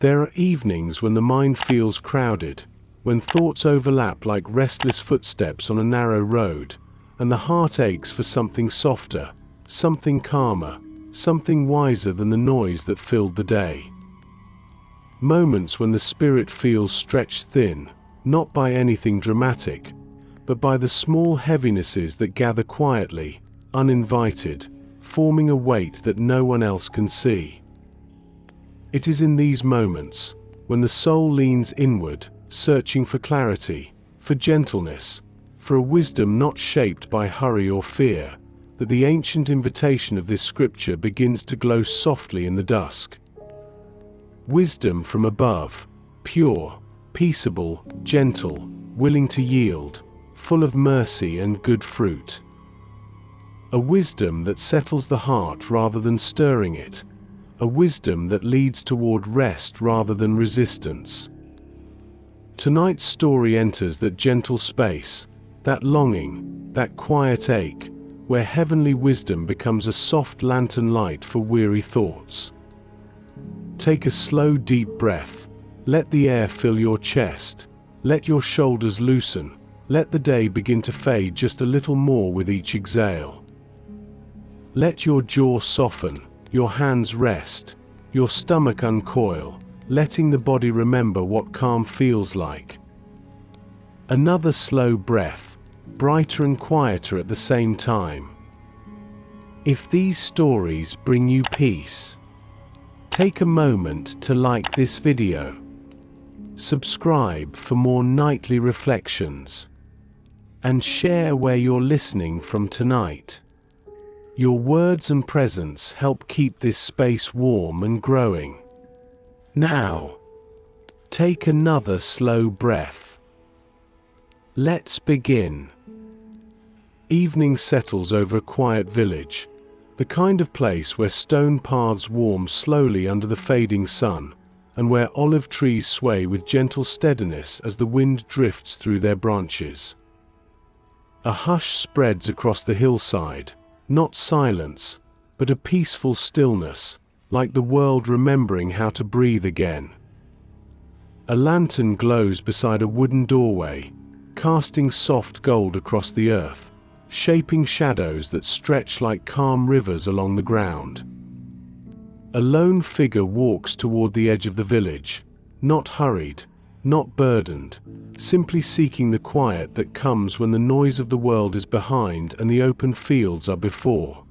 There are evenings when the mind feels crowded, when thoughts overlap like restless footsteps on a narrow road, and the heart aches for something softer, something calmer, something wiser than the noise that filled the day. Moments when the spirit feels stretched thin, not by anything dramatic, but by the small heavinesses that gather quietly, uninvited, forming a weight that no one else can see. It is in these moments, when the soul leans inward, searching for clarity, for gentleness, for a wisdom not shaped by hurry or fear, that the ancient invitation of this scripture begins to glow softly in the dusk. Wisdom from above, pure, peaceable, gentle, willing to yield, full of mercy and good fruit. A wisdom that settles the heart rather than stirring it, a wisdom that leads toward rest rather than resistance. Tonight's story enters that gentle space, that longing, that quiet ache, where heavenly wisdom becomes a soft lantern light for weary thoughts. Take a slow, deep breath. Let the air fill your chest. Let your shoulders loosen. Let the day begin to fade just a little more with each exhale. Let your jaw soften, your hands rest, your stomach uncoil, letting the body remember what calm feels like. Another slow breath, brighter and quieter at the same time. If these stories bring you peace, take a moment to like this video. Subscribe for more nightly reflections. And share where you're listening from tonight. Your words and presence help keep this space warm and growing. Now, take another slow breath. Let's begin. Evening settles over a quiet village, the kind of place where stone paths warm slowly under the fading sun, and where olive trees sway with gentle steadiness as the wind drifts through their branches. A hush spreads across the hillside, not silence, but a peaceful stillness, like the world remembering how to breathe again. A lantern glows beside a wooden doorway, casting soft gold across the earth, shaping shadows that stretch like calm rivers along the ground. A lone figure walks toward the edge of the village, not hurried, not burdened, simply seeking the quiet that comes when the noise of the world is behind and the open fields are before.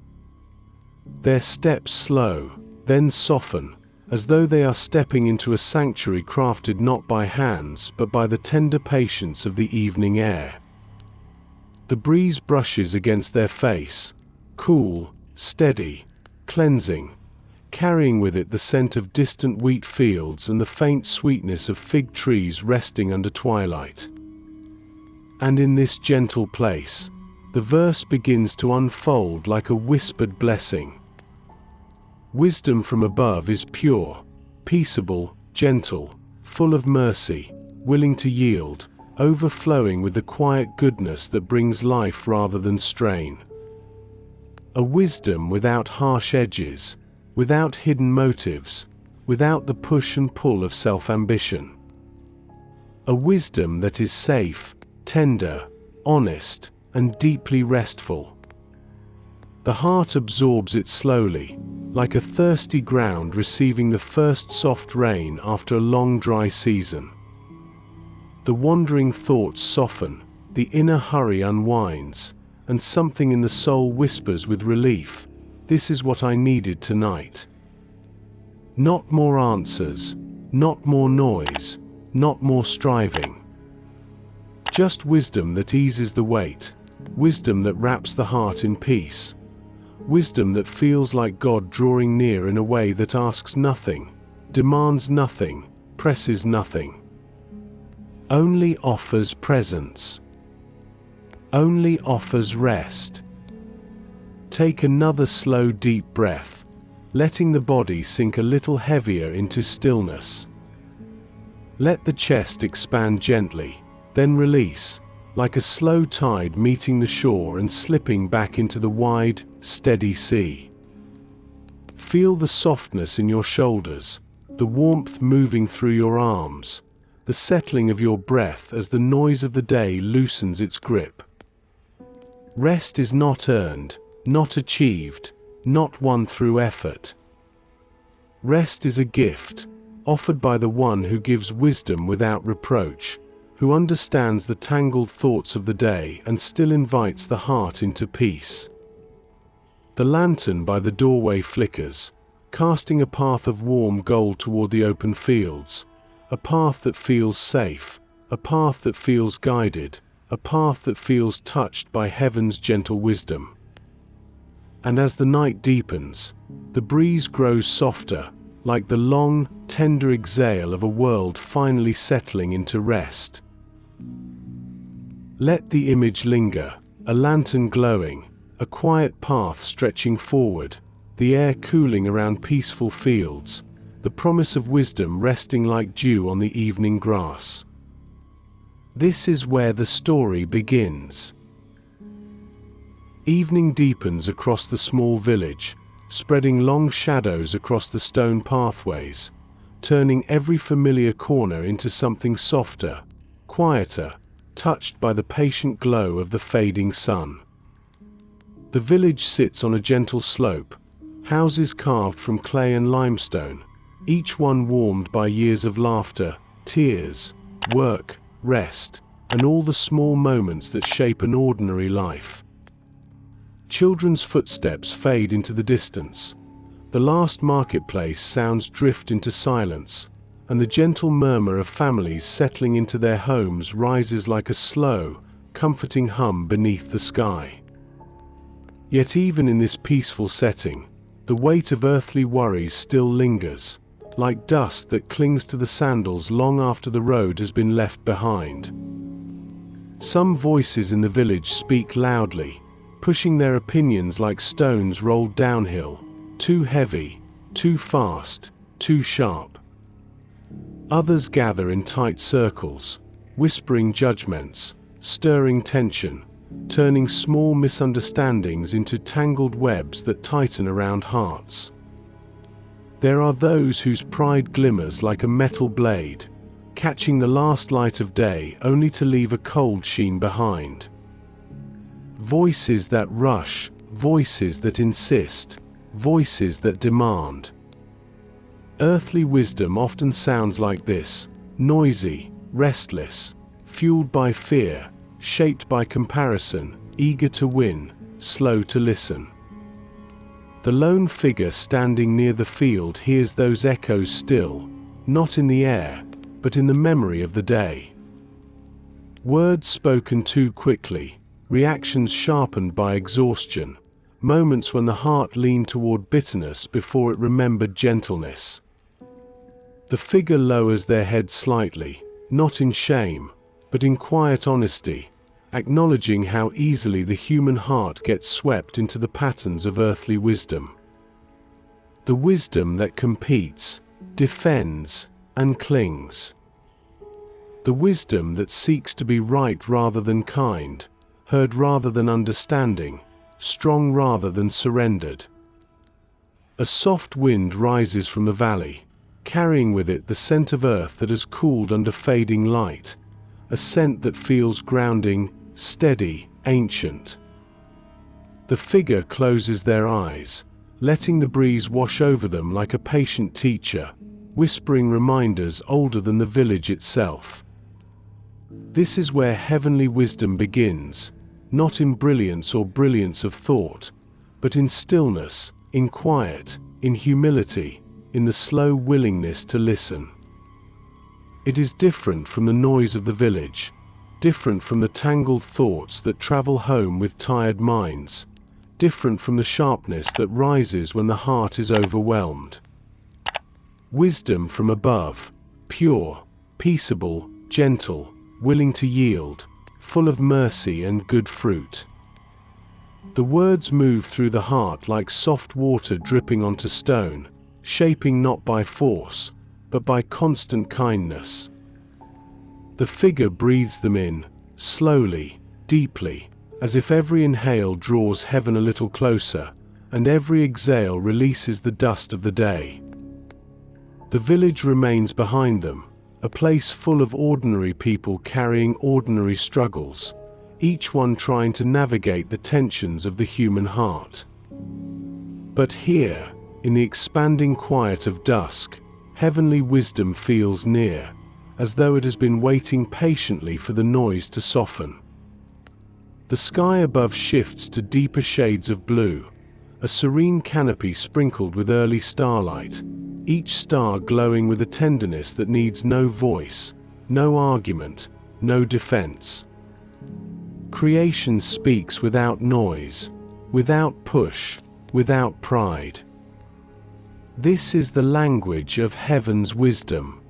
Their steps slow, then soften, as though they are stepping into a sanctuary crafted not by hands but by the tender patience of the evening air. The breeze brushes against their face, cool, steady, cleansing, carrying with it the scent of distant wheat fields and the faint sweetness of fig trees resting under twilight. And in this gentle place, the verse begins to unfold like a whispered blessing. Wisdom from above is pure, peaceable, gentle, full of mercy, willing to yield, overflowing with the quiet goodness that brings life rather than strain. A wisdom without harsh edges, without hidden motives, without the push and pull of self-ambition. A wisdom that is safe, tender, honest, and deeply restful. The heart absorbs it slowly, like a thirsty ground receiving the first soft rain after a long dry season. The wandering thoughts soften, the inner hurry unwinds, and something in the soul whispers with relief, "This is what I needed tonight." Not more answers, not more noise, not more striving. Just wisdom that eases the weight, wisdom that wraps the heart in peace, wisdom that feels like God drawing near in a way that asks nothing, demands nothing, presses nothing. Only offers presence. Only offers rest. Take another slow, deep breath, letting the body sink a little heavier into stillness. Let the chest expand gently, then release, like a slow tide meeting the shore and slipping back into the wide, steady sea. Feel the softness in your shoulders, the warmth moving through your arms, the settling of your breath as the noise of the day loosens its grip. Rest is not earned, not achieved, not won through effort. Rest is a gift, offered by the one who gives wisdom without reproach, who understands the tangled thoughts of the day and still invites the heart into peace. The lantern by the doorway flickers, casting a path of warm gold toward the open fields, a path that feels safe, a path that feels guided, a path that feels touched by heaven's gentle wisdom. And as the night deepens, the breeze grows softer, like the long, tender exhale of a world finally settling into rest. Let the image linger, a lantern glowing, a quiet path stretching forward, the air cooling around peaceful fields, the promise of wisdom resting like dew on the evening grass. This is where the story begins. Evening deepens across the small village, spreading long shadows across the stone pathways, turning every familiar corner into something softer, quieter, touched by the patient glow of the fading sun. The village sits on a gentle slope, houses carved from clay and limestone, each one warmed by years of laughter, tears, work, rest, and all the small moments that shape an ordinary life. Children's footsteps fade into the distance. The last marketplace sounds drift into silence, and the gentle murmur of families settling into their homes rises like a slow, comforting hum beneath the sky. Yet even in this peaceful setting, the weight of earthly worries still lingers, like dust that clings to the sandals long after the road has been left behind. Some voices in the village speak loudly, pushing their opinions like stones rolled downhill, too heavy, too fast, too sharp. Others gather in tight circles, whispering judgments, stirring tension, turning small misunderstandings into tangled webs that tighten around hearts. There are those whose pride glimmers like a metal blade, catching the last light of day only to leave a cold sheen behind. Voices that rush, voices that insist, voices that demand. Earthly wisdom often sounds like this, noisy, restless, fueled by fear, shaped by comparison, eager to win, slow to listen. The lone figure standing near the field hears those echoes still, not in the air, but in the memory of the day. Words spoken too quickly, reactions sharpened by exhaustion, moments when the heart leaned toward bitterness before it remembered gentleness. The figure lowers their head slightly, not in shame, but in quiet honesty, acknowledging how easily the human heart gets swept into the patterns of earthly wisdom. The wisdom that competes, defends, and clings. The wisdom that seeks to be right rather than kind, heard rather than understanding, strong rather than surrendered. A soft wind rises from the valley, carrying with it the scent of earth that has cooled under fading light, a scent that feels grounding, steady, ancient. The figure closes their eyes, letting the breeze wash over them like a patient teacher, whispering reminders older than the village itself. This is where heavenly wisdom begins, not in brilliance or brilliance of thought, but in stillness, in quiet, in humility, in the slow willingness to listen. It is different from the noise of the village, different from the tangled thoughts that travel home with tired minds, different from the sharpness that rises when the heart is overwhelmed. Wisdom from above, pure, peaceable, gentle, willing to yield, full of mercy and good fruit. The words move through the heart like soft water dripping onto stone, shaping not by force, but by constant kindness. The figure breathes them in, slowly, deeply, as if every inhale draws heaven a little closer, and every exhale releases the dust of the day. The village remains behind them, a place full of ordinary people carrying ordinary struggles, each one trying to navigate the tensions of the human heart. But here, in the expanding quiet of dusk, heavenly wisdom feels near, as though it has been waiting patiently for the noise to soften. The sky above shifts to deeper shades of blue, a serene canopy sprinkled with early starlight, each star glowing with a tenderness that needs no voice, no argument, no defense. Creation speaks without noise, without push, without pride. This is the language of heaven's wisdom.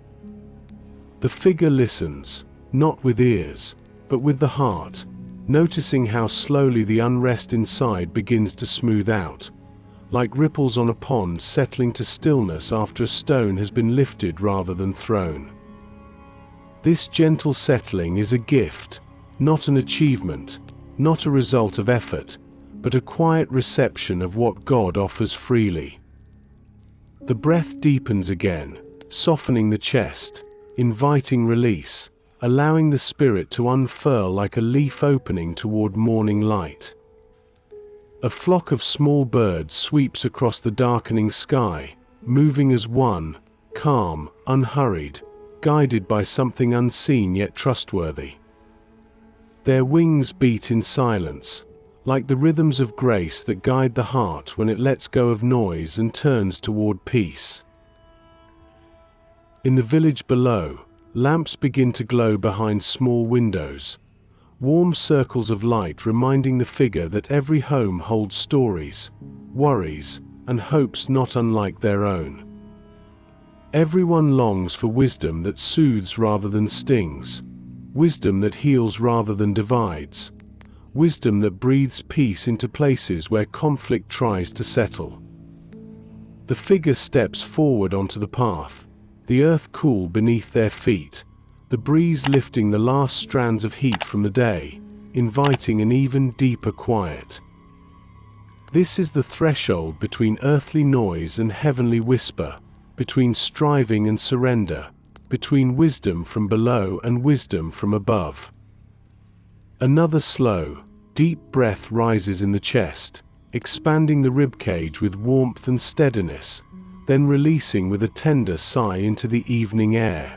The figure listens, not with ears, but with the heart, noticing how slowly the unrest inside begins to smooth out, like ripples on a pond settling to stillness after a stone has been lifted rather than thrown. This gentle settling is a gift, not an achievement, not a result of effort, but a quiet reception of what God offers freely. The breath deepens again, softening the chest, inviting release, allowing the spirit to unfurl like a leaf opening toward morning light. A flock of small birds sweeps across the darkening sky, moving as one, calm, unhurried, guided by something unseen yet trustworthy. Their wings beat in silence, like the rhythms of grace that guide the heart when it lets go of noise and turns toward peace. In the village below, lamps begin to glow behind small windows, warm circles of light reminding the figure that every home holds stories, worries, and hopes not unlike their own. Everyone longs for wisdom that soothes rather than stings, wisdom that heals rather than divides, wisdom that breathes peace into places where conflict tries to settle. The figure steps forward onto the path, the earth cool beneath their feet, the breeze lifting the last strands of heat from the day, inviting an even deeper quiet. This is the threshold between earthly noise and heavenly whisper, between striving and surrender, between wisdom from below and wisdom from above. Another slow, deep breath rises in the chest, expanding the ribcage with warmth and steadiness, then releasing with a tender sigh into the evening air.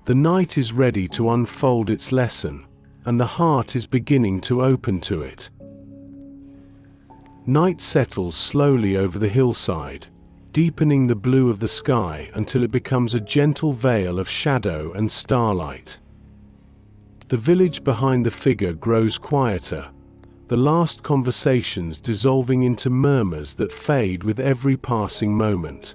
The night is ready to unfold its lesson, and the heart is beginning to open to it. Night settles slowly over the hillside, deepening the blue of the sky until it becomes a gentle veil of shadow and starlight. The village behind the figure grows quieter, the last conversations dissolving into murmurs that fade with every passing moment.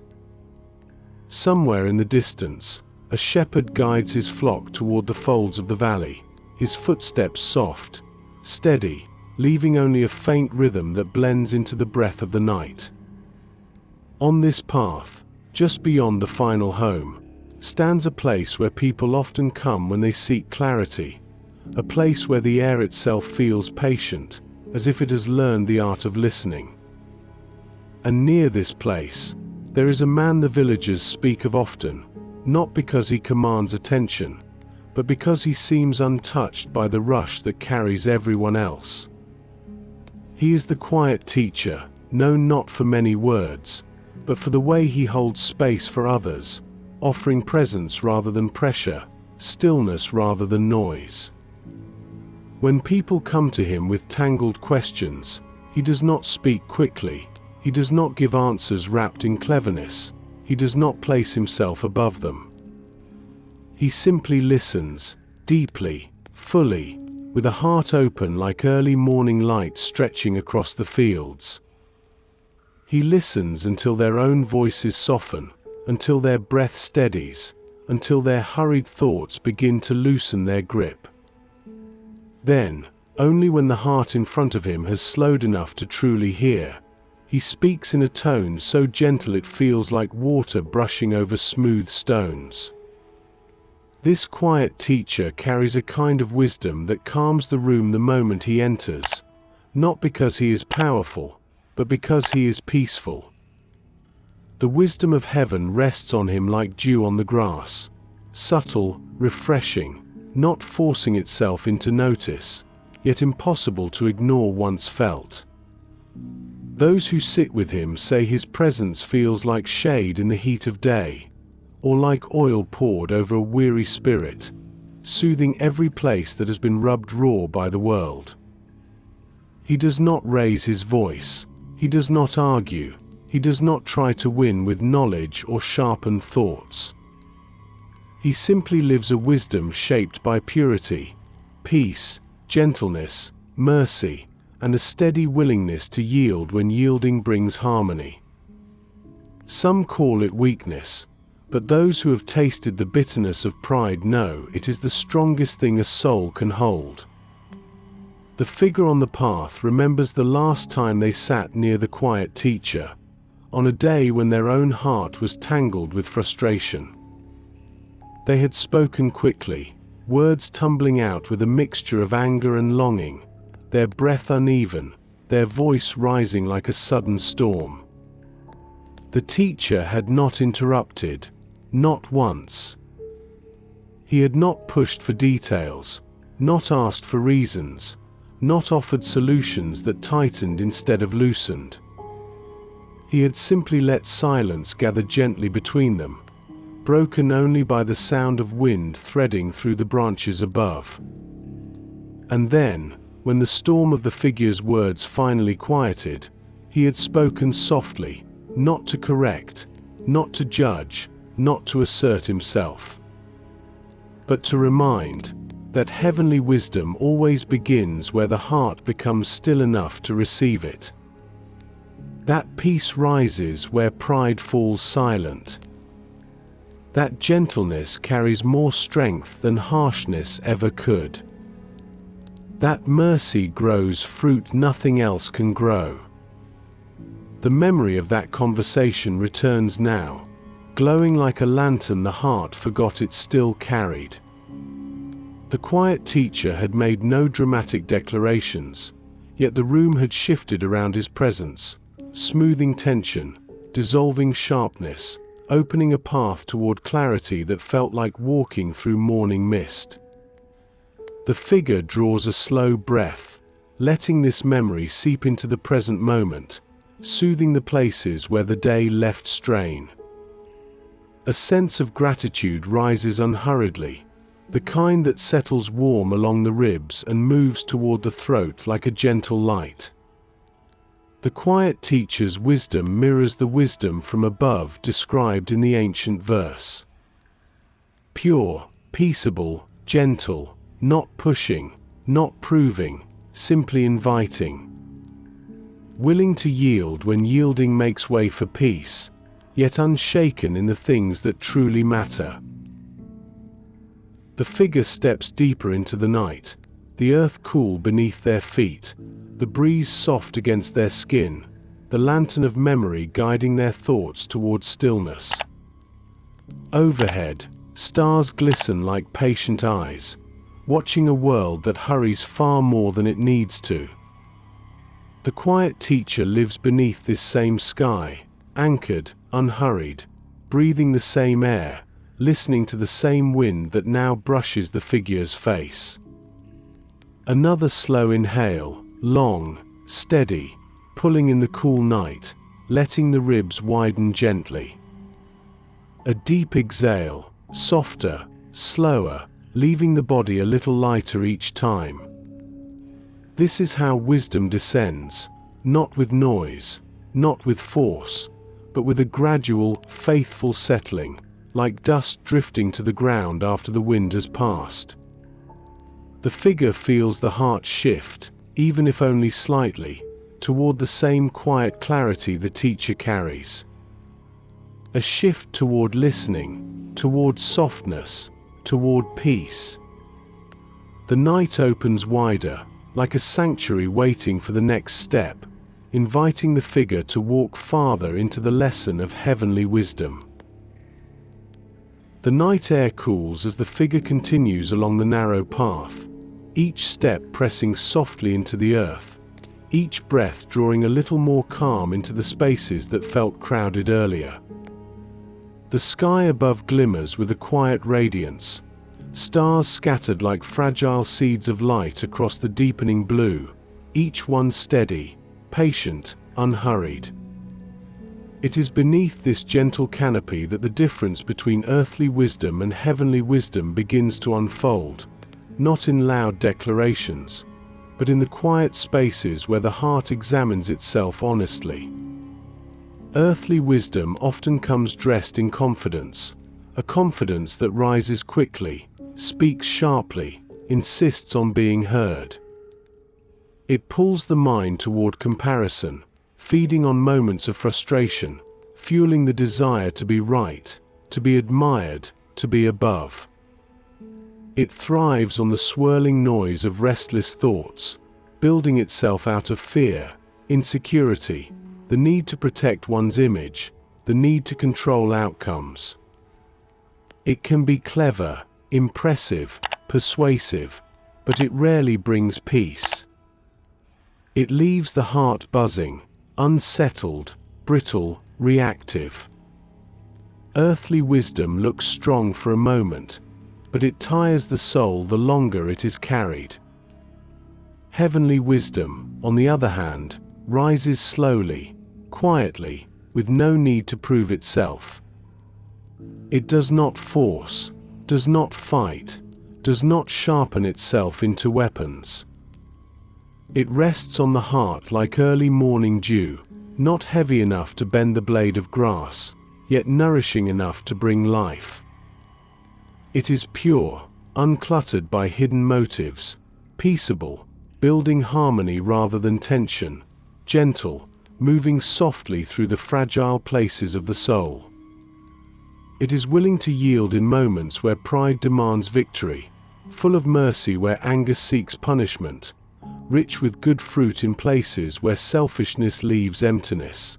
Somewhere in the distance, a shepherd guides his flock toward the folds of the valley, his footsteps soft, steady, leaving only a faint rhythm that blends into the breath of the night. On this path, just beyond the final home, stands a place where people often come when they seek clarity, a place where the air itself feels patient, as if it has learned the art of listening. And near this place, there is a man the villagers speak of often, not because he commands attention, but because he seems untouched by the rush that carries everyone else. He is the quiet teacher, known not for many words, but for the way he holds space for others, offering presence rather than pressure, stillness rather than noise. When people come to him with tangled questions, he does not speak quickly, he does not give answers wrapped in cleverness, he does not place himself above them. He simply listens, deeply, fully, with a heart open like early morning light stretching across the fields. He listens until their own voices soften, until their breath steadies, until their hurried thoughts begin to loosen their grip. Then, only when the heart in front of him has slowed enough to truly hear, he speaks in a tone so gentle it feels like water brushing over smooth stones. This quiet teacher carries a kind of wisdom that calms the room the moment he enters, not because he is powerful, but because he is peaceful. The wisdom of heaven rests on him like dew on the grass, subtle, refreshing, not forcing itself into notice, yet impossible to ignore once felt. Those who sit with him say his presence feels like shade in the heat of day, or like oil poured over a weary spirit, soothing every place that has been rubbed raw by the world. He does not raise his voice, he does not argue, he does not try to win with knowledge or sharpen thoughts. He simply lives a wisdom shaped by purity, peace, gentleness, mercy, and a steady willingness to yield when yielding brings harmony. Some call it weakness, but those who have tasted the bitterness of pride know it is the strongest thing a soul can hold. The figure on the path remembers the last time they sat near the quiet teacher, on a day when their own heart was tangled with frustration. They had spoken quickly, words tumbling out with a mixture of anger and longing, their breath uneven, their voice rising like a sudden storm. The teacher had not interrupted, not once. He had not pushed for details, not asked for reasons, not offered solutions that tightened instead of loosened. He had simply let silence gather gently between them, broken only by the sound of wind threading through the branches above. And then, when the storm of the figure's words finally quieted, he had spoken softly, not to correct, not to judge, not to assert himself, but to remind that heavenly wisdom always begins where the heart becomes still enough to receive it. That peace rises where pride falls silent. That gentleness carries more strength than harshness ever could. That mercy grows fruit nothing else can grow. The memory of that conversation returns now, glowing like a lantern the heart forgot it still carried. The quiet teacher had made no dramatic declarations, yet the room had shifted around his presence, smoothing tension, dissolving sharpness, opening a path toward clarity that felt like walking through morning mist. The figure draws a slow breath, letting this memory seep into the present moment, soothing the places where the day left strain. A sense of gratitude rises unhurriedly, the kind that settles warm along the ribs and moves toward the throat like a gentle light. The quiet teacher's wisdom mirrors the wisdom from above described in the ancient verse. Pure, peaceable, gentle, not pushing, not proving, simply inviting. Willing to yield when yielding makes way for peace, yet unshaken in the things that truly matter. The figure steps deeper into the night, the earth cool beneath their feet, the breeze soft against their skin, the lantern of memory guiding their thoughts towards stillness. Overhead, stars glisten like patient eyes, watching a world that hurries far more than it needs to. The quiet teacher lives beneath this same sky, anchored, unhurried, breathing the same air, listening to the same wind that now brushes the figure's face. Another slow inhale, long, steady, pulling in the cool night, letting the ribs widen gently. A deep exhale, softer, slower, leaving the body a little lighter each time. This is how wisdom descends, not with noise, not with force, but with a gradual, faithful settling, like dust drifting to the ground after the wind has passed. The figure feels the heart shift, even if only slightly, toward the same quiet clarity the teacher carries. A shift toward listening, toward softness, toward peace. The night opens wider, like a sanctuary waiting for the next step, inviting the figure to walk farther into the lesson of heavenly wisdom. The night air cools as the figure continues along the narrow path, each step pressing softly into the earth, each breath drawing a little more calm into the spaces that felt crowded earlier. The sky above glimmers with a quiet radiance, stars scattered like fragile seeds of light across the deepening blue, each one steady, patient, unhurried. It is beneath this gentle canopy that the difference between earthly wisdom and heavenly wisdom begins to unfold, not in loud declarations, but in the quiet spaces where the heart examines itself honestly. Earthly wisdom often comes dressed in confidence, a confidence that rises quickly, speaks sharply, insists on being heard. It pulls the mind toward comparison, feeding on moments of frustration, fueling the desire to be right, to be admired, to be above. It thrives on the swirling noise of restless thoughts, building itself out of fear, insecurity, the need to protect one's image, the need to control outcomes. It can be clever, impressive, persuasive, but it rarely brings peace. It leaves the heart buzzing, unsettled, brittle, reactive. Earthly wisdom looks strong for a moment, but it tires the soul the longer it is carried. Heavenly wisdom, on the other hand, rises slowly, quietly, with no need to prove itself. It does not force, does not fight, does not sharpen itself into weapons. It rests on the heart like early morning dew, not heavy enough to bend the blade of grass, yet nourishing enough to bring life. It is pure, uncluttered by hidden motives, peaceable, building harmony rather than tension, gentle, moving softly through the fragile places of the soul. It is willing to yield in moments where pride demands victory, full of mercy where anger seeks punishment, rich with good fruit in places where selfishness leaves emptiness.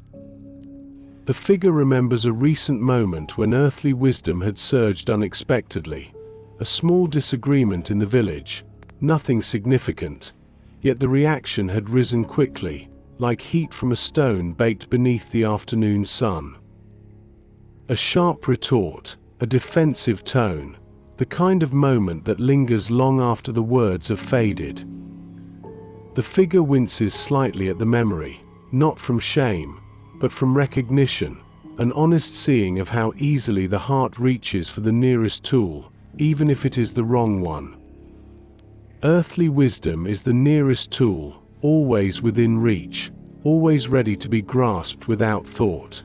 The figure remembers a recent moment when earthly wisdom had surged unexpectedly. A small disagreement in the village, nothing significant, yet the reaction had risen quickly, like heat from a stone baked beneath the afternoon sun. A sharp retort, a defensive tone, the kind of moment that lingers long after the words have faded. The figure winces slightly at the memory, not from shame, but from recognition, an honest seeing of how easily the heart reaches for the nearest tool, even if it is the wrong one. Earthly wisdom is the nearest tool, always within reach, always ready to be grasped without thought.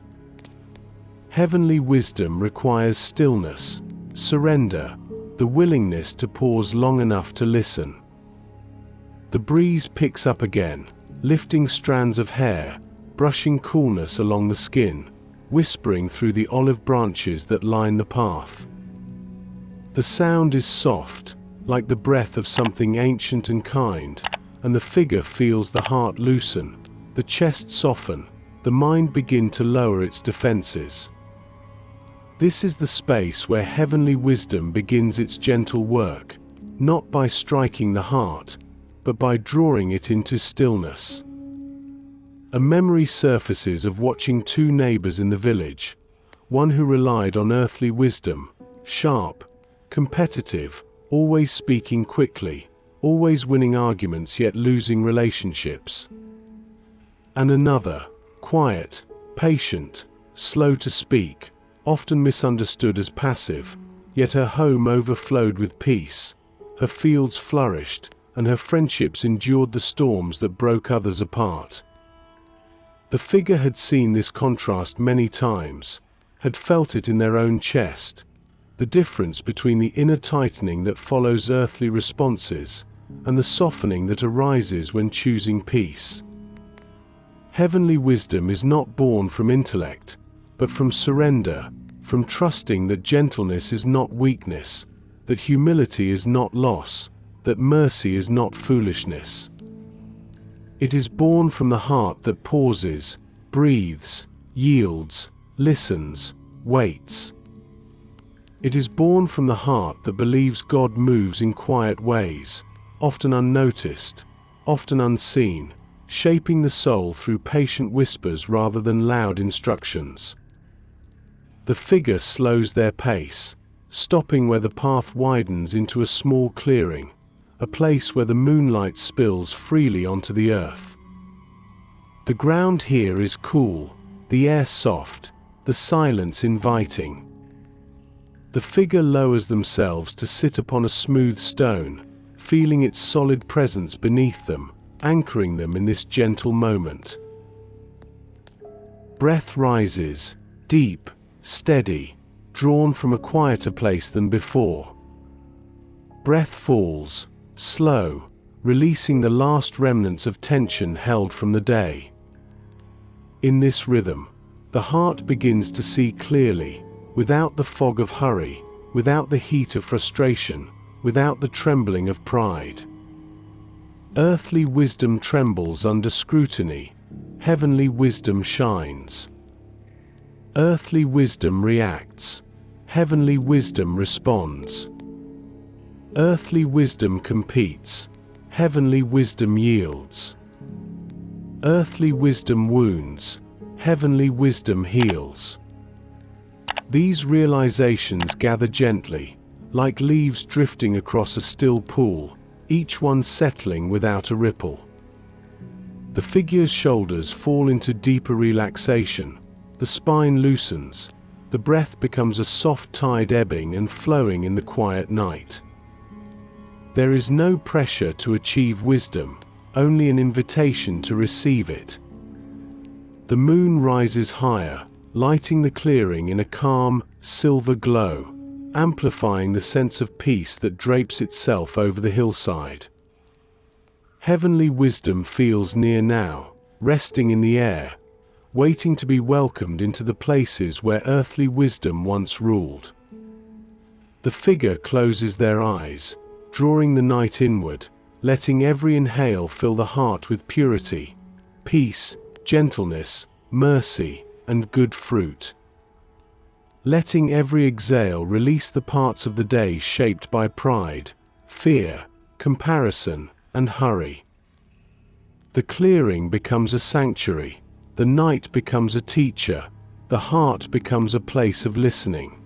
Heavenly wisdom requires stillness, surrender, the willingness to pause long enough to listen. The breeze picks up again, lifting strands of hair, brushing coolness along the skin, whispering through the olive branches that line the path. The sound is soft, like the breath of something ancient and kind, and the figure feels the heart loosen, the chest soften, the mind begin to lower its defenses. This is the space where heavenly wisdom begins its gentle work, not by striking the heart, but by drawing it into stillness. A memory surfaces of watching two neighbors in the village, one who relied on earthly wisdom, sharp, competitive, always speaking quickly, always winning arguments yet losing relationships. And another, quiet, patient, slow to speak, often misunderstood as passive, yet her home overflowed with peace, her fields flourished, and her friendships endured the storms that broke others apart. The figure had seen this contrast many times, had felt it in their own chest, the difference between the inner tightening that follows earthly responses and the softening that arises when choosing peace. Heavenly wisdom is not born from intellect, but from surrender, from trusting that gentleness is not weakness, that humility is not loss, that mercy is not foolishness. It is born from the heart that pauses, breathes, yields, listens, waits. It is born from the heart that believes God moves in quiet ways, often unnoticed, often unseen, shaping the soul through patient whispers rather than loud instructions. The figure slows their pace, stopping where the path widens into a small clearing, a place where the moonlight spills freely onto the earth. The ground here is cool, the air soft, the silence inviting. The figure lowers themselves to sit upon a smooth stone, feeling its solid presence beneath them, anchoring them in this gentle moment. Breath rises, deep, steady, drawn from a quieter place than before. Breath falls, slow, releasing the last remnants of tension held from the day. In this rhythm, the heart begins to see clearly, without the fog of hurry, without the heat of frustration, without the trembling of pride. Earthly wisdom trembles under scrutiny, heavenly wisdom shines. Earthly wisdom reacts, heavenly wisdom responds. Earthly wisdom competes, heavenly wisdom yields. Earthly wisdom wounds, heavenly wisdom heals. These realizations gather gently, like leaves drifting across a still pool, each one settling without a ripple. The figure's shoulders fall into deeper relaxation, the spine loosens, the breath becomes a soft tide ebbing and flowing in the quiet night. There is no pressure to achieve wisdom, only an invitation to receive it. The moon rises higher, lighting the clearing in a calm, silver glow, amplifying the sense of peace that drapes itself over the hillside. Heavenly wisdom feels near now, resting in the air, waiting to be welcomed into the places where earthly wisdom once ruled. The figure closes their eyes, drawing the night inward, letting every inhale fill the heart with purity, peace, gentleness, mercy, and good fruit. Letting every exhale release the parts of the day shaped by pride, fear, comparison, and hurry. The clearing becomes a sanctuary, the night becomes a teacher, the heart becomes a place of listening.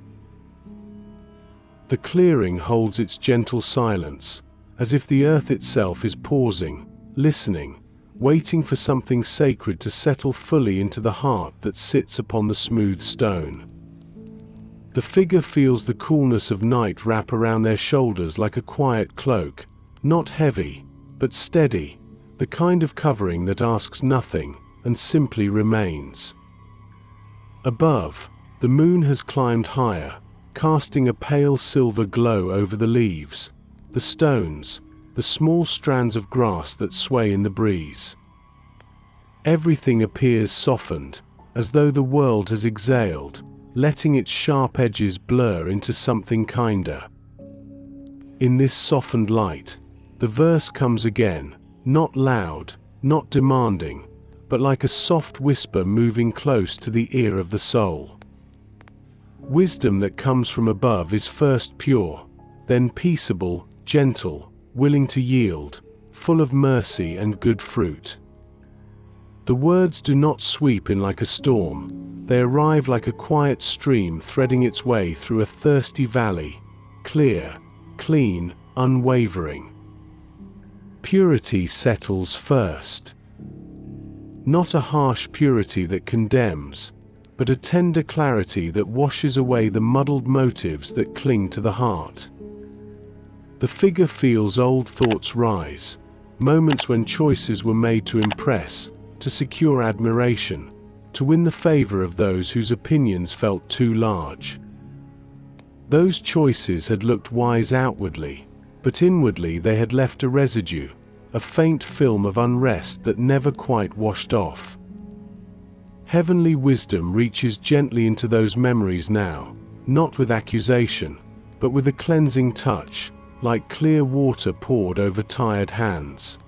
The clearing holds its gentle silence, as if the earth itself is pausing, listening, waiting for something sacred to settle fully into the heart that sits upon the smooth stone. The figure feels the coolness of night wrap around their shoulders like a quiet cloak, not heavy, but steady, the kind of covering that asks nothing and simply remains. Above, the moon has climbed higher, casting a pale silver glow over the leaves, the stones, the small strands of grass that sway in the breeze. Everything appears softened, as though the world has exhaled, letting its sharp edges blur into something kinder. In this softened light, the verse comes again, not loud, not demanding, but like a soft whisper moving close to the ear of the soul. Wisdom that comes from above is first pure, then peaceable, gentle, willing to yield, full of mercy and good fruit. The words do not sweep in like a storm, they arrive like a quiet stream threading its way through a thirsty valley, clear, clean, unwavering. Purity settles first. Not a harsh purity that condemns, but a tender clarity that washes away the muddled motives that cling to the heart. The figure feels old thoughts rise, moments when choices were made to impress, to secure admiration, to win the favor of those whose opinions felt too large. Those choices had looked wise outwardly, but inwardly they had left a residue, a faint film of unrest that never quite washed off. Heavenly wisdom reaches gently into those memories now, not with accusation, but with a cleansing touch, like clear water poured over tired hands.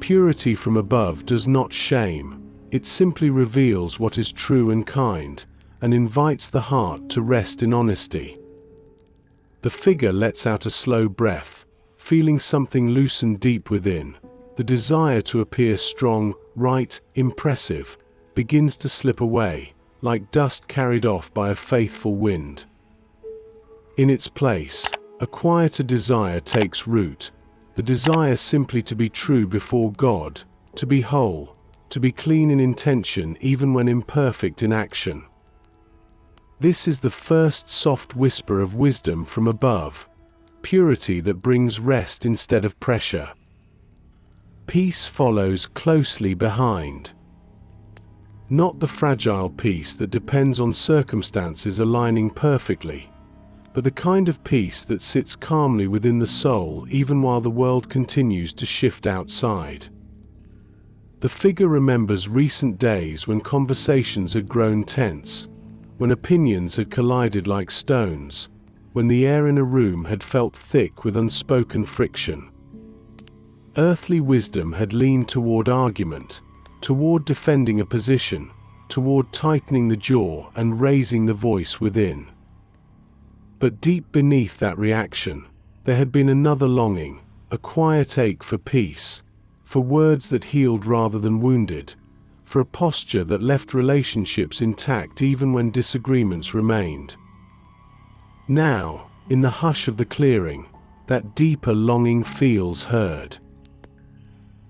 Purity from above does not shame, it simply reveals what is true and kind, and invites the heart to rest in honesty. The figure lets out a slow breath, feeling something loosen deep within, the desire to appear strong, right, impressive, begins to slip away, like dust carried off by a faithful wind. In its place, a quieter desire takes root, the desire simply to be true before God, to be whole, to be clean in intention even when imperfect in action. This is the first soft whisper of wisdom from above, purity that brings rest instead of pressure. Peace follows closely behind. Not the fragile peace that depends on circumstances aligning perfectly, but the kind of peace that sits calmly within the soul even while the world continues to shift outside. The figure remembers recent days when conversations had grown tense, when opinions had collided like stones, when the air in a room had felt thick with unspoken friction. Earthly wisdom had leaned toward argument, toward defending a position, toward tightening the jaw and raising the voice within. But deep beneath that reaction, there had been another longing, a quiet ache for peace, for words that healed rather than wounded, for a posture that left relationships intact even when disagreements remained. Now, in the hush of the clearing, that deeper longing feels heard.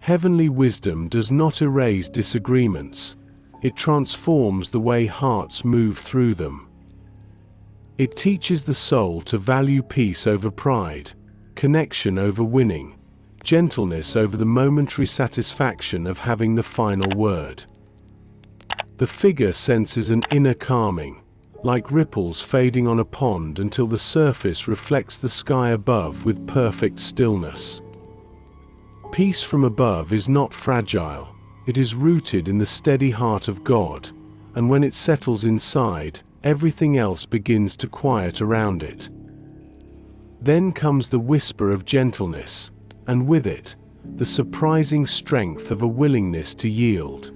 Heavenly wisdom does not erase disagreements, it transforms the way hearts move through them. It teaches the soul to value peace over pride, connection over winning, gentleness over the momentary satisfaction of having the final word. The figure senses an inner calming, like ripples fading on a pond until the surface reflects the sky above with perfect stillness. Peace from above is not fragile, it is rooted in the steady heart of God, and when it settles inside, everything else begins to quiet around it. Then comes the whisper of gentleness, and with it, the surprising strength of a willingness to yield.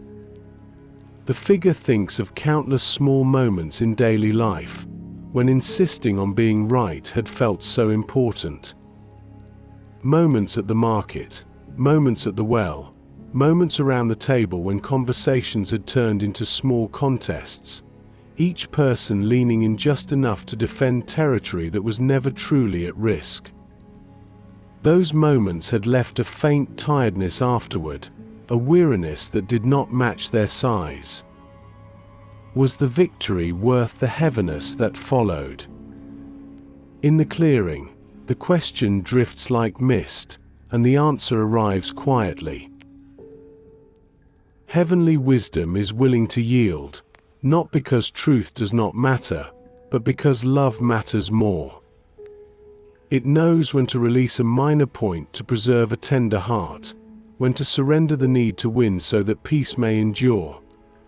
The figure thinks of countless small moments in daily life, when insisting on being right had felt so important. Moments at the market, moments at the well, moments around the table when conversations had turned into small contests, each person leaning in just enough to defend territory that was never truly at risk. Those moments had left a faint tiredness afterward, a weariness that did not match their size. Was the victory worth the heaviness that followed? In the clearing, the question drifts like mist, and the answer arrives quietly. Heavenly wisdom is willing to yield, not because truth does not matter, but because love matters more. It knows when to release a minor point to preserve a tender heart, when to surrender the need to win so that peace may endure,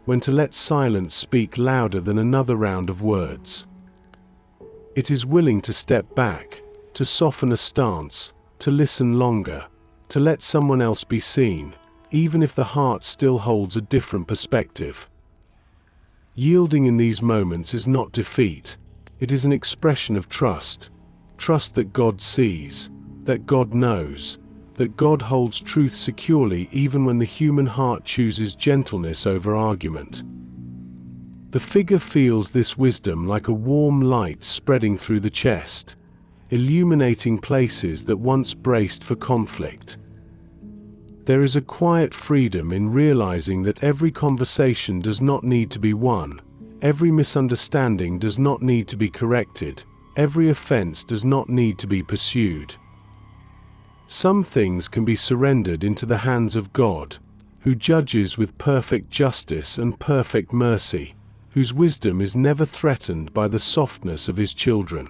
when to let silence speak louder than another round of words. It is willing to step back, to soften a stance, to listen longer, to let someone else be seen, even if the heart still holds a different perspective. Yielding in these moments is not defeat, it is an expression of trust. Trust that God sees, that God knows, that God holds truth securely even when the human heart chooses gentleness over argument. The figure feels this wisdom like a warm light spreading through the chest, illuminating places that once braced for conflict. There is a quiet freedom in realizing that every conversation does not need to be won, every misunderstanding does not need to be corrected, every offense does not need to be pursued. Some things can be surrendered into the hands of God, who judges with perfect justice and perfect mercy, whose wisdom is never threatened by the softness of his children.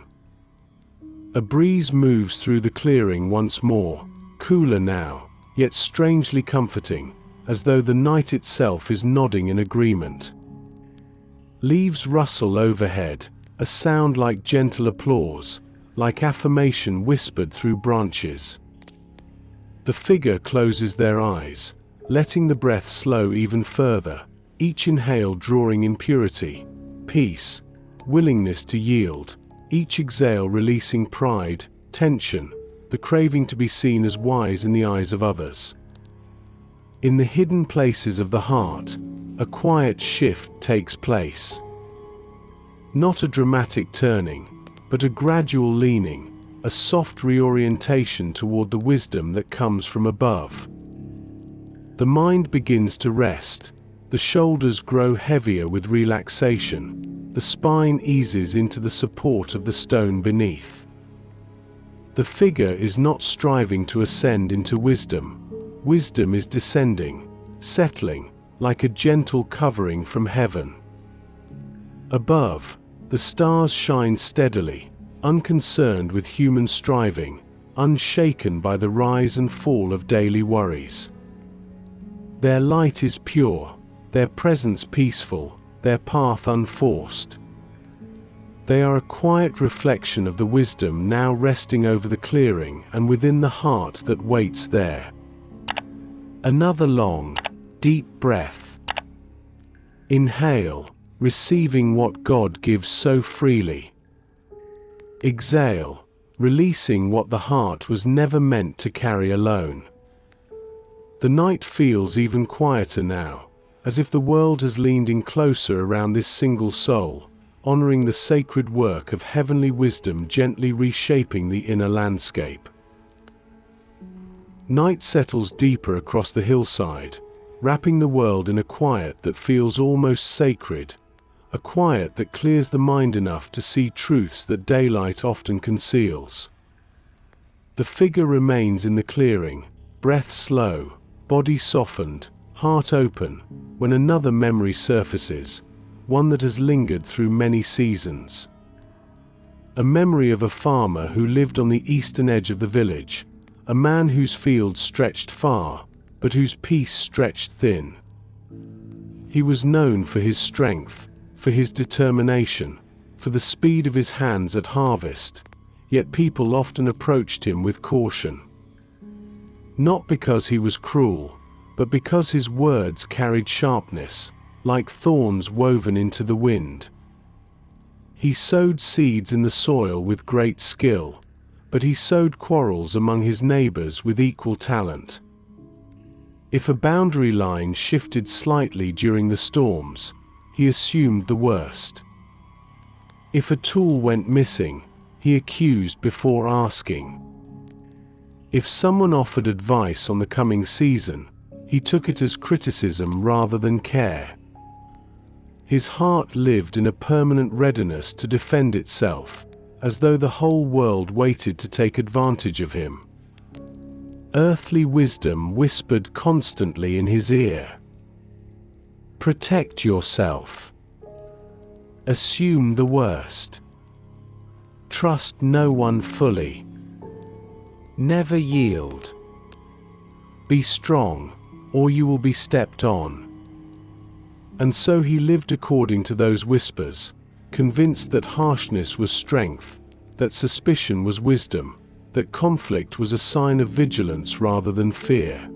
A breeze moves through the clearing once more, cooler now, yet strangely comforting, as though the night itself is nodding in agreement. Leaves rustle overhead, a sound like gentle applause, like affirmation whispered through branches. The figure closes their eyes, letting the breath slow even further, each inhale drawing in purity, peace, willingness to yield, each exhale releasing pride, tension, the craving to be seen as wise in the eyes of others. In the hidden places of the heart, a quiet shift takes place. Not a dramatic turning, but a gradual leaning, a soft reorientation toward the wisdom that comes from above. The mind begins to rest, the shoulders grow heavier with relaxation, the spine eases into the support of the stone beneath. The figure is not striving to ascend into wisdom. Wisdom is descending, settling, like a gentle covering from heaven. Above, the stars shine steadily, unconcerned with human striving, unshaken by the rise and fall of daily worries. Their light is pure, their presence peaceful, their path unforced. They are a quiet reflection of the wisdom now resting over the clearing and within the heart that waits there. Another long, deep breath. Inhale, receiving what God gives so freely. Exhale, releasing what the heart was never meant to carry alone. The night feels even quieter now, as if the world has leaned in closer around this single soul, honoring the sacred work of heavenly wisdom gently reshaping the inner landscape. Night settles deeper across the hillside, wrapping the world in a quiet that feels almost sacred, a quiet that clears the mind enough to see truths that daylight often conceals. The figure remains in the clearing, breath slow, body softened, heart open, when another memory surfaces, one that has lingered through many seasons. A memory of a farmer who lived on the eastern edge of the village, a man whose fields stretched far, but whose peace stretched thin. He was known for his strength, for his determination, for the speed of his hands at harvest, yet people often approached him with caution. Not because he was cruel, but because his words carried sharpness, like thorns woven into the wind. He sowed seeds in the soil with great skill, but he sowed quarrels among his neighbors with equal talent. If a boundary line shifted slightly during the storms, he assumed the worst. If a tool went missing, he accused before asking. If someone offered advice on the coming season, he took it as criticism rather than care. His heart lived in a permanent readiness to defend itself, as though the whole world waited to take advantage of him. Earthly wisdom whispered constantly in his ear. Protect yourself. Assume the worst. Trust no one fully. Never yield. Be strong, or you will be stepped on. And so he lived according to those whispers, convinced that harshness was strength, that suspicion was wisdom, that conflict was a sign of vigilance rather than fear.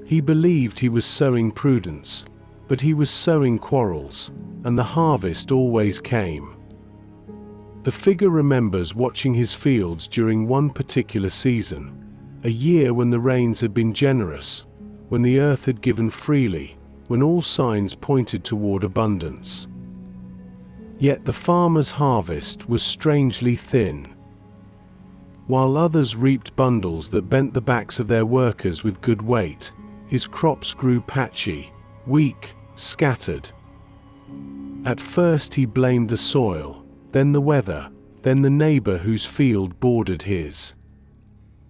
He believed he was sowing prudence, but he was sowing quarrels, and the harvest always came. The figure remembers watching his fields during one particular season, a year when the rains had been generous, when the earth had given freely, when all signs pointed toward abundance. Yet the farmer's harvest was strangely thin. While others reaped bundles that bent the backs of their workers with good weight, his crops grew patchy, weak, scattered. At first he blamed the soil, then the weather, then the neighbor whose field bordered his.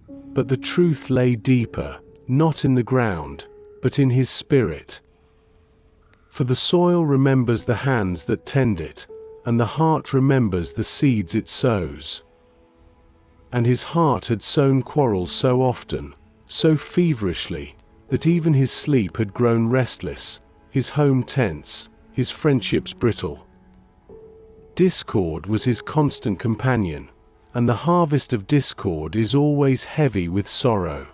But the truth lay deeper, not in the ground, but in his spirit. For the soil remembers the hands that tend it, and the heart remembers the seeds it sows. And his heart had sown quarrels so often, so feverishly, that even his sleep had grown restless, his home tense, his friendships brittle. Discord was his constant companion, and the harvest of discord is always heavy with sorrow.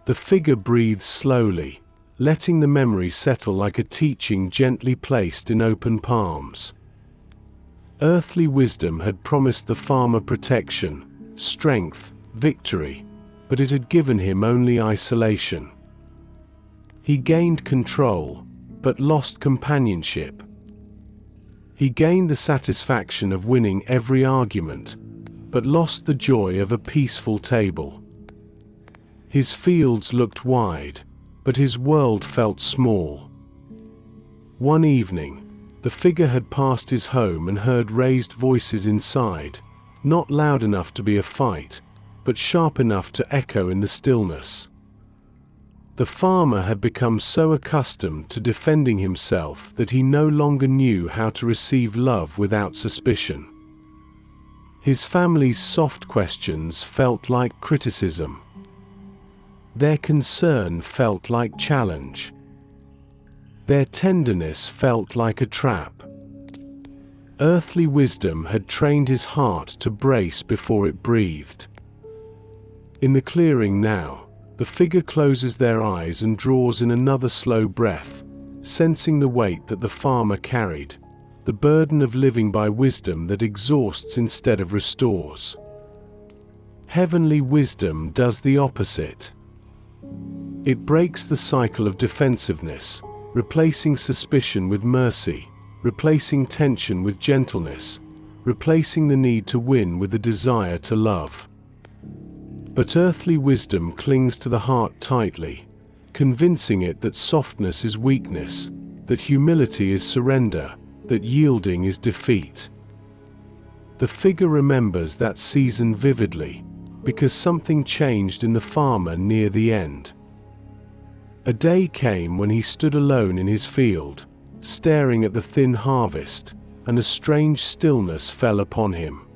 The figure breathes slowly, letting the memory settle like a teaching gently placed in open palms. Earthly wisdom had promised the farmer protection, strength, victory, but it had given him only isolation. He gained control, but lost companionship. He gained the satisfaction of winning every argument, but lost the joy of a peaceful table. His fields looked wide, but his world felt small. One evening, the figure had passed his home and heard raised voices inside, not loud enough to be a fight, but sharp enough to echo in the stillness. The farmer had become so accustomed to defending himself that he no longer knew how to receive love without suspicion. His family's soft questions felt like criticism. Their concern felt like challenge. Their tenderness felt like a trap. Earthly wisdom had trained his heart to brace before it breathed. In the clearing now, the figure closes their eyes and draws in another slow breath, sensing the weight that the farmer carried, the burden of living by wisdom that exhausts instead of restores. Heavenly wisdom does the opposite. It breaks the cycle of defensiveness, replacing suspicion with mercy, replacing tension with gentleness, replacing the need to win with the desire to love. But earthly wisdom clings to the heart tightly, convincing it that softness is weakness, that humility is surrender, that yielding is defeat. The figure remembers that season vividly, because something changed in the farmer near the end. A day came when he stood alone in his field, staring at the thin harvest, and a strange stillness fell upon him.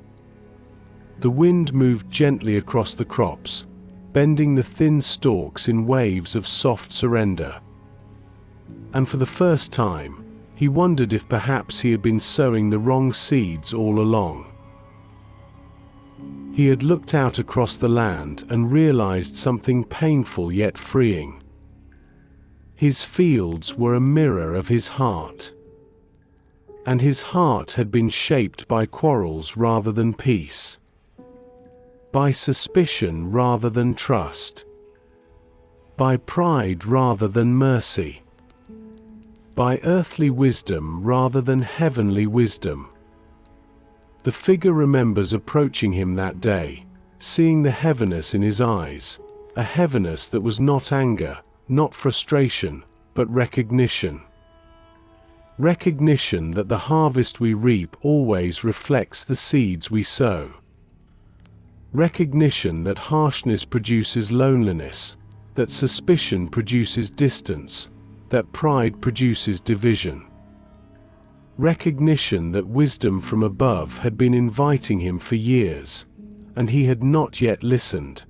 The wind moved gently across the crops, bending the thin stalks in waves of soft surrender. And for the first time, he wondered if perhaps he had been sowing the wrong seeds all along. He had looked out across the land and realized something painful yet freeing. His fields were a mirror of his heart. And his heart had been shaped by quarrels rather than peace, by suspicion rather than trust, by pride rather than mercy, by earthly wisdom rather than heavenly wisdom. The figure remembers approaching him that day, seeing the heaviness in his eyes, a heaviness that was not anger, not frustration, but recognition. Recognition that the harvest we reap always reflects the seeds we sow. Recognition that harshness produces loneliness, that suspicion produces distance, that pride produces division. Recognition that wisdom from above had been inviting him for years, and he had not yet listened.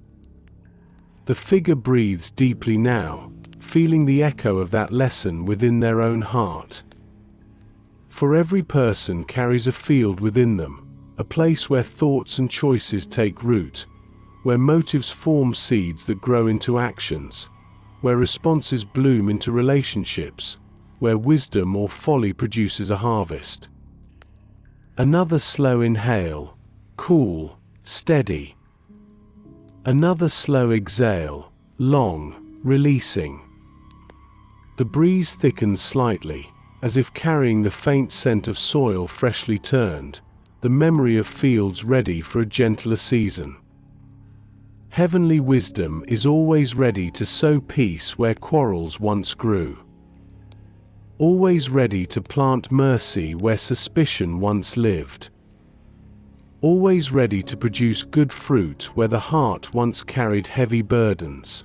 The figure breathes deeply now, feeling the echo of that lesson within their own heart. For every person carries a field within them, a place where thoughts and choices take root, where motives form seeds that grow into actions, where responses bloom into relationships, where wisdom or folly produces a harvest. Another slow inhale, cool, steady. Another slow exhale, long, releasing. The breeze thickens slightly, as if carrying the faint scent of soil freshly turned, the memory of fields ready for a gentler season. Heavenly wisdom is always ready to sow peace where quarrels once grew. Always ready to plant mercy where suspicion once lived. Always ready to produce good fruit where the heart once carried heavy burdens.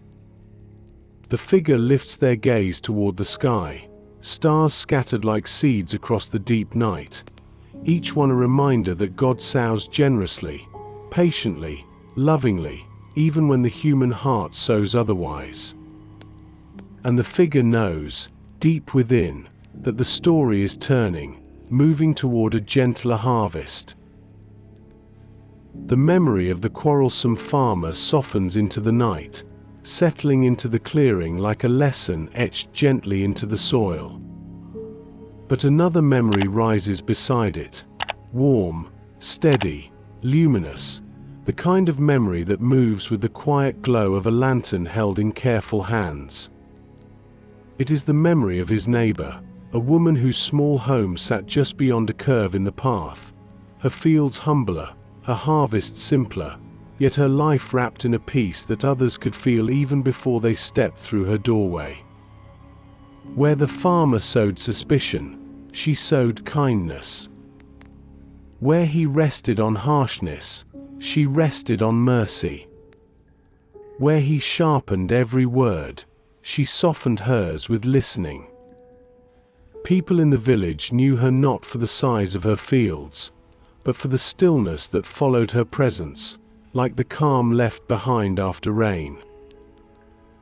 The figure lifts their gaze toward the sky, stars scattered like seeds across the deep night, each one a reminder that God sows generously, patiently, lovingly, even when the human heart sows otherwise. And the figure knows, deep within, that the story is turning, moving toward a gentler harvest. The memory of the quarrelsome farmer softens into the night, settling into the clearing like a lesson etched gently into the soil. But another memory rises beside it, warm, steady, luminous, the kind of memory that moves with the quiet glow of a lantern held in careful hands. It is the memory of his neighbor, a woman whose small home sat just beyond a curve in the path, her fields humbler, her harvest simpler, yet her life wrapped in a peace that others could feel even before they stepped through her doorway. Where the farmer sowed suspicion, she sowed kindness. Where he rested on harshness, she rested on mercy. Where he sharpened every word, she softened hers with listening. People in the village knew her not for the size of her fields, but for the stillness that followed her presence, like the calm left behind after rain.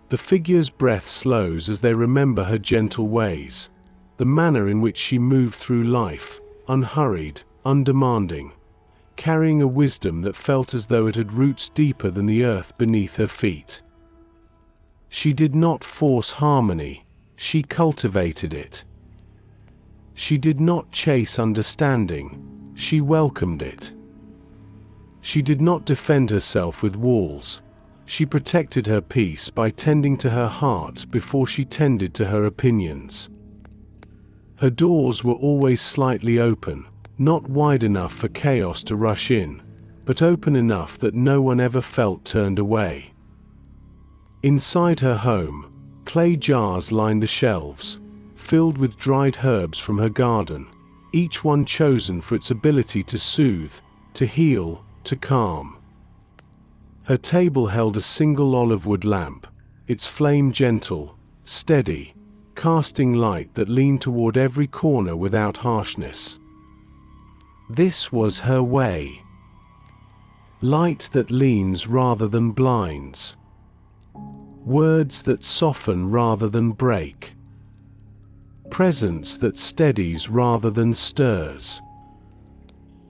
The figure's breath slows as they remember her gentle ways, the manner in which she moved through life, unhurried, undemanding, carrying a wisdom that felt as though it had roots deeper than the earth beneath her feet. She did not force harmony, she cultivated it. She did not chase understanding, she welcomed it. She did not defend herself with walls, she protected her peace by tending to her heart before she tended to her opinions. Her doors were always slightly open, not wide enough for chaos to rush in, but open enough that no one ever felt turned away. Inside her home, clay jars lined the shelves, filled with dried herbs from her garden, each one chosen for its ability to soothe, to heal, to calm. Her table held a single olive wood lamp, its flame gentle, steady, casting light that leaned toward every corner without harshness. This was her way. Light that leans rather than blinds. Words that soften rather than break. Presence that steadies rather than stirs.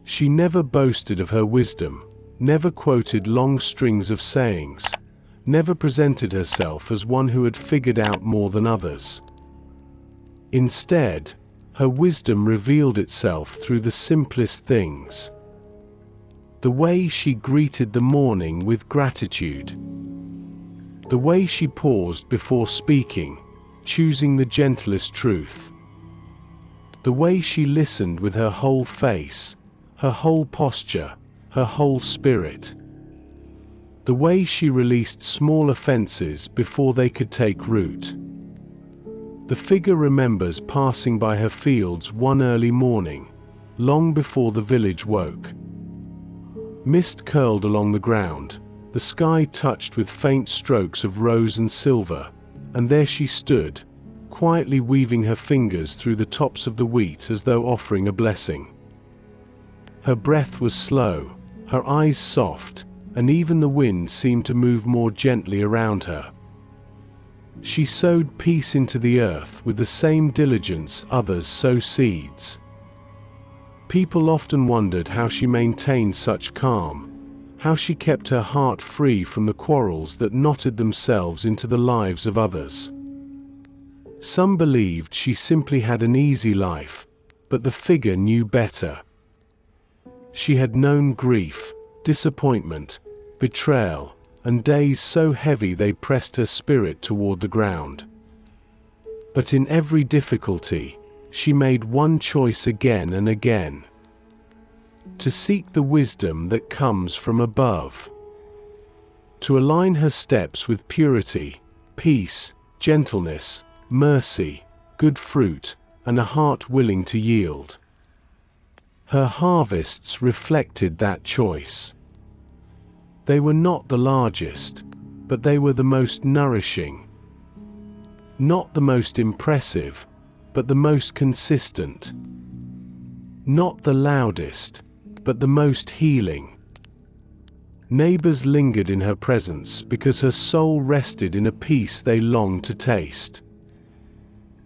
She never boasted of her wisdom, never quoted long strings of sayings, never presented herself as one who had figured out more than others. Instead, her wisdom revealed itself through the simplest things. The way she greeted the morning with gratitude. The way she paused before speaking, choosing the gentlest truth. The way she listened with her whole face, her whole posture, her whole spirit. The way she released small offenses before they could take root. The figure remembers passing by her fields one early morning, long before the village woke. Mist curled along the ground, the sky touched with faint strokes of rose and silver, and there she stood, quietly weaving her fingers through the tops of the wheat as though offering a blessing. Her breath was slow, her eyes soft, and even the wind seemed to move more gently around her. She sowed peace into the earth with the same diligence others sow seeds. People often wondered how she maintained such calm, how she kept her heart free from the quarrels that knotted themselves into the lives of others. Some believed she simply had an easy life, but the figure knew better. She had known grief, disappointment, betrayal, and days so heavy they pressed her spirit toward the ground. But in every difficulty, she made one choice again and again: to seek the wisdom that comes from above. To align her steps with purity, peace, gentleness, mercy, good fruit, and a heart willing to yield. Her harvests reflected that choice. They were not the largest, but they were the most nourishing. Not the most impressive, but the most consistent. Not the loudest, but the most healing. Neighbors lingered in her presence because her soul rested in a peace they longed to taste.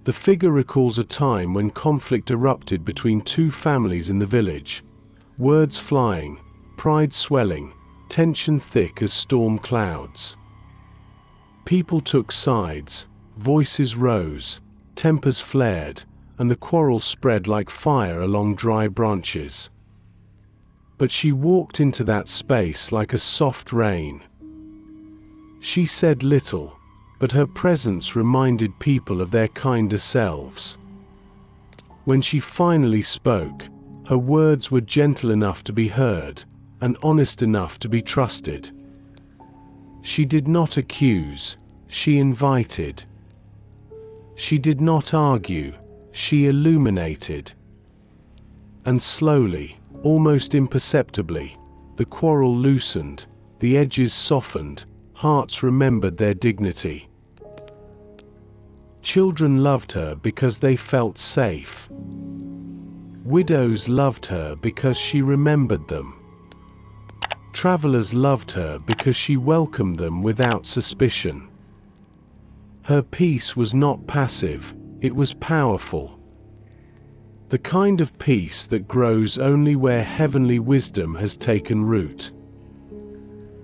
The figure recalls a time when conflict erupted between two families in the village, words flying, pride swelling, tension thick as storm clouds. People took sides, voices rose, tempers flared, and the quarrel spread like fire along dry branches. But she walked into that space like a soft rain. She said little, but her presence reminded people of their kinder selves. When she finally spoke, her words were gentle enough to be heard, and honest enough to be trusted. She did not accuse, she invited. She did not argue, she illuminated. And slowly, almost imperceptibly, the quarrel loosened, the edges softened, hearts remembered their dignity. Children loved her because they felt safe. Widows loved her because she remembered them. Travelers loved her because she welcomed them without suspicion. Her peace was not passive, it was powerful. The kind of peace that grows only where heavenly wisdom has taken root.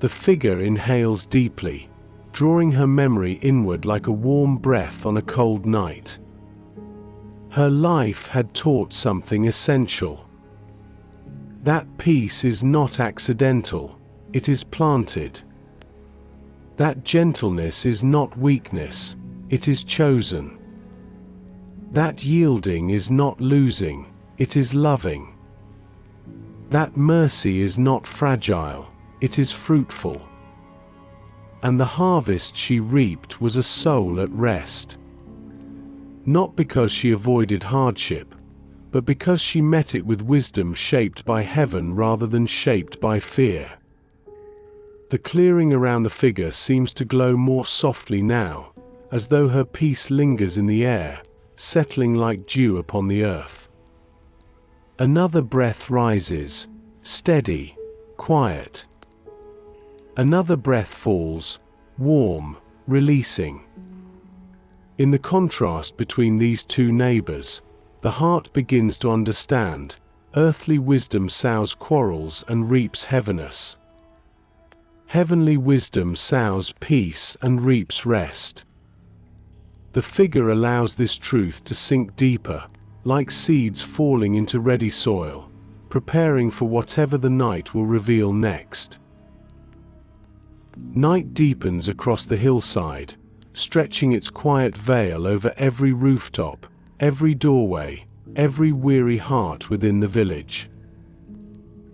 The figure inhales deeply, drawing her memory inward like a warm breath on a cold night. Her life had taught something essential. That peace is not accidental, it is planted. That gentleness is not weakness, it is chosen. That yielding is not losing, it is loving. That mercy is not fragile, it is fruitful. And the harvest she reaped was a soul at rest. Not because she avoided hardship, but because she met it with wisdom shaped by heaven rather than shaped by fear. The clearing around the figure seems to glow more softly now, as though her peace lingers in the air, settling like dew upon the earth. Another breath rises, steady, quiet. Another breath falls, warm, releasing. In the contrast between these two neighbors, the heart begins to understand. Earthly wisdom sows quarrels and reaps heaviness. Heavenly wisdom sows peace and reaps rest. The figure allows this truth to sink deeper, like seeds falling into ready soil, preparing for whatever the night will reveal next. Night deepens across the hillside, stretching its quiet veil over every rooftop, every doorway, every weary heart within the village.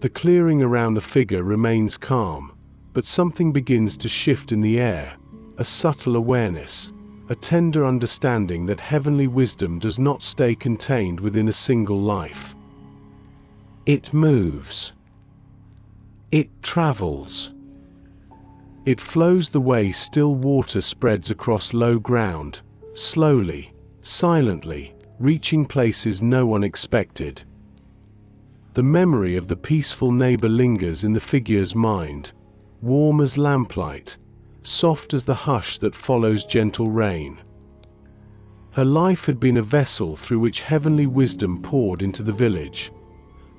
The clearing around the figure remains calm, but something begins to shift in the air, a subtle awareness, a tender understanding that heavenly wisdom does not stay contained within a single life. It moves. It travels. It flows the way still water spreads across low ground, slowly, silently, reaching places no one expected. The memory of the peaceful neighbor lingers in the figure's mind, warm as lamplight, soft as the hush that follows gentle rain. Her life had been a vessel through which heavenly wisdom poured into the village,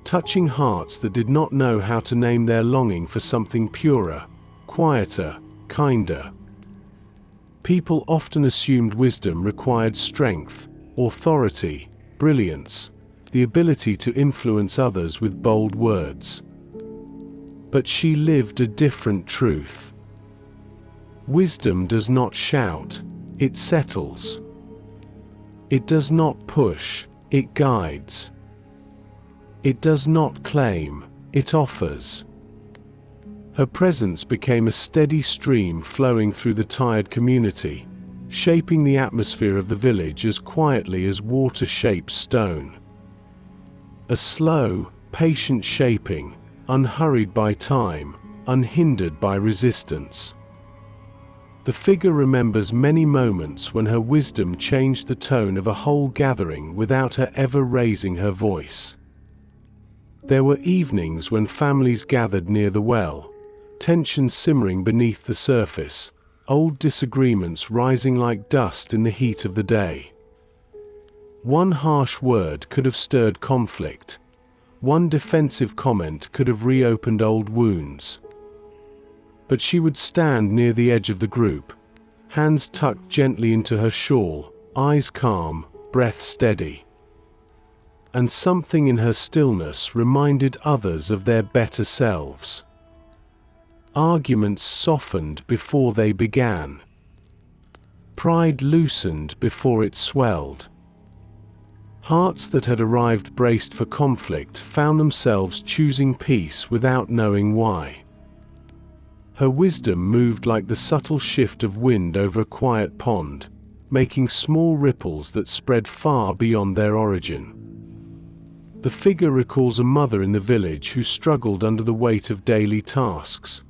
touching hearts that did not know how to name their longing for something purer, quieter, kinder. People often assumed wisdom required strength, authority, brilliance, the ability to influence others with bold words. But she lived a different truth. Wisdom does not shout, it settles. It does not push, it guides. It does not claim, it offers. Her presence became a steady stream flowing through the tired community, shaping the atmosphere of the village as quietly as water shapes stone. A slow, patient shaping, unhurried by time, unhindered by resistance. The figure remembers many moments when her wisdom changed the tone of a whole gathering without her ever raising her voice. There were evenings when families gathered near the well, tension simmering beneath the surface, old disagreements rising like dust in the heat of the day. One harsh word could have stirred conflict. One defensive comment could have reopened old wounds. But she would stand near the edge of the group, hands tucked gently into her shawl, eyes calm, breath steady. And something in her stillness reminded others of their better selves. Arguments softened before they began. Pride loosened before it swelled. Hearts that had arrived braced for conflict found themselves choosing peace without knowing why. Her wisdom moved like the subtle shift of wind over a quiet pond, making small ripples that spread far beyond their origin. The figure recalls a mother in the village who struggled under the weight of daily tasks,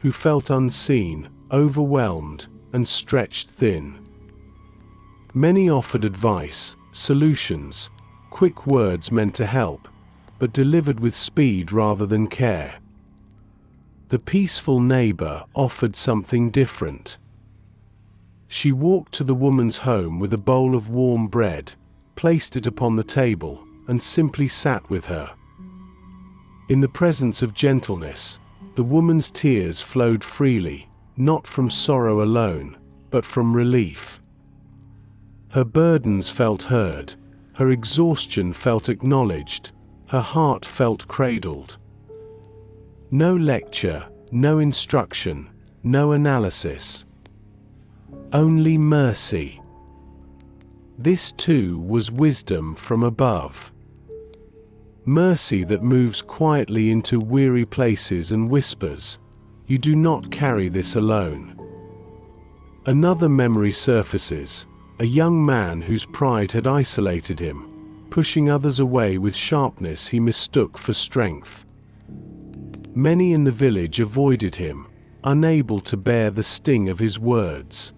who felt unseen, overwhelmed, and stretched thin. Many offered advice, solutions, quick words meant to help, but delivered with speed rather than care. The peaceful neighbor offered something different. She walked to the woman's home with a bowl of warm bread, placed it upon the table, and simply sat with her. In the presence of gentleness, the woman's tears flowed freely, not from sorrow alone, but from relief. Her burdens felt heard, her exhaustion felt acknowledged, her heart felt cradled. No lecture, no instruction, no analysis. Only mercy. This too was wisdom from above. Mercy that moves quietly into weary places and whispers, "You do not carry this alone." Another memory surfaces, a young man whose pride had isolated him, pushing others away with sharpness he mistook for strength. Many in the village avoided him, unable to bear the sting of his words.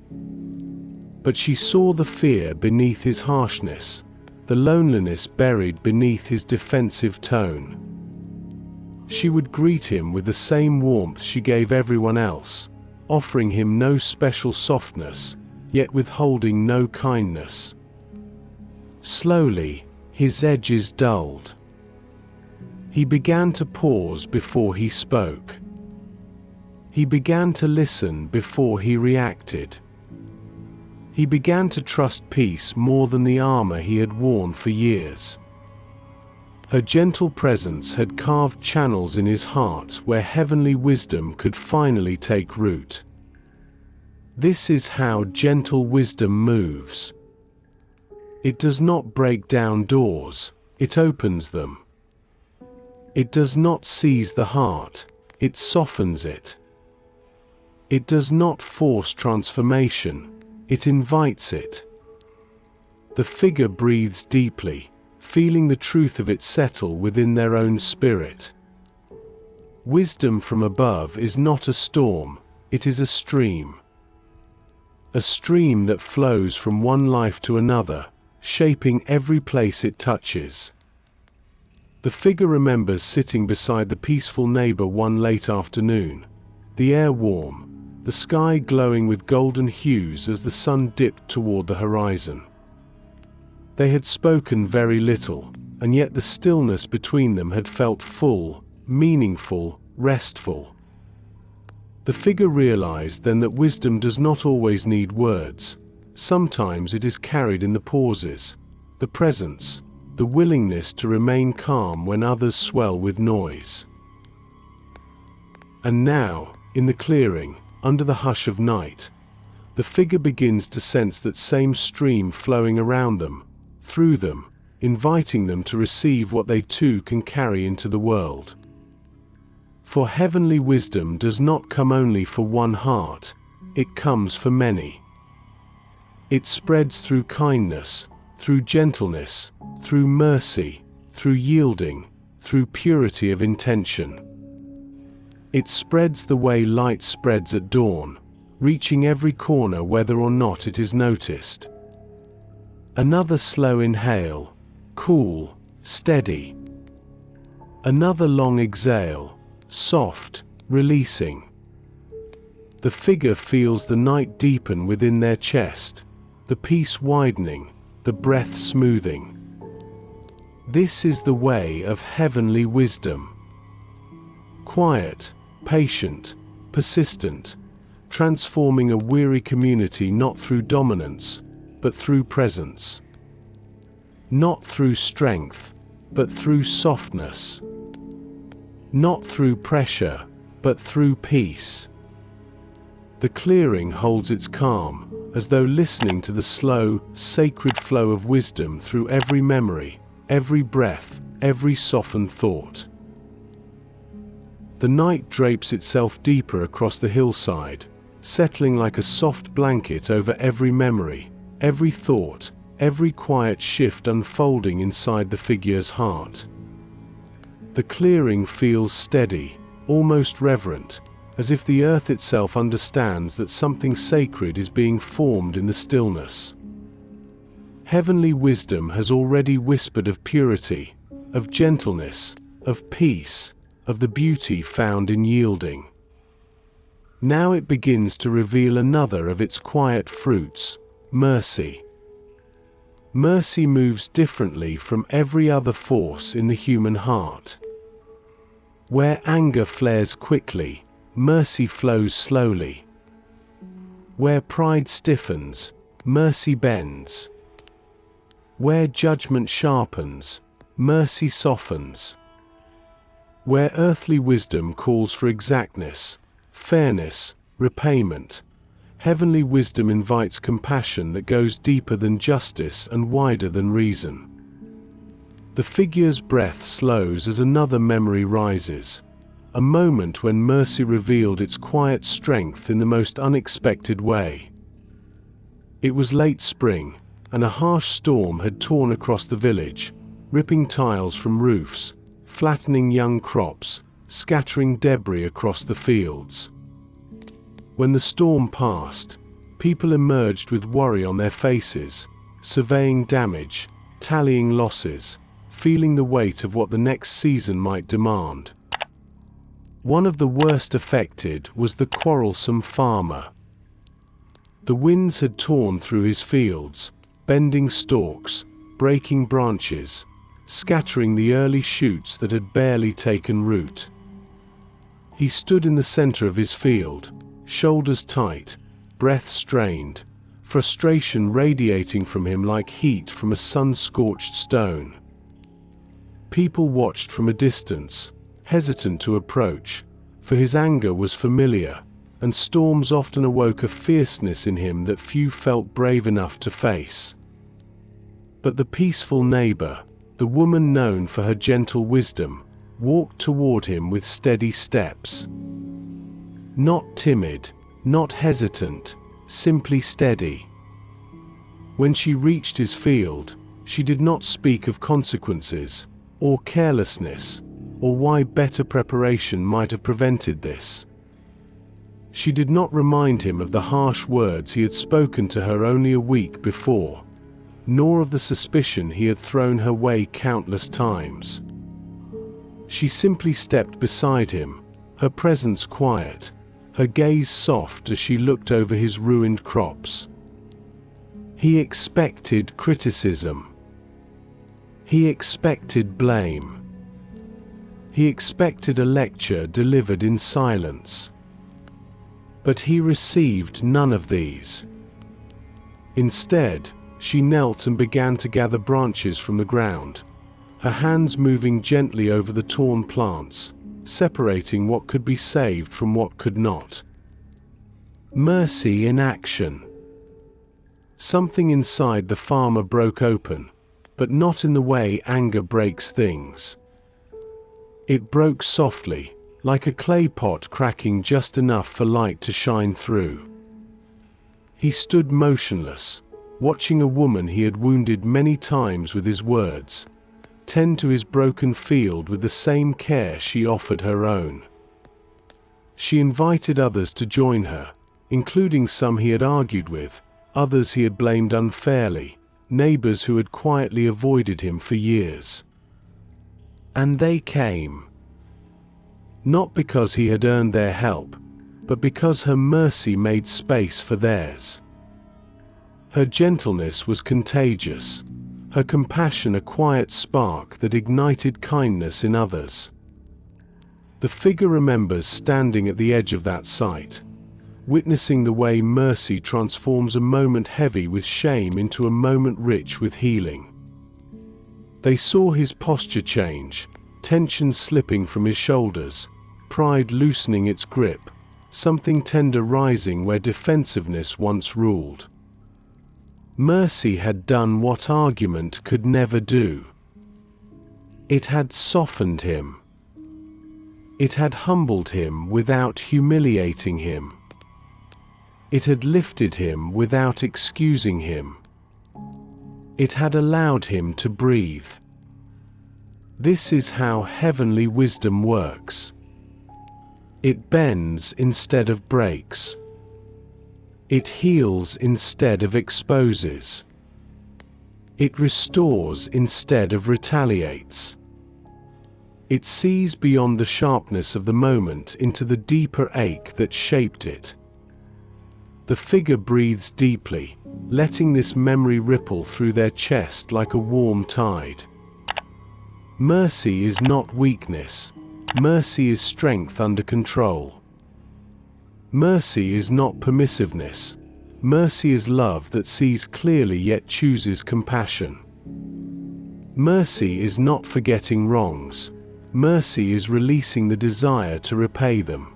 But she saw the fear beneath his harshness, the loneliness buried beneath his defensive tone. She would greet him with the same warmth she gave everyone else, offering him no special softness, yet withholding no kindness. Slowly, his edges dulled. He began to pause before he spoke. He began to listen before he reacted. He began to trust peace more than the armor he had worn for years. Her gentle presence had carved channels in his heart where heavenly wisdom could finally take root. This is how gentle wisdom moves. It does not break down doors, it opens them. It does not seize the heart, it softens it. It does not force transformation, it invites it. The figure breathes deeply, feeling the truth of it settle within their own spirit. Wisdom from above is not a storm, it is a stream. A stream that flows from one life to another, shaping every place it touches. The figure remembers sitting beside the peaceful neighbor one late afternoon, the air warm, the sky glowing with golden hues as the sun dipped toward the horizon. They had spoken very little, and yet the stillness between them had felt full, meaningful, restful. The figure realized then that wisdom does not always need words. Sometimes it is carried in the pauses, the presence, the willingness to remain calm when others swell with noise. And now, in the clearing, under the hush of night, the figure begins to sense that same stream flowing around them, through them, inviting them to receive what they too can carry into the world. For heavenly wisdom does not come only for one heart, it comes for many. It spreads through kindness, through gentleness, through mercy, through yielding, through purity of intention. It spreads the way light spreads at dawn, reaching every corner whether or not it is noticed. Another slow inhale, cool, steady. Another long exhale, soft, releasing. The figure feels the night deepen within their chest, the peace widening, the breath smoothing. This is the way of heavenly wisdom. Quiet, patient, persistent, transforming a weary community not through dominance, but through presence. Not through strength, but through softness. Not through pressure, but through peace. The clearing holds its calm, as though listening to the slow, sacred flow of wisdom through every memory, every breath, every softened thought. The night drapes itself deeper across the hillside, settling like a soft blanket over every memory, every thought, every quiet shift unfolding inside the figure's heart. The clearing feels steady, almost reverent, as if the earth itself understands that something sacred is being formed in the stillness. Heavenly wisdom has already whispered of purity, of gentleness, of peace, of the beauty found in yielding. Now it begins to reveal another of its quiet fruits, mercy. Mercy moves differently from every other force in the human heart. Where anger flares quickly, mercy flows slowly. Where pride stiffens, mercy bends. Where judgment sharpens, mercy softens. Where earthly wisdom calls for exactness, fairness, repayment, heavenly wisdom invites compassion that goes deeper than justice and wider than reason. The figure's breath slows as another memory rises, a moment when mercy revealed its quiet strength in the most unexpected way. It was late spring, and a harsh storm had torn across the village, ripping tiles from roofs, flattening young crops, scattering debris across the fields. When the storm passed, people emerged with worry on their faces, surveying damage, tallying losses, feeling the weight of what the next season might demand. One of the worst affected was the quarrelsome farmer. The winds had torn through his fields, bending stalks, breaking branches, scattering the early shoots that had barely taken root. He stood in the center of his field, shoulders tight, breath strained, frustration radiating from him like heat from a sun-scorched stone. People watched from a distance, hesitant to approach, for his anger was familiar, and storms often awoke a fierceness in him that few felt brave enough to face. But the peaceful neighbor, the woman known for her gentle wisdom, walked toward him with steady steps. Not timid, not hesitant, simply steady. When she reached his field, she did not speak of consequences, or carelessness, or why better preparation might have prevented this. She did not remind him of the harsh words he had spoken to her only a week before, nor of the suspicion he had thrown her way countless times. She simply stepped beside him, her presence quiet, her gaze soft as she looked over his ruined crops. He expected criticism. He expected blame. He expected a lecture delivered in silence. But he received none of these. Instead, she knelt and began to gather branches from the ground, her hands moving gently over the torn plants, separating what could be saved from what could not. Mercy in action. Something inside the farmer broke open, but not in the way anger breaks things. It broke softly, like a clay pot cracking just enough for light to shine through. He stood motionless, watching a woman he had wounded many times with his words, tend to his broken field with the same care she offered her own. She invited others to join her, including some he had argued with, others he had blamed unfairly, neighbors who had quietly avoided him for years. And they came. Not because he had earned their help, but because her mercy made space for theirs. Her gentleness was contagious, her compassion a quiet spark that ignited kindness in others. The figure remembers standing at the edge of that sight, witnessing the way mercy transforms a moment heavy with shame into a moment rich with healing. They saw his posture change, tension slipping from his shoulders, pride loosening its grip, something tender rising where defensiveness once ruled. Mercy had done what argument could never do. It had softened him. It had humbled him without humiliating him. It had lifted him without excusing him. It had allowed him to breathe. This is how heavenly wisdom works. It bends instead of breaks. It heals instead of exposes. It restores instead of retaliates. It sees beyond the sharpness of the moment into the deeper ache that shaped it. The figure breathes deeply, letting this memory ripple through their chest like a warm tide. Mercy is not weakness. Mercy is strength under control. Mercy is not permissiveness. Mercy is love that sees clearly yet chooses compassion. Mercy is not forgetting wrongs. Mercy is releasing the desire to repay them.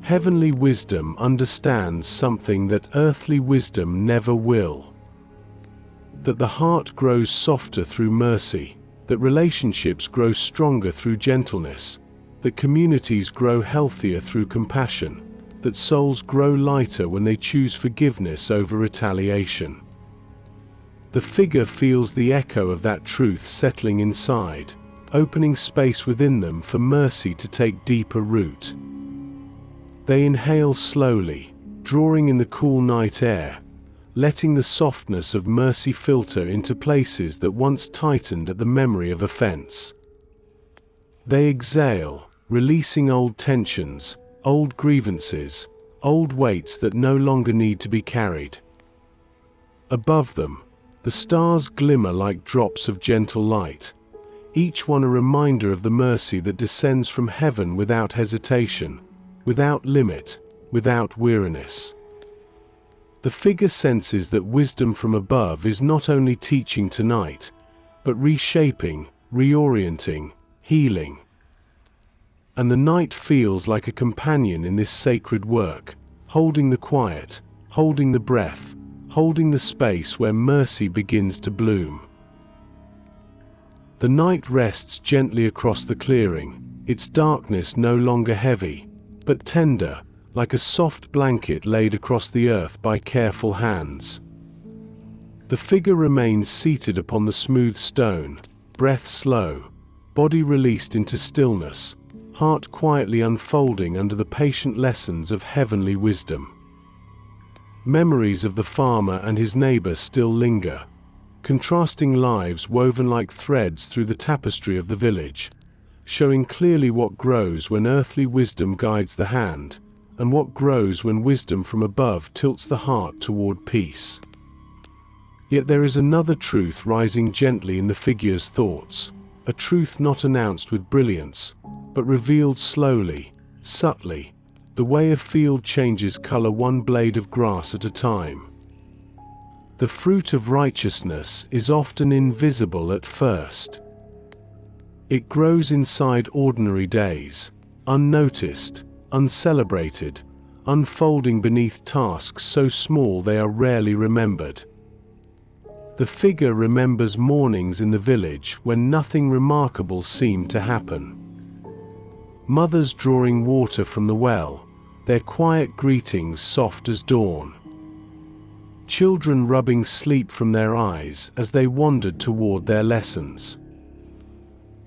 Heavenly wisdom understands something that earthly wisdom never will. That the heart grows softer through mercy, that relationships grow stronger through gentleness, that communities grow healthier through compassion, that souls grow lighter when they choose forgiveness over retaliation. The figure feels the echo of that truth settling inside, opening space within them for mercy to take deeper root. They inhale slowly, drawing in the cool night air, letting the softness of mercy filter into places that once tightened at the memory of offense. They exhale, releasing old tensions, old grievances, old weights that no longer need to be carried. Above them, the stars glimmer like drops of gentle light, each one a reminder of the mercy that descends from heaven without hesitation, without limit, without weariness. The figure senses that wisdom from above is not only teaching tonight, but reshaping, reorienting, healing. And the night feels like a companion in this sacred work, holding the quiet, holding the breath, holding the space where mercy begins to bloom. The night rests gently across the clearing, its darkness no longer heavy, but tender, like a soft blanket laid across the earth by careful hands. The figure remains seated upon the smooth stone, breath slow, body released into stillness, heart quietly unfolding under the patient lessons of heavenly wisdom. Memories of the farmer and his neighbor still linger, contrasting lives woven like threads through the tapestry of the village, showing clearly what grows when earthly wisdom guides the hand, and what grows when wisdom from above tilts the heart toward peace. Yet there is another truth rising gently in the figure's thoughts, a truth not announced with brilliance, but revealed slowly, subtly, the way a field changes color one blade of grass at a time. The fruit of righteousness is often invisible at first. It grows inside ordinary days, unnoticed, uncelebrated, unfolding beneath tasks so small they are rarely remembered. The figure remembers mornings in the village when nothing remarkable seemed to happen. Mothers drawing water from the well, their quiet greetings soft as dawn. Children rubbing sleep from their eyes as they wandered toward their lessons.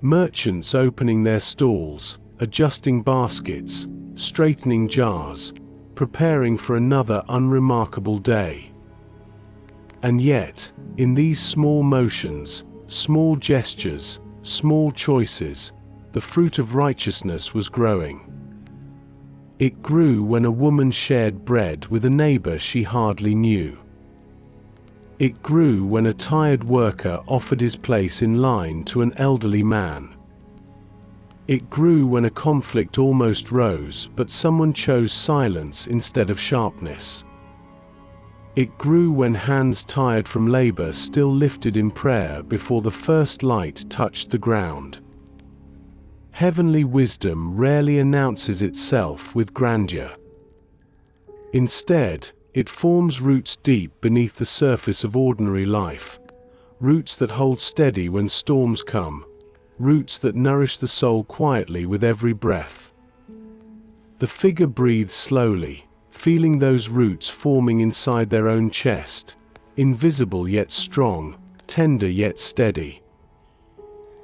Merchants opening their stalls, adjusting baskets, straightening jars, preparing for another unremarkable day. And yet, in these small motions, small gestures, small choices, the fruit of righteousness was growing. It grew when a woman shared bread with a neighbor she hardly knew. It grew when a tired worker offered his place in line to an elderly man. It grew when a conflict almost rose, but someone chose silence instead of sharpness. It grew when hands tired from labor still lifted in prayer before the first light touched the ground. Heavenly wisdom rarely announces itself with grandeur. Instead, It forms roots deep beneath the surface of ordinary life, roots that hold steady when storms come, roots that nourish the soul quietly with every breath. The figure breathes slowly, feeling those roots forming inside their own chest, invisible yet strong, tender yet steady.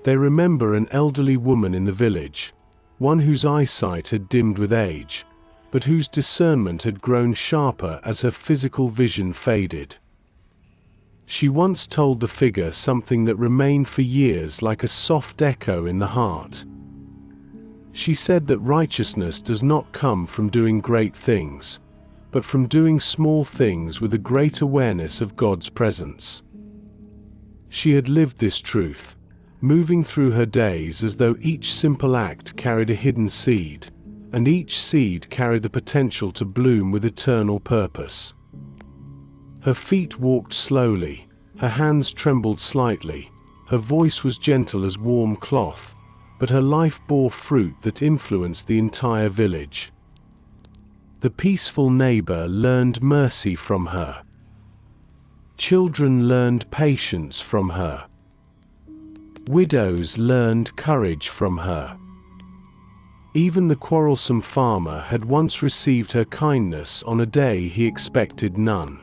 They remember an elderly woman in the village, one whose eyesight had dimmed with age, but whose discernment had grown sharper as her physical vision faded. She once told the figure something that remained for years like a soft echo in the heart. She said that righteousness does not come from doing great things, but from doing small things with a great awareness of God's presence. She had lived this truth, moving through her days as though each simple act carried a hidden seed, and each seed carried the potential to bloom with eternal purpose. Her feet walked slowly, her hands trembled slightly, her voice was gentle as warm cloth, but her life bore fruit that influenced the entire village. The peaceful neighbor learned mercy from her. Children learned patience from her. Widows learned courage from her. Even the quarrelsome farmer had once received her kindness on a day he expected none.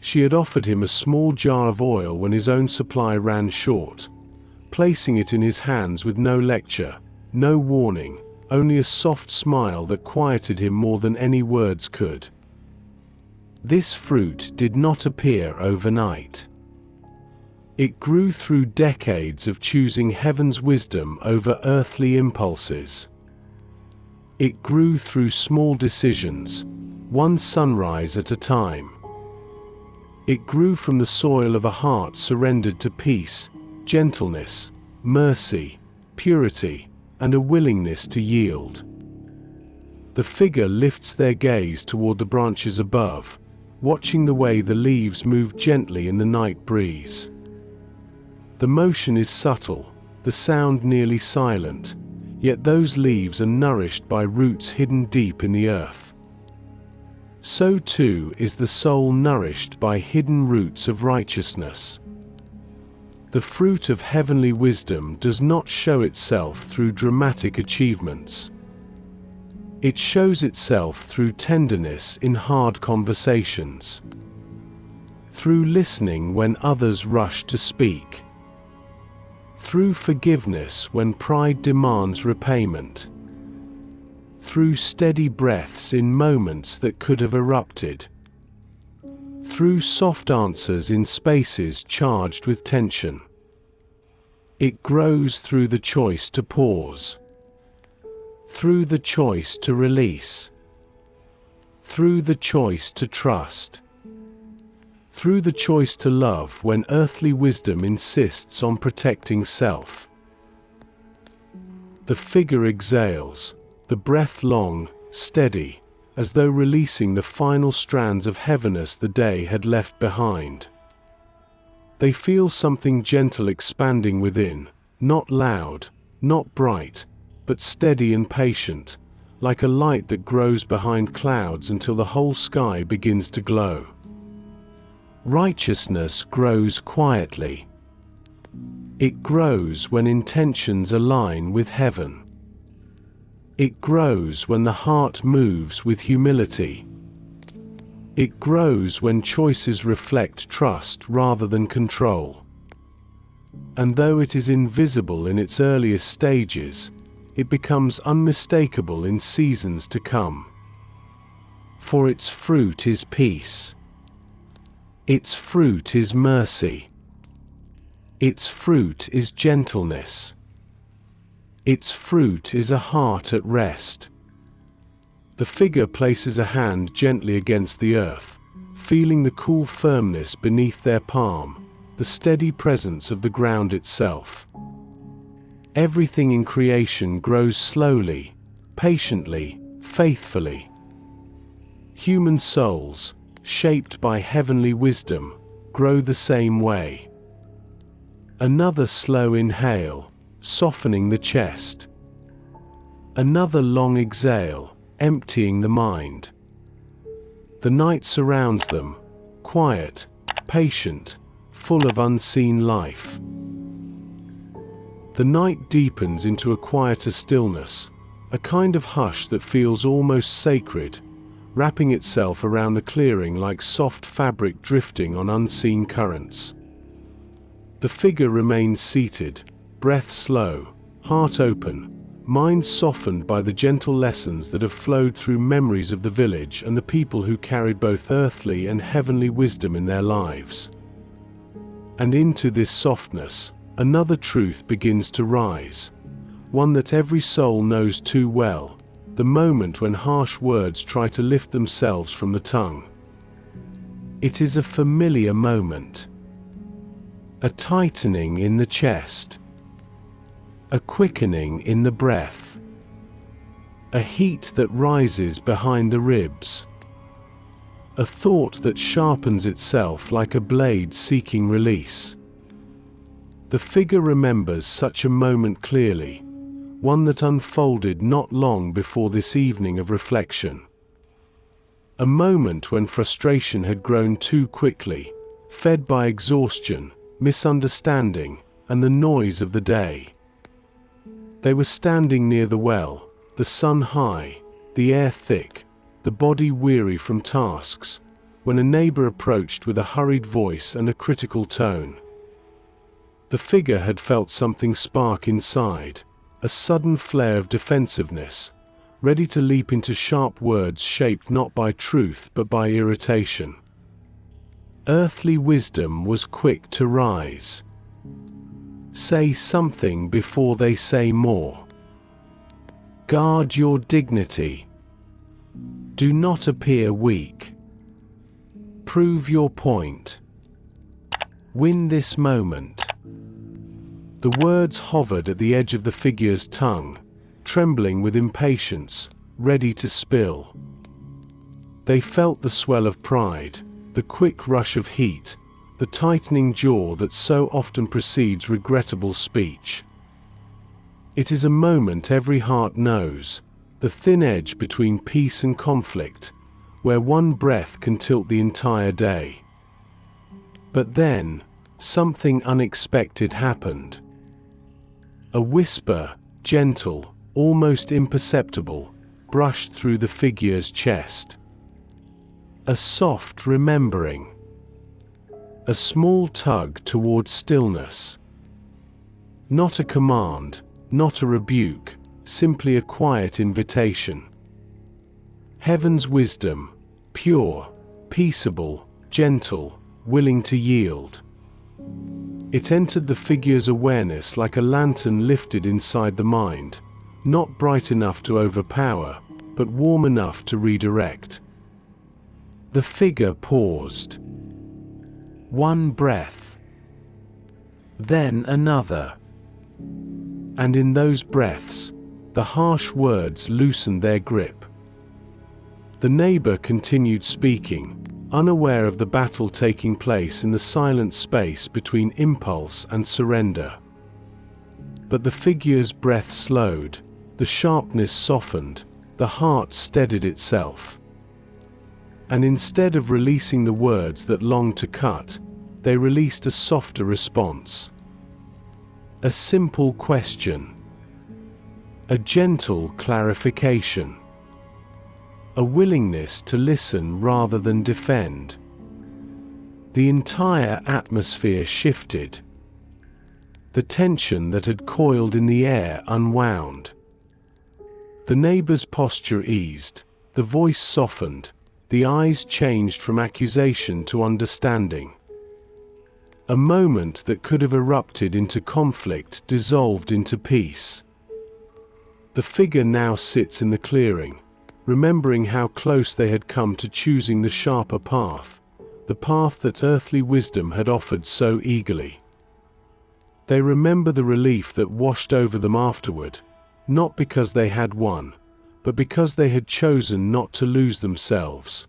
She had offered him a small jar of oil when his own supply ran short, placing it in his hands with no lecture, no warning, only a soft smile that quieted him more than any words could. This fruit did not appear overnight. It grew through decades of choosing heaven's wisdom over earthly impulses. It grew through small decisions, one sunrise at a time. It grew from the soil of a heart surrendered to peace, gentleness, mercy, purity, and a willingness to yield. The figure lifts their gaze toward the branches above, watching the way the leaves move gently in the night breeze. The motion is subtle, the sound nearly silent, yet those leaves are nourished by roots hidden deep in the earth. So too is the soul nourished by hidden roots of righteousness. The fruit of heavenly wisdom does not show itself through dramatic achievements. It shows itself through tenderness in hard conversations, through listening when others rush to speak, through forgiveness when pride demands repayment, through steady breaths in moments that could have erupted, through soft answers in spaces charged with tension. It grows through the choice to pause, through the choice to release, through the choice to trust, through the choice to love when earthly wisdom insists on protecting self. The figure exhales, the breath long, steady, as though releasing the final strands of heaviness the day had left behind. They feel something gentle expanding within, not loud, not bright, but steady and patient, like a light that grows behind clouds until the whole sky begins to glow. Righteousness grows quietly. It grows when intentions align with heaven. It grows when the heart moves with humility. It grows when choices reflect trust rather than control. And though it is invisible in its earliest stages, it becomes unmistakable in seasons to come. For its fruit is peace. Its fruit is mercy. Its fruit is gentleness. Its fruit is a heart at rest. The figure places a hand gently against the earth, feeling the cool firmness beneath their palm, the steady presence of the ground itself. Everything in creation grows slowly, patiently, faithfully. Human souls, shaped by heavenly wisdom, grow the same way. Another slow inhale, softening the chest. Another long exhale, emptying the mind. The night surrounds them, quiet, patient, full of unseen life. The night deepens into a quieter stillness, a kind of hush that feels almost sacred, wrapping itself around the clearing like soft fabric drifting on unseen currents. The figure remains seated, breath slow, heart open, mind softened by the gentle lessons that have flowed through memories of the village and the people who carried both earthly and heavenly wisdom in their lives. And into this softness, another truth begins to rise, one that every soul knows too well, the moment when harsh words try to lift themselves from the tongue. It is a familiar moment. A tightening in the chest. A quickening in the breath. A heat that rises behind the ribs. A thought that sharpens itself like a blade seeking release. The figure remembers such a moment clearly, one that unfolded not long before this evening of reflection. A moment when frustration had grown too quickly, fed by exhaustion, misunderstanding, and the noise of the day. They were standing near the well, the sun high, the air thick, the body weary from tasks, when a neighbor approached with a hurried voice and a critical tone. The figure had felt something spark inside, a sudden flare of defensiveness, ready to leap into sharp words shaped not by truth but by irritation. Earthly wisdom was quick to rise. Say something before they say more. Guard your dignity. Do not appear weak. Prove your point. Win this moment. The words hovered at the edge of the figure's tongue, trembling with impatience, ready to spill. They felt the swell of pride, the quick rush of heat, the tightening jaw that so often precedes regrettable speech. It is a moment every heart knows, the thin edge between peace and conflict, where one breath can tilt the entire day. But then, something unexpected happened. A whisper, gentle, almost imperceptible, brushed through the figure's chest. A soft remembering. A small tug toward stillness. Not a command, not a rebuke, simply a quiet invitation. Heaven's wisdom, pure, peaceable, gentle, willing to yield. It entered the figure's awareness like a lantern lifted inside the mind, not bright enough to overpower, but warm enough to redirect. The figure paused. One breath. Then another. And in those breaths, the harsh words loosened their grip. The neighbor continued speaking, unaware of the battle taking place in the silent space between impulse and surrender. But the figure's breath slowed, the sharpness softened, the heart steadied itself. And instead of releasing the words that longed to cut, they released a softer response. A simple question. A gentle clarification. A willingness to listen rather than defend. The entire atmosphere shifted. The tension that had coiled in the air unwound. The neighbor's posture eased, the voice softened, the eyes changed from accusation to understanding. A moment that could have erupted into conflict dissolved into peace. The figure now sits in the clearing, remembering how close they had come to choosing the sharper path, the path that earthly wisdom had offered so eagerly. They remember the relief that washed over them afterward, not because they had won, but because they had chosen not to lose themselves.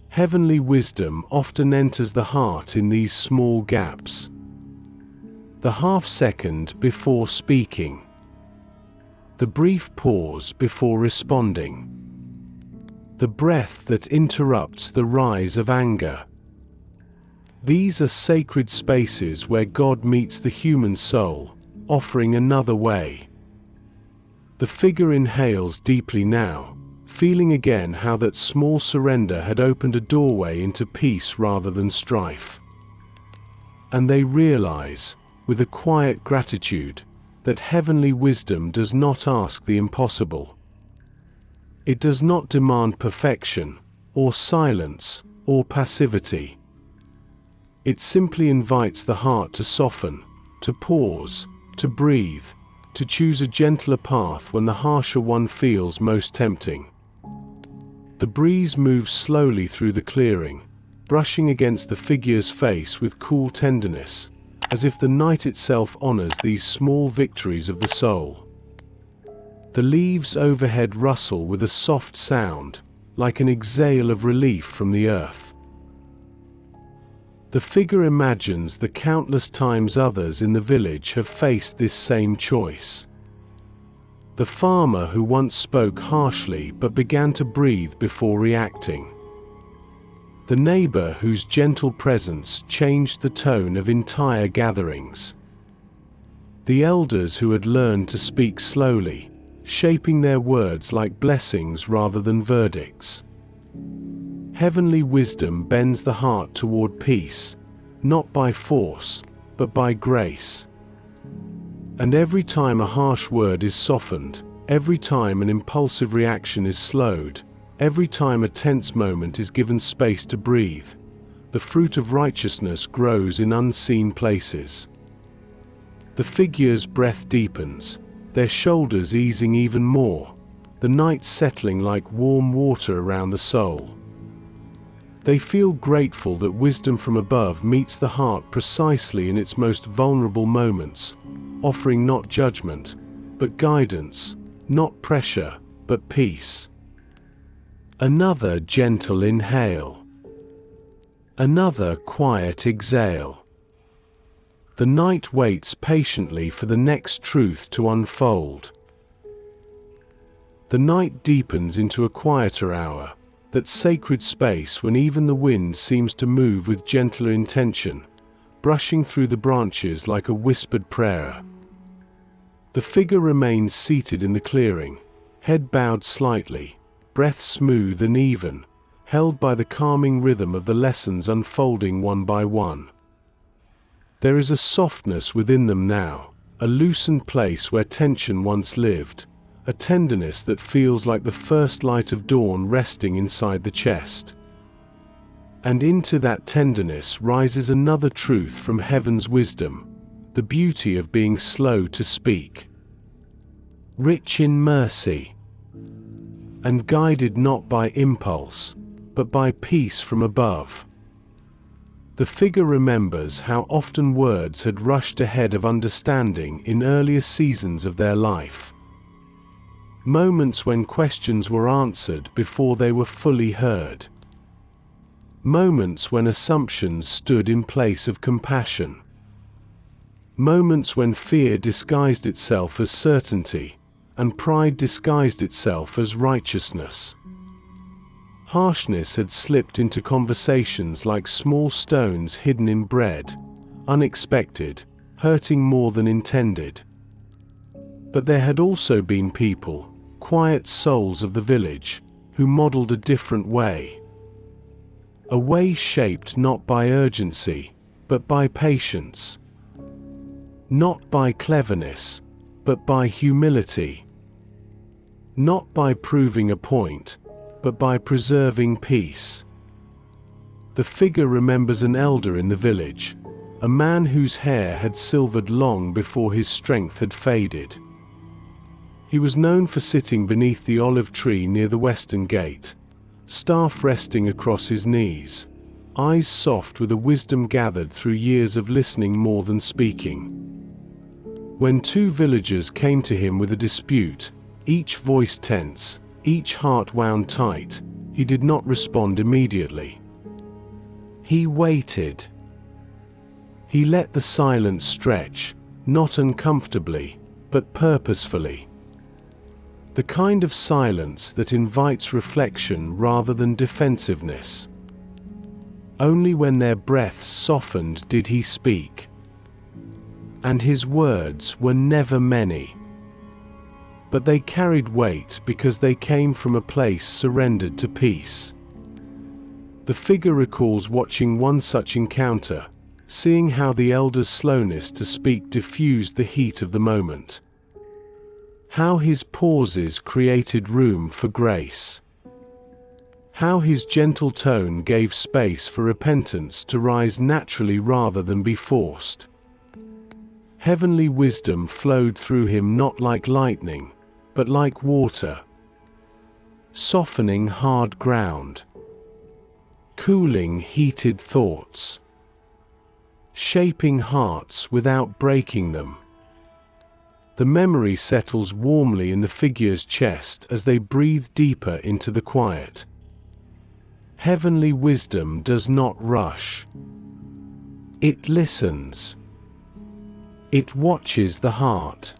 Heavenly wisdom often enters the heart in these small gaps. The half second before speaking. The brief pause before responding. the breath that interrupts the rise of anger. These are sacred spaces where God meets the human soul, offering another way. The figure inhales deeply now, feeling again how that small surrender had opened a doorway into peace rather than strife. And they realize, with a quiet gratitude, that heavenly wisdom does not ask the impossible. It does not demand perfection, or silence, or passivity. It simply invites the heart to soften, to pause, to breathe, to choose a gentler path when the harsher one feels most tempting. The breeze moves slowly through the clearing, brushing against the figure's face with cool tenderness, as if the night itself honors these small victories of the soul. The leaves overhead rustle with a soft sound, like an exhale of relief from the earth. The figure imagines the countless times others in the village have faced this same choice. The farmer who once spoke harshly but began to breathe before reacting. The neighbor whose gentle presence changed the tone of entire gatherings. The elders who had learned to speak slowly, shaping their words like blessings rather than verdicts. Heavenly wisdom bends the heart toward peace, not by force, but by grace. And every time a harsh word is softened, every time an impulsive reaction is slowed, every time a tense moment is given space to breathe, the fruit of righteousness grows in unseen places. The figure's breath deepens, their shoulders easing even more, the night settling like warm water around the soul. They feel grateful that wisdom from above meets the heart precisely in its most vulnerable moments, offering not judgment, but guidance, not pressure, but peace. Another gentle inhale. Another quiet exhale. The night waits patiently for the next truth to unfold. The night deepens into a quieter hour, that sacred space when even the wind seems to move with gentler intention, brushing through the branches like a whispered prayer. The figure remains seated in the clearing, head bowed slightly, breath smooth and even, held by the calming rhythm of the lessons unfolding one by one. There is a softness within them now, a loosened place where tension once lived, a tenderness that feels like the first light of dawn resting inside the chest. And into that tenderness rises another truth from heaven's wisdom, the beauty of being slow to speak, rich in mercy, and guided not by impulse, but by peace from above. The figure remembers how often words had rushed ahead of understanding in earlier seasons of their life. Moments when questions were answered before they were fully heard. Moments when assumptions stood in place of compassion. Moments when fear disguised itself as certainty, and pride disguised itself as righteousness. Harshness had slipped into conversations like small stones hidden in bread, unexpected, hurting more than intended. But there had also been people, quiet souls of the village, who modeled a different way. A way shaped not by urgency, but by patience. Not by cleverness, but by humility. Not by proving a point, but by preserving peace. The figure remembers an elder in the village, a man whose hair had silvered long before his strength had faded. He was known for sitting beneath the olive tree near the western gate, staff resting across his knees, eyes soft with a wisdom gathered through years of listening more than speaking. When two villagers came to him with a dispute, each voice tense, each heart wound tight, he did not respond immediately. He waited. He let the silence stretch, not uncomfortably, but purposefully. the kind of silence that invites reflection rather than defensiveness. Only when their breaths softened did he speak, and his words were never many. But they carried weight because they came from a place surrendered to peace. The figure recalls watching one such encounter, seeing how the elder's slowness to speak diffused the heat of the moment. How his pauses created room for grace. How his gentle tone gave space for repentance to rise naturally rather than be forced. Heavenly wisdom flowed through him not like lightning, but like water, softening hard ground, cooling heated thoughts, shaping hearts without breaking them. The memory settles warmly in the figure's chest as they breathe deeper into the quiet. Heavenly wisdom does not rush. It listens. It watches the heart.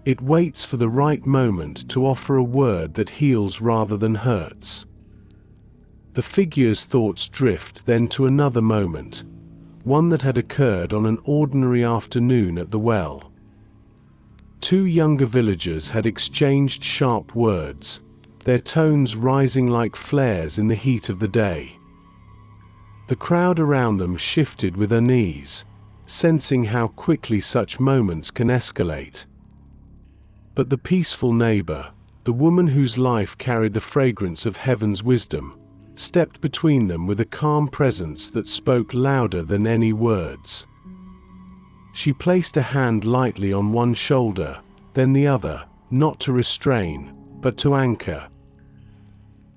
It waits for the right moment to offer a word that heals rather than hurts. The figure's thoughts drift then to another moment, one that had occurred on an ordinary afternoon at the well. Two younger villagers had exchanged sharp words, their tones rising like flares in the heat of the day. The crowd around them shifted with unease, sensing how quickly such moments can escalate. But the peaceful neighbor, the woman whose life carried the fragrance of heaven's wisdom, stepped between them with a calm presence that spoke louder than any words. She placed a hand lightly on one shoulder, then the other, not to restrain, but to anchor.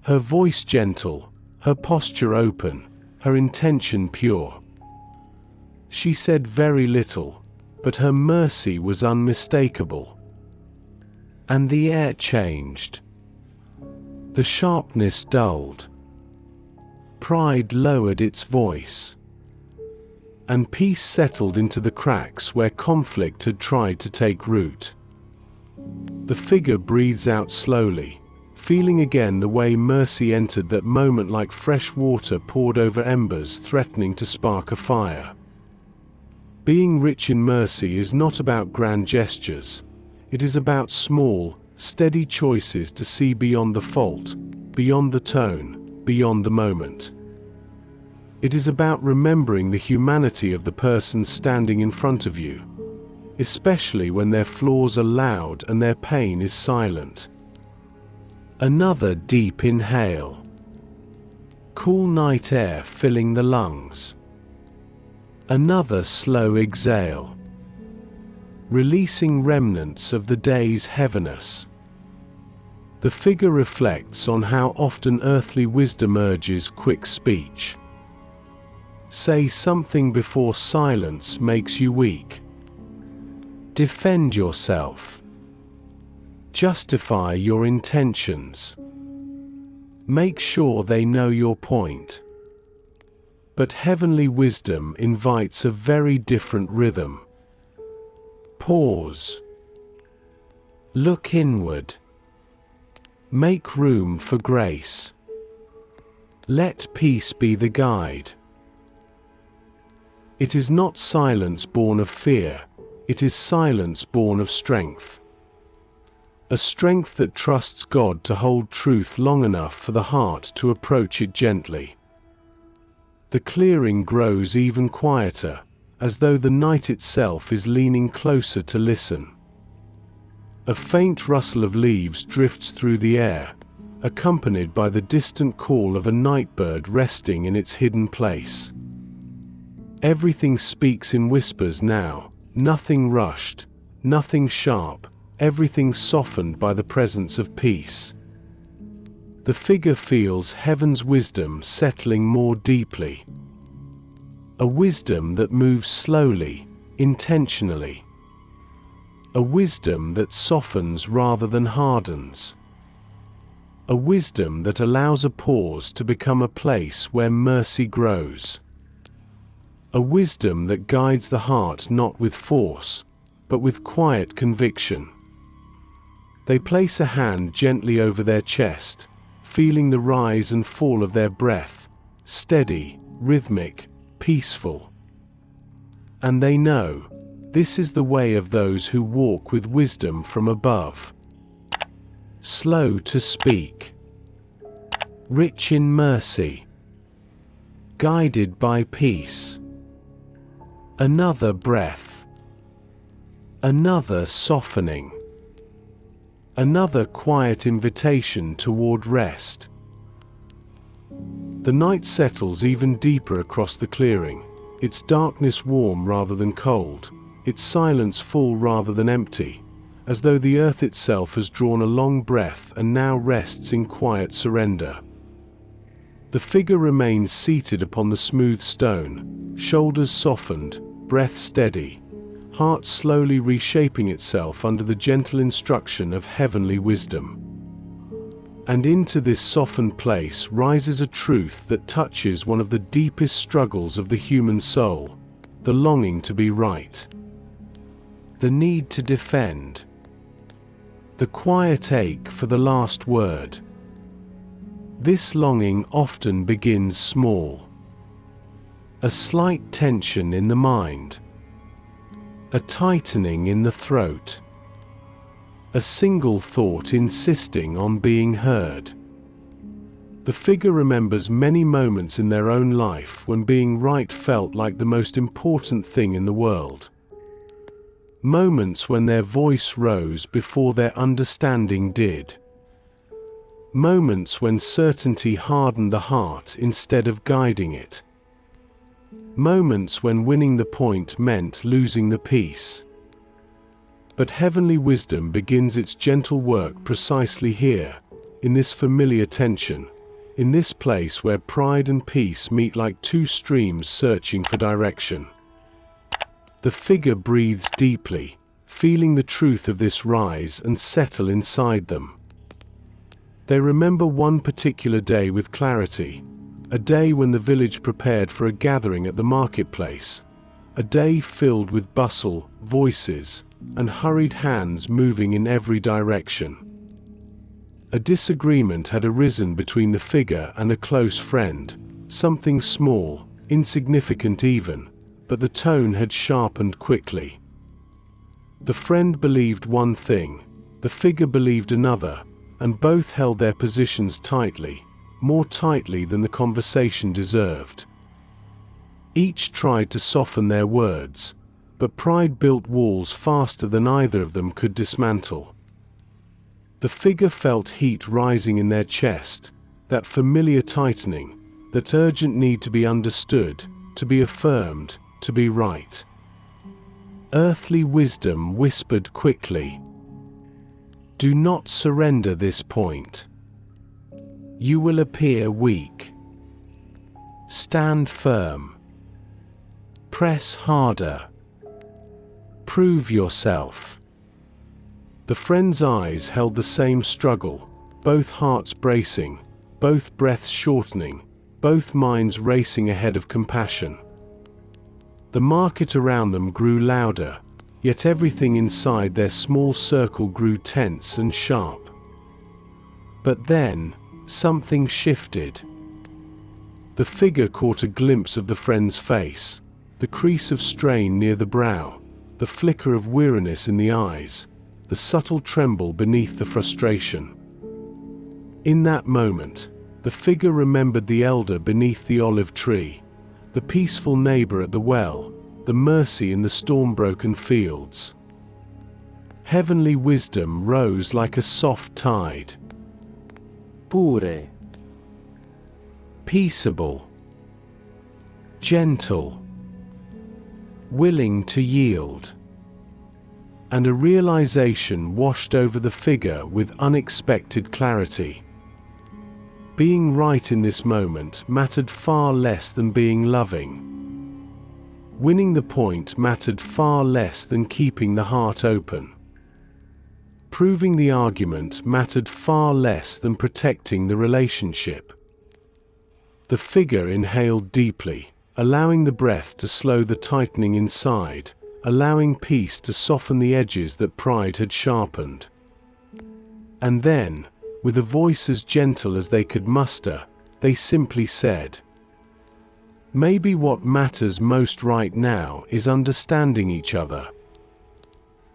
Her voice gentle, her posture open, her intention pure. She said very little, but her mercy was unmistakable. And the air changed. The sharpness dulled. Pride lowered its voice. And peace settled into the cracks where conflict had tried to take root. The figure breathes out slowly, feeling again the way mercy entered that moment like fresh water poured over embers threatening to spark a fire. Being rich in mercy is not about grand gestures. It is about small, steady choices to see beyond the fault, beyond the tone, beyond the moment. It is about remembering the humanity of the person standing in front of you, especially when their flaws are loud and their pain is silent. Another deep inhale. Cool night air filling the lungs. Another slow exhale. Releasing remnants of the day's heaviness. The figure reflects on how often earthly wisdom urges quick speech. Say something before silence makes you weak. Defend yourself. Justify your intentions. Make sure they know your point. But heavenly wisdom invites a very different rhythm. Pause. Look inward. Make room for grace. Let peace be the guide. It is not silence born of fear, it is silence born of strength. A strength that trusts God to hold truth long enough for the heart to approach it gently. The clearing grows even quieter, as though the night itself is leaning closer to listen. A faint rustle of leaves drifts through the air, accompanied by the distant call of a nightbird resting in its hidden place. Everything speaks in whispers now, nothing rushed, nothing sharp, everything softened by the presence of peace. The figure feels heaven's wisdom settling more deeply. A wisdom that moves slowly, intentionally. A wisdom that softens rather than hardens. A wisdom that allows a pause to become a place where mercy grows. A wisdom that guides the heart not with force, but with quiet conviction. They place a hand gently over their chest, feeling the rise and fall of their breath, steady, rhythmic, peaceful. And they know, this is the way of those who walk with wisdom from above. Slow to speak, rich in mercy, guided by peace. Another breath, another softening, another quiet invitation toward rest. The night settles even deeper across the clearing, its darkness warm rather than cold, its silence full rather than empty, as though the earth itself has drawn a long breath and now rests in quiet surrender. The figure remains seated upon the smooth stone, shoulders softened, breath steady, heart slowly reshaping itself under the gentle instruction of heavenly wisdom. And into this softened place rises a truth that touches one of the deepest struggles of the human soul, the longing to be right, the need to defend, the quiet ache for the last word. This longing often begins small. A slight tension in the mind, a tightening in the throat, a single thought insisting on being heard. The figure remembers many moments in their own life when being right felt like the most important thing in the world. Moments when their voice rose before their understanding did. Moments when certainty hardened the heart instead of guiding it. Moments when winning the point meant losing the peace. But heavenly wisdom begins its gentle work precisely here, in this familiar tension, in this place where pride and peace meet like two streams searching for direction. The figure breathes deeply, feeling the truth of this rise and settle inside them. They remember one particular day with clarity, a day when the village prepared for a gathering at the marketplace, a day filled with bustle, voices, and hurried hands moving in every direction. A disagreement had arisen between the figure and a close friend, something small, insignificant even, but the tone had sharpened quickly. The friend believed one thing, the figure believed another, and both held their positions tightly, more tightly than the conversation deserved. Each tried to soften their words, but pride built walls faster than either of them could dismantle. The figure felt heat rising in their chest, that familiar tightening, that urgent need to be understood, to be affirmed, to be right. Earthly wisdom whispered quickly, "Do not surrender this point. You will appear weak. Stand firm. Press harder. Prove yourself." The friend's eyes held the same struggle, both hearts bracing, both breaths shortening, both minds racing ahead of compassion. The market around them grew louder, yet everything inside their small circle grew tense and sharp. But then, something shifted. The figure caught a glimpse of the friend's face, the crease of strain near the brow, the flicker of weariness in the eyes, the subtle tremble beneath the frustration. In that moment, the figure remembered the elder beneath the olive tree, the peaceful neighbor at the well, the mercy in the storm-broken fields. Heavenly wisdom rose like a soft tide. Pure. Peaceable. Gentle. Willing to yield. And a realization washed over the figure with unexpected clarity. Being right in this moment mattered far less than being loving. Winning the point mattered far less than keeping the heart open. Proving the argument mattered far less than protecting the relationship. The figure inhaled deeply, allowing the breath to slow the tightening inside, allowing peace to soften the edges that pride had sharpened. And then, with a voice as gentle as they could muster, they simply said, "Maybe what matters most right now is understanding each other."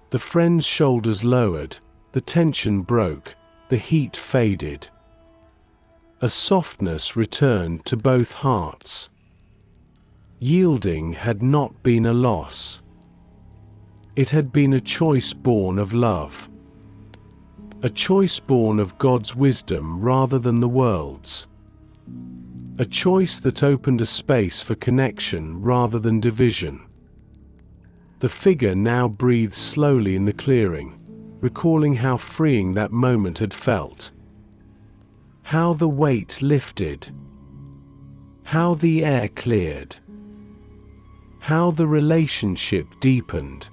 The friends' shoulders lowered, the tension broke, the heat faded. A softness returned to both hearts. Yielding had not been a loss. It had been a choice born of love. A choice born of God's wisdom rather than the world's. A choice that opened a space for connection rather than division. The figure now breathed slowly in the clearing, recalling how freeing that moment had felt. How the weight lifted. How the air cleared. How the relationship deepened.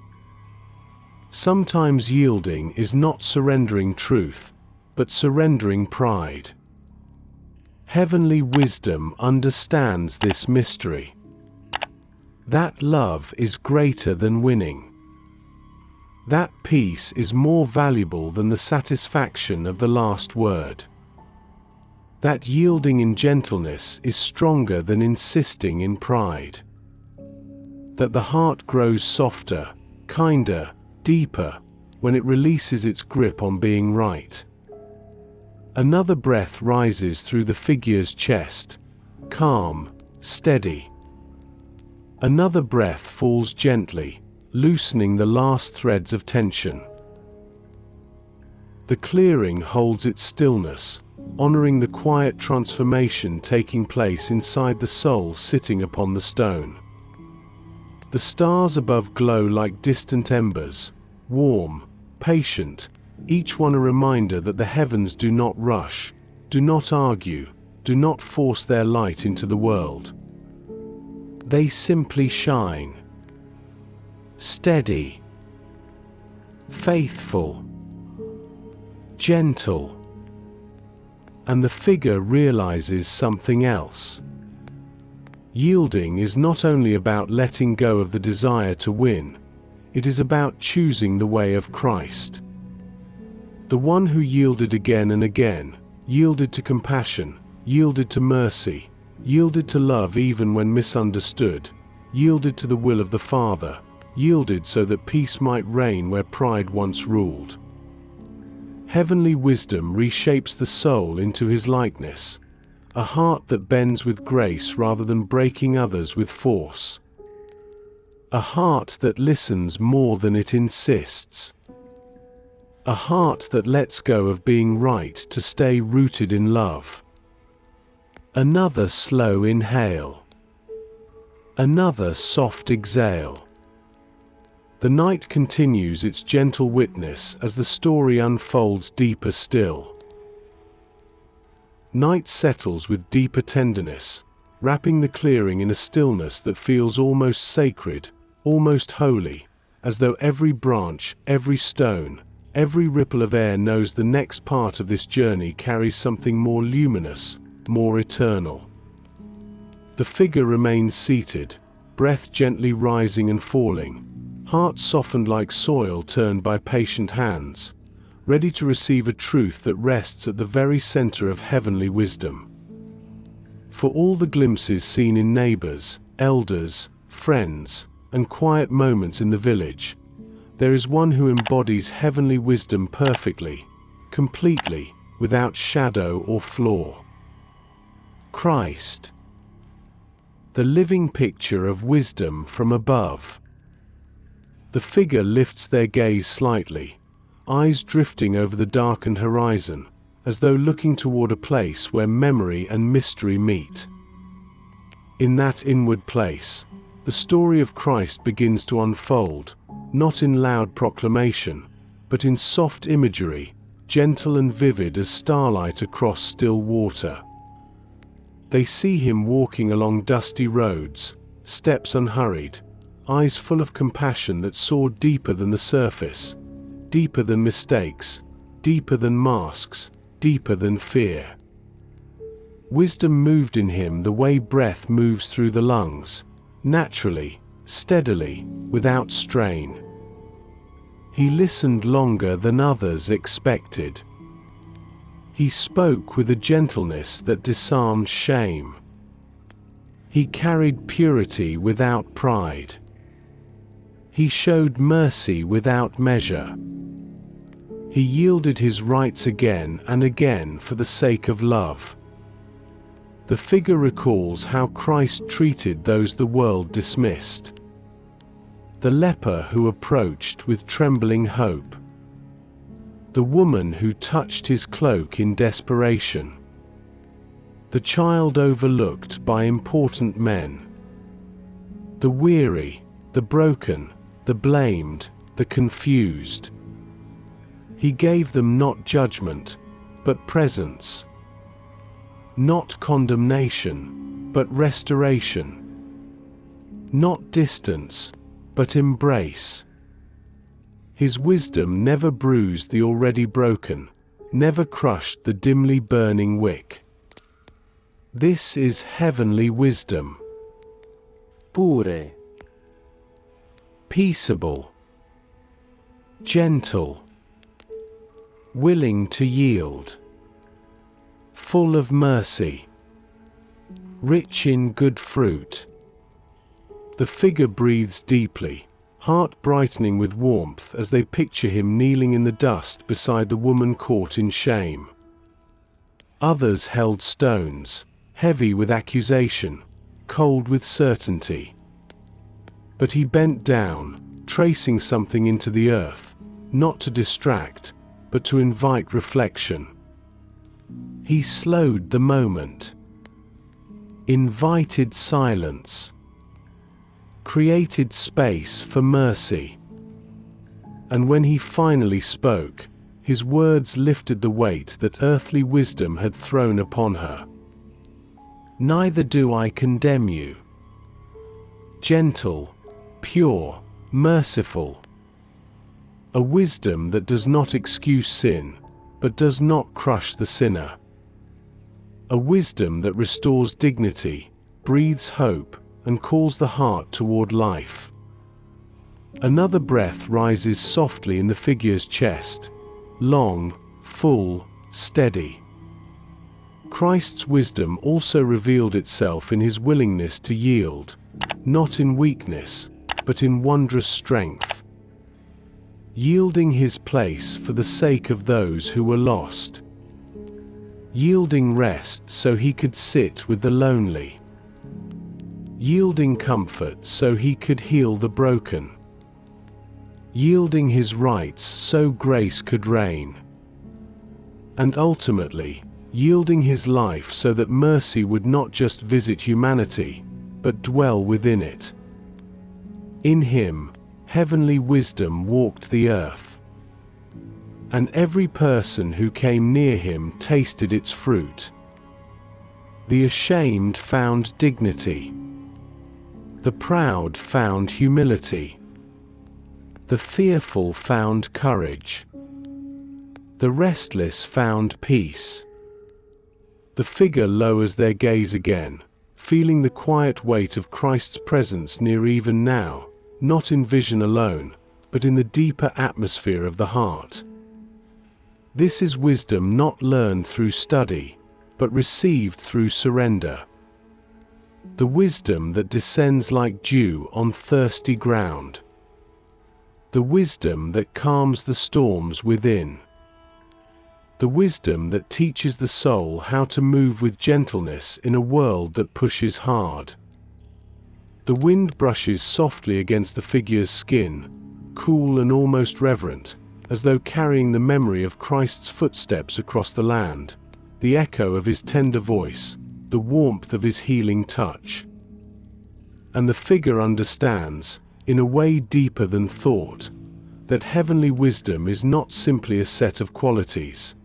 Sometimes yielding is not surrendering truth, but surrendering pride. Heavenly wisdom understands this mystery. That love is greater than winning. That peace is more valuable than the satisfaction of the last word. That yielding in gentleness is stronger than insisting in pride. That the heart grows softer, kinder, deeper, when it releases its grip on being right. Another breath rises through the figure's chest, calm, steady. Another breath falls gently, loosening the last threads of tension. The clearing holds its stillness, honoring the quiet transformation taking place inside the soul sitting upon the stone. The stars above glow like distant embers, warm, patient, each one a reminder that the heavens do not rush, do not argue, do not force their light into the world. They simply shine. Steady. Faithful. Gentle. And the figure realizes something else. Yielding is not only about letting go of the desire to win, it is about choosing the way of Christ. The one who yielded again and again, yielded to compassion, yielded to mercy, yielded to love even when misunderstood, yielded to the will of the Father, yielded so that peace might reign where pride once ruled. Heavenly wisdom reshapes the soul into His likeness, a heart that bends with grace rather than breaking others with force. A heart that listens more than it insists. A heart that lets go of being right to stay rooted in love. Another slow inhale. Another soft exhale. The night continues its gentle witness as the story unfolds deeper still. Night settles with deeper tenderness, wrapping the clearing in a stillness that feels almost sacred, almost holy, as though every branch, every stone, every ripple of air knows the next part of this journey carries something more luminous, more eternal. The figure remains seated, breath gently rising and falling, heart softened like soil turned by patient hands, ready to receive a truth that rests at the very center of heavenly wisdom. For all the glimpses seen in neighbors, elders, friends, and quiet moments in the village, there is one who embodies heavenly wisdom perfectly, completely, without shadow or flaw. Christ. The living picture of wisdom from above. The figure lifts their gaze slightly, eyes drifting over the darkened horizon, as though looking toward a place where memory and mystery meet. In that inward place, the story of Christ begins to unfold, not in loud proclamation, but in soft imagery, gentle and vivid as starlight across still water. They see Him walking along dusty roads, steps unhurried, eyes full of compassion that soar deeper than the surface, deeper than mistakes, deeper than masks, deeper than fear. Wisdom moved in Him the way breath moves through the lungs, naturally, steadily, without strain. He listened longer than others expected. He spoke with a gentleness that disarmed shame. He carried purity without pride. He showed mercy without measure. He yielded his rights again and again for the sake of love. The figure recalls how Christ treated those the world dismissed. The leper who approached with trembling hope. The woman who touched his cloak in desperation. The child overlooked by important men. The weary, the broken, the blamed, the confused. He gave them not judgment, but presence. Not condemnation, but restoration. Not distance, but embrace. His wisdom never bruised the already broken, never crushed the dimly burning wick. This is heavenly wisdom. Pure. Peaceable. Gentle. Willing to yield. Full of mercy. Rich in good fruit. The figure breathes deeply, heart brightening with warmth as they picture him kneeling in the dust beside the woman caught in shame. Others held stones, heavy with accusation, cold with certainty. But he bent down, tracing something into the earth, not to distract, but to invite reflection. He slowed the moment, invited silence, created space for mercy. And when he finally spoke, his words lifted the weight that earthly wisdom had thrown upon her. Neither do I condemn you. Gentle, pure, merciful. A wisdom that does not excuse sin, but does not crush the sinner. A wisdom that restores dignity, breathes hope, and calls the heart toward life. Another breath rises softly in the figure's chest, long, full, steady. Christ's wisdom also revealed itself in his willingness to yield, not in weakness, but in wondrous strength. Yielding his place for the sake of those who were lost. Yielding rest so he could sit with the lonely. Yielding comfort so he could heal the broken. Yielding his rights so grace could reign. And ultimately, yielding his life so that mercy would not just visit humanity, but dwell within it. In him, heavenly wisdom walked the earth. And every person who came near him tasted its fruit. The ashamed found dignity. The proud found humility. The fearful found courage. The restless found peace. The figure lowers their gaze again, feeling the quiet weight of Christ's presence near even now, not in vision alone, but in the deeper atmosphere of the heart. This is wisdom not learned through study, but received through surrender. The wisdom that descends like dew on thirsty ground. The wisdom that calms the storms within. The wisdom that teaches the soul how to move with gentleness in a world that pushes hard. The wind brushes softly against the figure's skin, cool and almost reverent, as though carrying the memory of Christ's footsteps across the land, the echo of his tender voice, the warmth of his healing touch. And the figure understands, in a way deeper than thought, that heavenly wisdom is not simply a set of qualities.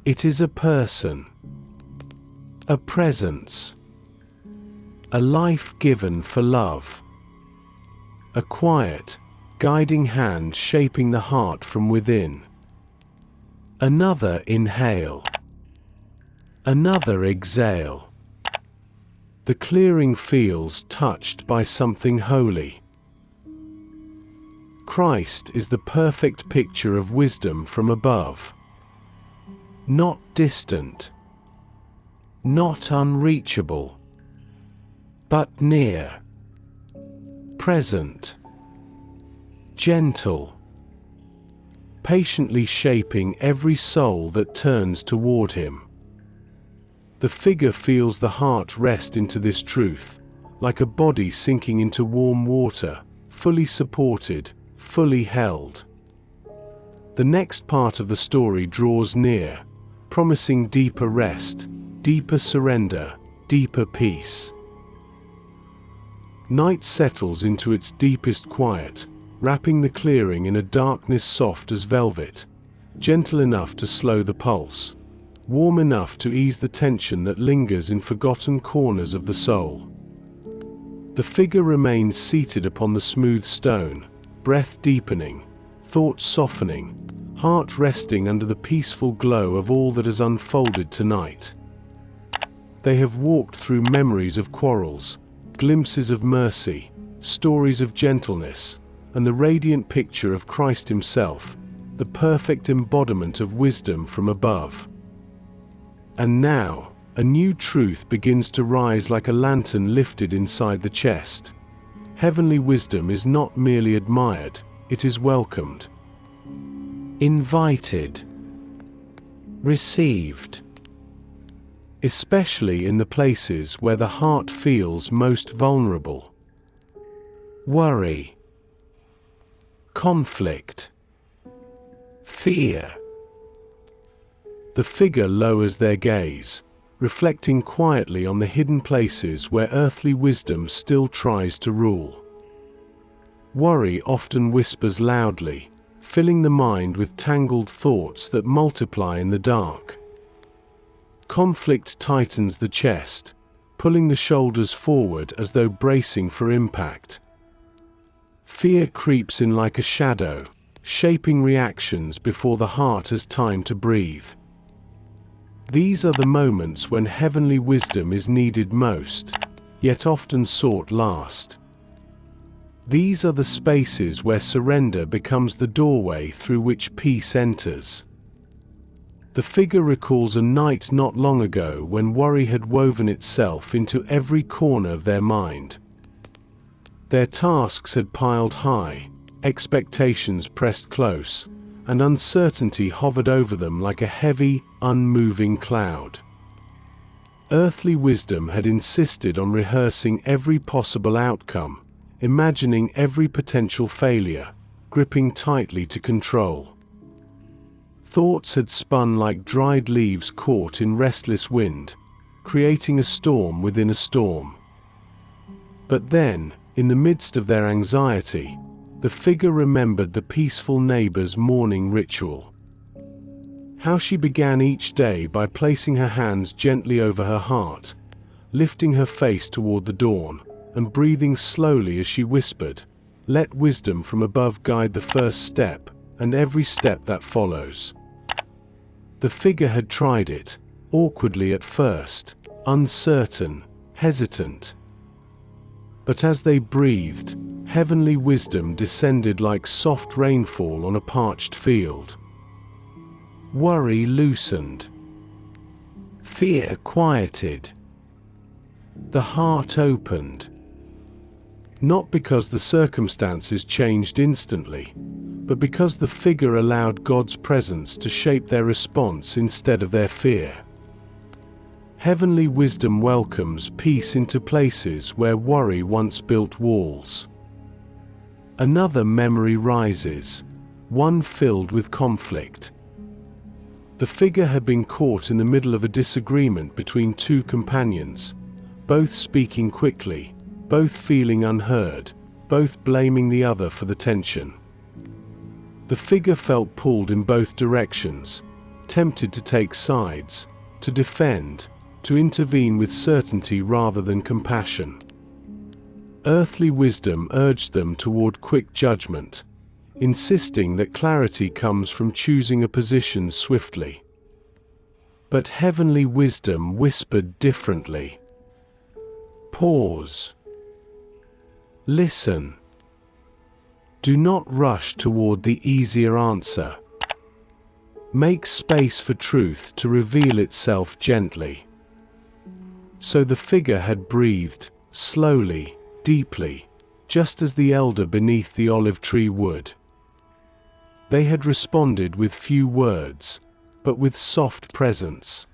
It is a person, a presence, a life given for love, a quiet, guiding hand shaping the heart from within. Another inhale, another exhale. The clearing feels touched by something holy. Christ is the perfect picture of wisdom from above. not distant, not unreachable, but near, present, gentle, patiently shaping every soul that turns toward him. The figure feels the heart rest into this truth, like a body sinking into warm water, fully supported, fully held. The next part of the story draws near, promising deeper rest, deeper surrender, deeper peace. Night settles into its deepest quiet, wrapping the clearing in a darkness soft as velvet, gentle enough to slow the pulse, warm enough to ease the tension that lingers in forgotten corners of the soul. The figure remains seated upon the smooth stone, breath deepening, thoughts softening, heart resting under the peaceful glow of all that has unfolded tonight. They have walked through memories of quarrels, glimpses of mercy, stories of gentleness, and the radiant picture of Christ himself, the perfect embodiment of wisdom from above. And now, a new truth begins to rise like a lantern lifted inside the chest. Heavenly wisdom is not merely admired, it is welcomed, invited, received, especially in the places where the heart feels most vulnerable. Worry, conflict, fear. The figure lowers their gaze, reflecting quietly on the hidden places where earthly wisdom still tries to rule. Worry often whispers loudly, filling the mind with tangled thoughts that multiply in the dark. Conflict tightens the chest, pulling the shoulders forward as though bracing for impact. Fear creeps in like a shadow, shaping reactions before the heart has time to breathe. These are the moments when heavenly wisdom is needed most, yet often sought last. These are the spaces where surrender becomes the doorway through which peace enters. The figure recalls a night not long ago when worry had woven itself into every corner of their mind. Their tasks had piled high, expectations pressed close, and uncertainty hovered over them like a heavy, unmoving cloud. Earthly wisdom had insisted on rehearsing every possible outcome, imagining every potential failure, gripping tightly to control. Thoughts had spun like dried leaves caught in restless wind, creating a storm within a storm. But then, in the midst of their anxiety, the figure remembered the peaceful neighbor's morning ritual. How she began each day by placing her hands gently over her heart, lifting her face toward the dawn, and breathing slowly as she whispered, "Let wisdom from above guide the first step, and every step that follows." The figure had tried it, awkwardly at first, uncertain, hesitant. But as they breathed, heavenly wisdom descended like soft rainfall on a parched field. Worry loosened. Fear quieted. The heart opened. Not because the circumstances changed instantly, but because the figure allowed God's presence to shape their response instead of their fear. Heavenly wisdom welcomes peace into places where worry once built walls. Another memory rises, one filled with conflict. The figure had been caught in the middle of a disagreement between two companions, both speaking quickly, both feeling unheard, both blaming the other for the tension. The figure felt pulled in both directions, tempted to take sides, to defend, to intervene with certainty rather than compassion. Earthly wisdom urged them toward quick judgment, insisting that clarity comes from choosing a position swiftly. But heavenly wisdom whispered differently. Pause. Listen. Do not rush toward the easier answer. Make space for truth to reveal itself gently. So the figure had breathed, slowly, deeply, just as the elder beneath the olive tree would. They had responded with few words, but with soft presence.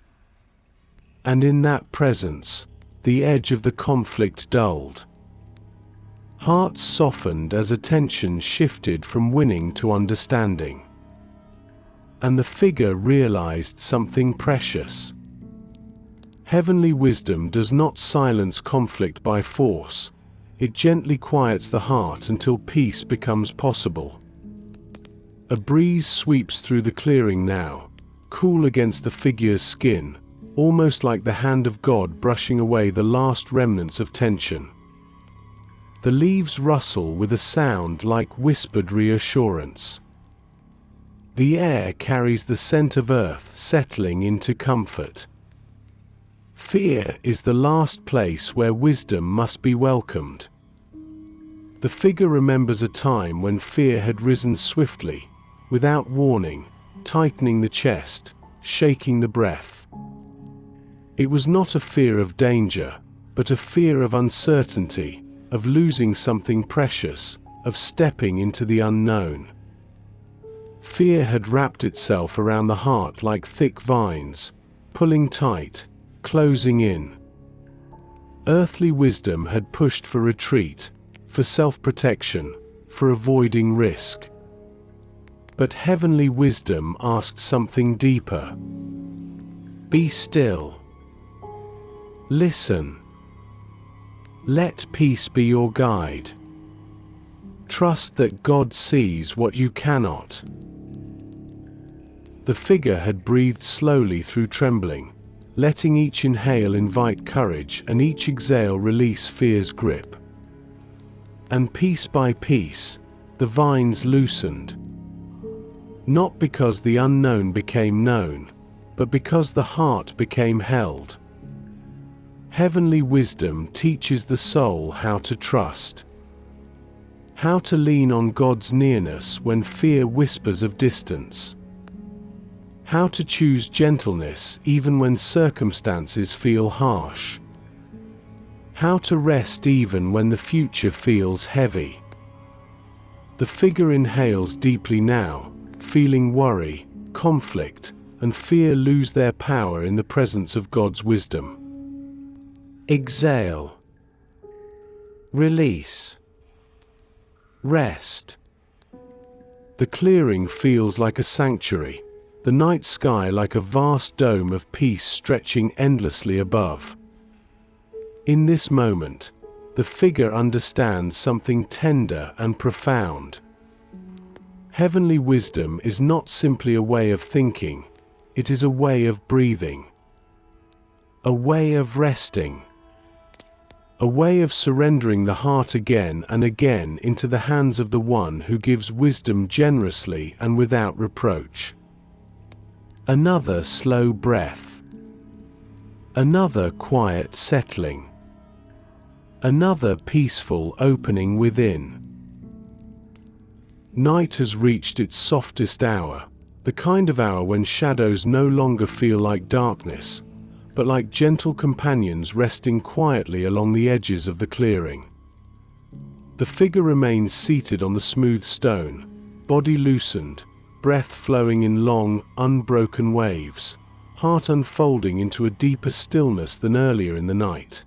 And in that presence, the edge of the conflict dulled. Hearts softened as attention shifted from winning to understanding. And the figure realized something precious. Heavenly wisdom does not silence conflict by force. It gently quiets the heart until peace becomes possible. A breeze sweeps through the clearing now, cool against the figure's skin, almost like the hand of God brushing away the last remnants of tension. The leaves rustle with a sound like whispered reassurance. The air carries the scent of earth settling into comfort. Fear is the last place where wisdom must be welcomed. The figure remembers a time when fear had risen swiftly, without warning, tightening the chest, shaking the breath. It was not a fear of danger, but a fear of uncertainty, of losing something precious, of stepping into the unknown. Fear had wrapped itself around the heart like thick vines, pulling tight, closing in. Earthly wisdom had pushed for retreat, for self-protection, for avoiding risk. But heavenly wisdom asked something deeper. Be still. Listen. Let peace be your guide. Trust that God sees what you cannot. The figure had breathed slowly through trembling, letting each inhale invite courage and each exhale release fear's grip. And piece by piece, the vines loosened. Not because the unknown became known, but because the heart became held. Heavenly wisdom teaches the soul how to trust. How to lean on God's nearness when fear whispers of distance. How to choose gentleness even when circumstances feel harsh. How to rest even when the future feels heavy. The figure inhales deeply now, feeling worry, conflict, and fear lose their power in the presence of God's wisdom. Exhale. Release. Rest. The clearing feels like a sanctuary, the night sky like a vast dome of peace stretching endlessly above. In this moment, the figure understands something tender and profound. Heavenly wisdom is not simply a way of thinking, it is a way of breathing. A way of resting. A way of surrendering the heart again and again into the hands of the one who gives wisdom generously and without reproach. Another slow breath. Another quiet settling. Another peaceful opening within. Night has reached its softest hour, the kind of hour when shadows no longer feel like darkness, but like gentle companions resting quietly along the edges of the clearing. The figure remains seated on the smooth stone, body loosened, breath flowing in long, unbroken waves, heart unfolding into a deeper stillness than earlier in the night.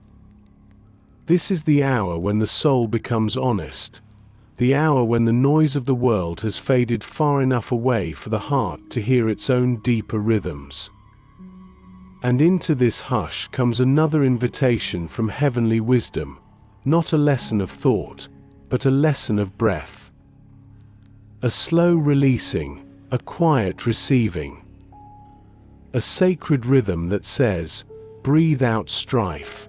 This is the hour when the soul becomes honest, the hour when the noise of the world has faded far enough away for the heart to hear its own deeper rhythms. And into this hush comes another invitation from heavenly wisdom, not a lesson of thought, but a lesson of breath. A slow releasing, a quiet receiving. A sacred rhythm that says, breathe out strife.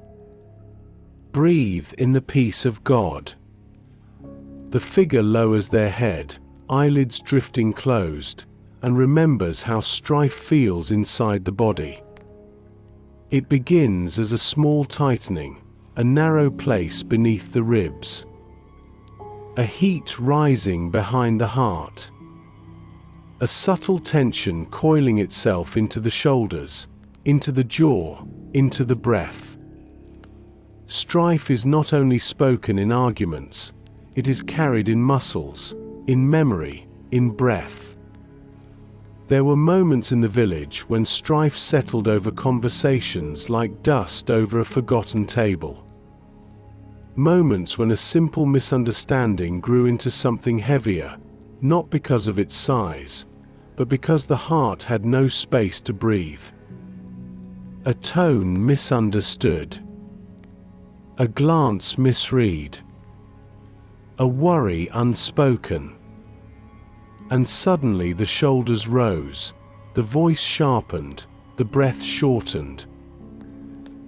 Breathe in the peace of God. The figure lowers their head, eyelids drifting closed, and remembers how strife feels inside the body. It begins as a small tightening, a narrow place beneath the ribs. A heat rising behind the heart. a subtle tension coiling itself into the shoulders, into the jaw, into the breath. Strife is not only spoken in arguments, it is carried in muscles, in memory, in breath. There were moments in the village when strife settled over conversations like dust over a forgotten table. Moments when a simple misunderstanding grew into something heavier, not because of its size, but because the heart had no space to breathe. A tone misunderstood. A glance misread. A worry unspoken. And suddenly the shoulders rose, the voice sharpened, the breath shortened.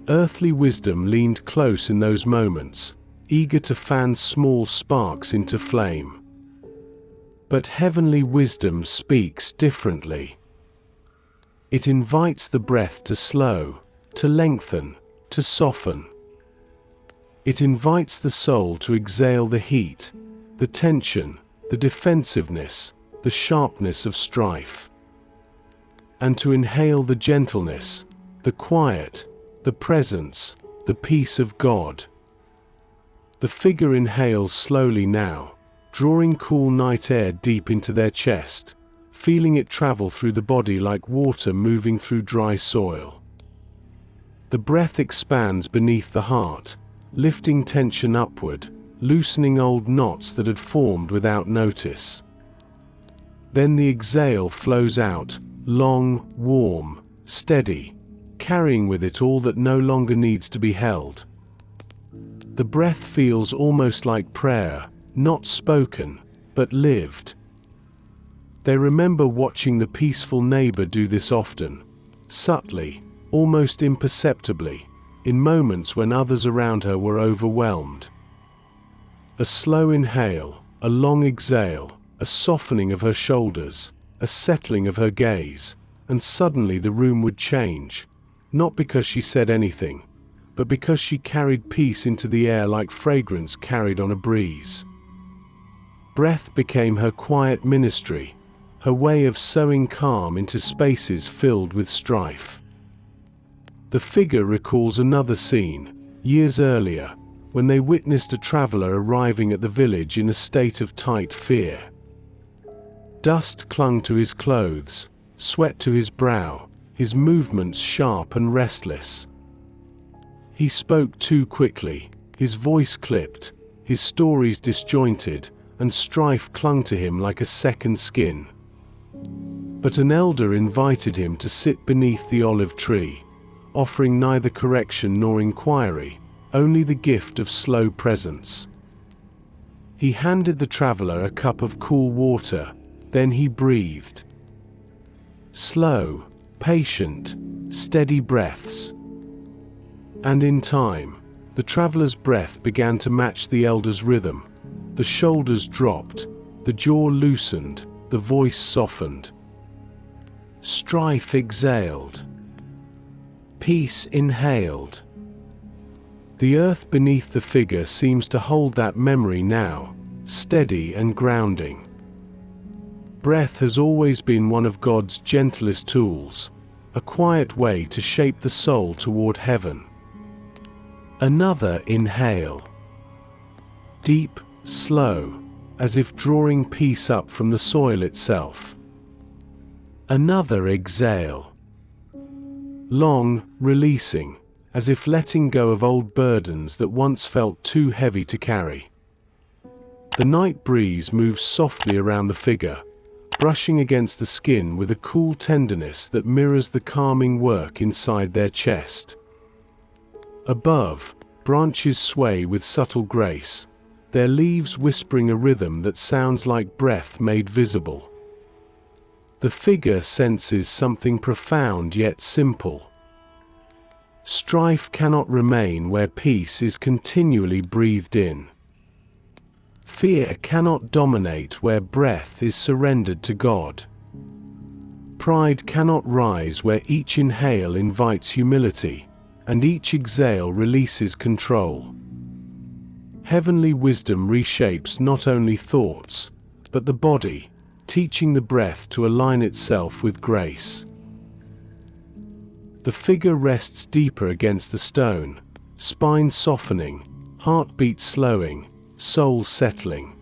Earthly wisdom leaned close in those moments, eager to fan small sparks into flame. But heavenly wisdom speaks differently. It invites the breath to slow, to lengthen, to soften. It invites the soul to exhale the heat, the tension, the defensiveness, the sharpness of strife, and to inhale the gentleness, the quiet, the presence, the peace of God. The figure inhales slowly now, drawing cool night air deep into their chest, feeling it travel through the body like water moving through dry soil. The breath expands beneath the heart, lifting tension upward, loosening old knots that had formed without notice. Then the exhale flows out, long, warm, steady, carrying with it all that no longer needs to be held. The breath feels almost like prayer, not spoken, but lived. They remember watching the peaceful neighbor do this often, subtly, almost imperceptibly, in moments when others around her were overwhelmed. A slow inhale, a long exhale, a softening of her shoulders, a settling of her gaze, and suddenly the room would change, not because she said anything, but because she carried peace into the air like fragrance carried on a breeze. Breath became her quiet ministry, her way of sowing calm into spaces filled with strife. The figure recalls another scene, years earlier, when they witnessed a traveler arriving at the village in a state of tight fear. Dust clung to his clothes, sweat to his brow, his movements sharp and restless. He spoke too quickly, his voice clipped, his stories disjointed, and strife clung to him like a second skin. But an elder invited him to sit beneath the olive tree, offering neither correction nor inquiry, only the gift of slow presence. He handed the traveler a cup of cool water, then he breathed. Slow, patient, steady breaths. And in time, the traveler's breath began to match the elder's rhythm. The shoulders dropped, the jaw loosened, the voice softened. Strife exhaled. Peace inhaled. The earth beneath the figure seems to hold that memory now, steady and grounding. Breath has always been one of God's gentlest tools, a quiet way to shape the soul toward heaven. Another inhale. Deep, slow, as if drawing peace up from the soil itself. Another exhale. Long, releasing, as if letting go of old burdens that once felt too heavy to carry. The night breeze moves softly around the figure, brushing against the skin with a cool tenderness that mirrors the calming work inside their chest. Above, branches sway with subtle grace, their leaves whispering a rhythm that sounds like breath made visible. The figure senses something profound yet simple. Strife cannot remain where peace is continually breathed in. Fear cannot dominate where breath is surrendered to God. Pride cannot rise where each inhale invites humility, and each exhale releases control. Heavenly wisdom reshapes not only thoughts, but the body, teaching the breath to align itself with grace. The figure rests deeper against the stone, spine softening, heartbeat slowing, soul settling.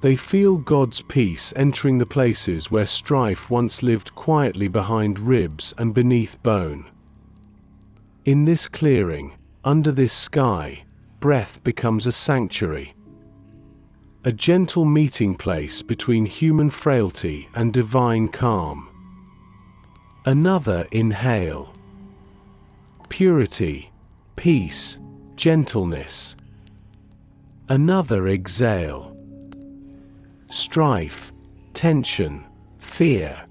They feel God's peace entering the places where strife once lived quietly behind ribs and beneath bone. In this clearing, under this sky, breath becomes a sanctuary. A gentle meeting place between human frailty and divine calm. Another inhale. Purity, peace, gentleness. Another exhale. Strife, tension, fear.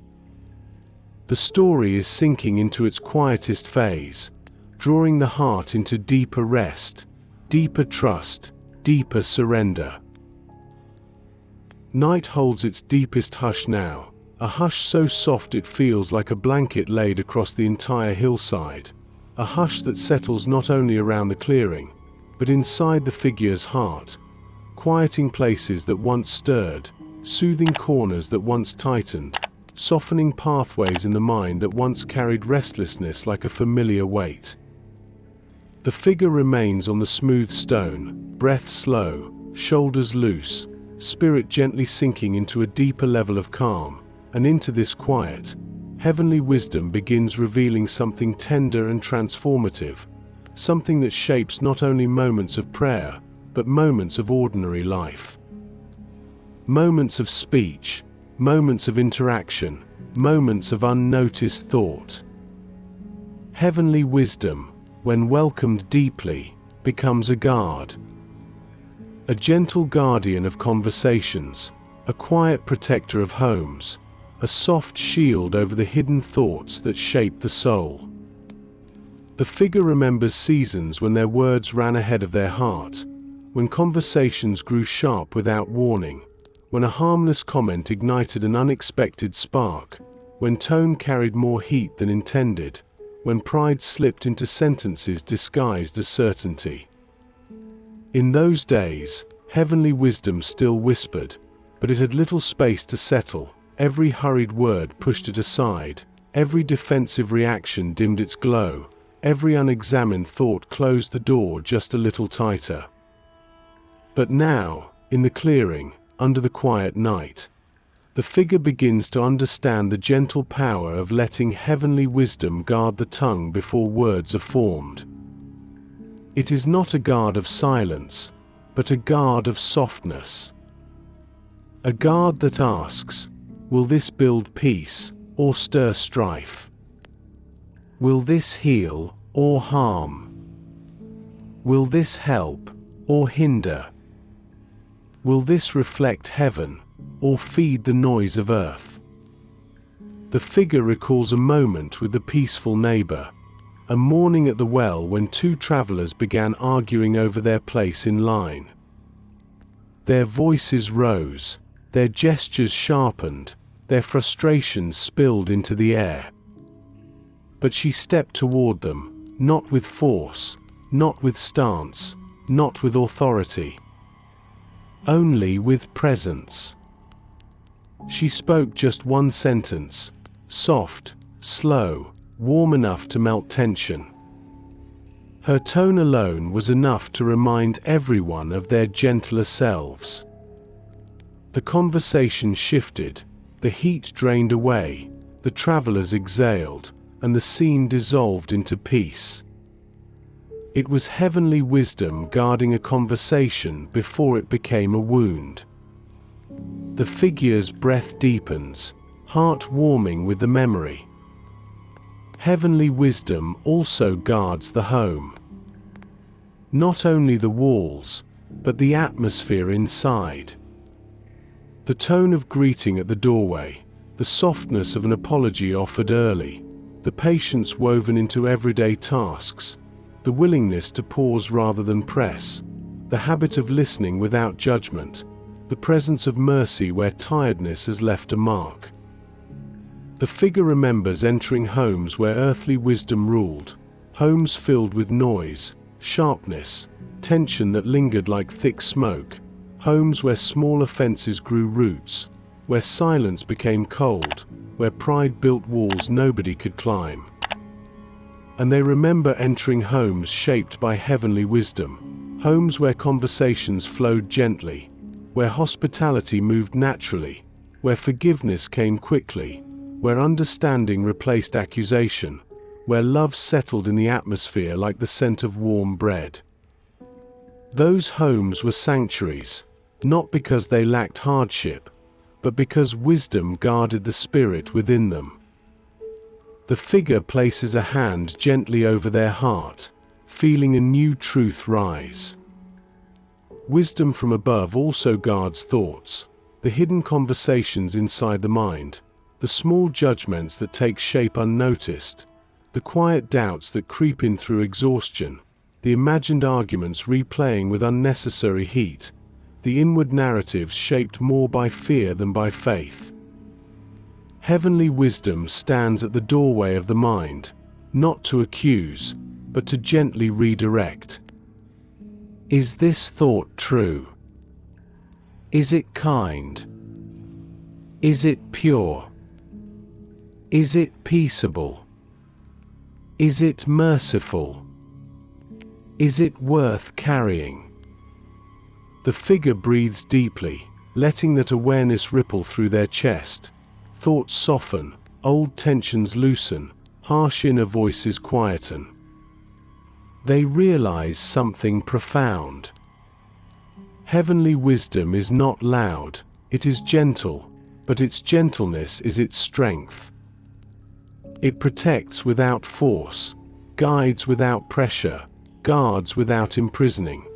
The story is sinking into its quietest phase, drawing the heart into deeper rest, deeper trust, deeper surrender. Night holds its deepest hush now, a hush so soft it feels like a blanket laid across the entire hillside, a hush that settles not only around the clearing, but inside the figure's heart, quieting places that once stirred, soothing corners that once tightened, softening pathways in the mind that once carried restlessness like a familiar weight. The figure remains on the smooth stone, breath slow, shoulders loose, spirit gently sinking into a deeper level of calm, and into this quiet, heavenly wisdom begins revealing something tender and transformative, something that shapes not only moments of prayer, but moments of ordinary life. Moments of speech, moments of interaction, moments of unnoticed thought. Heavenly wisdom, when welcomed deeply, becomes a guard. A gentle guardian of conversations, a quiet protector of homes, a soft shield over the hidden thoughts that shape the soul. The figure remembers seasons when their words ran ahead of their heart, when conversations grew sharp without warning, when a harmless comment ignited an unexpected spark, when tone carried more heat than intended, when pride slipped into sentences disguised as certainty. In those days, heavenly wisdom still whispered, but it had little space to settle. Every hurried word pushed it aside, every defensive reaction dimmed its glow, every unexamined thought closed the door just a little tighter. But now, in the clearing, under the quiet night, the figure begins to understand the gentle power of letting heavenly wisdom guard the tongue before words are formed. It is not a guard of silence, but a guard of softness. A guard that asks, will this build peace, or stir strife? Will this heal, or harm? Will this help, or hinder? Will this reflect heaven, or feed the noise of earth? The figure recalls a moment with the peaceful neighbor, a morning at the well when two travelers began arguing over their place in line. Their voices rose, their gestures sharpened, their frustrations spilled into the air. But she stepped toward them, not with force, not with stance, not with authority, only with presence. She spoke just one sentence, soft, slow, warm enough to melt tension. Her tone alone was enough to remind everyone of their gentler selves. The conversation shifted, the heat drained away, the travelers exhaled, and the scene dissolved into peace. It was heavenly wisdom guarding a conversation before it became a wound. The figure's breath deepens, heart warming with the memory. Heavenly wisdom also guards the home. Not only the walls, but the atmosphere inside. The tone of greeting at the doorway, the softness of an apology offered early, the patience woven into everyday tasks, the willingness to pause rather than press, the habit of listening without judgment, the presence of mercy where tiredness has left a mark. The figure remembers entering homes where earthly wisdom ruled, homes filled with noise, sharpness, tension that lingered like thick smoke, homes where small offenses grew roots, where silence became cold, where pride built walls nobody could climb. And they remember entering homes shaped by heavenly wisdom, homes where conversations flowed gently, where hospitality moved naturally, where forgiveness came quickly, where understanding replaced accusation, where love settled in the atmosphere like the scent of warm bread. Those homes were sanctuaries, not because they lacked hardship, but because wisdom guarded the spirit within them. The figure places a hand gently over their heart, feeling a new truth rise. Wisdom from above also guards thoughts, the hidden conversations inside the mind, the small judgments that take shape unnoticed, the quiet doubts that creep in through exhaustion, the imagined arguments replaying with unnecessary heat, the inward narratives shaped more by fear than by faith. Heavenly wisdom stands at the doorway of the mind, not to accuse, but to gently redirect. Is this thought true? Is it kind? Is it pure? Is it peaceable? Is it merciful? Is it worth carrying? The figure breathes deeply, letting that awareness ripple through their chest. Thoughts soften, old tensions loosen, harsh inner voices quieten. They realize something profound. Heavenly wisdom is not loud, it is gentle, but its gentleness is its strength. It protects without force, guides without pressure, guards without imprisoning.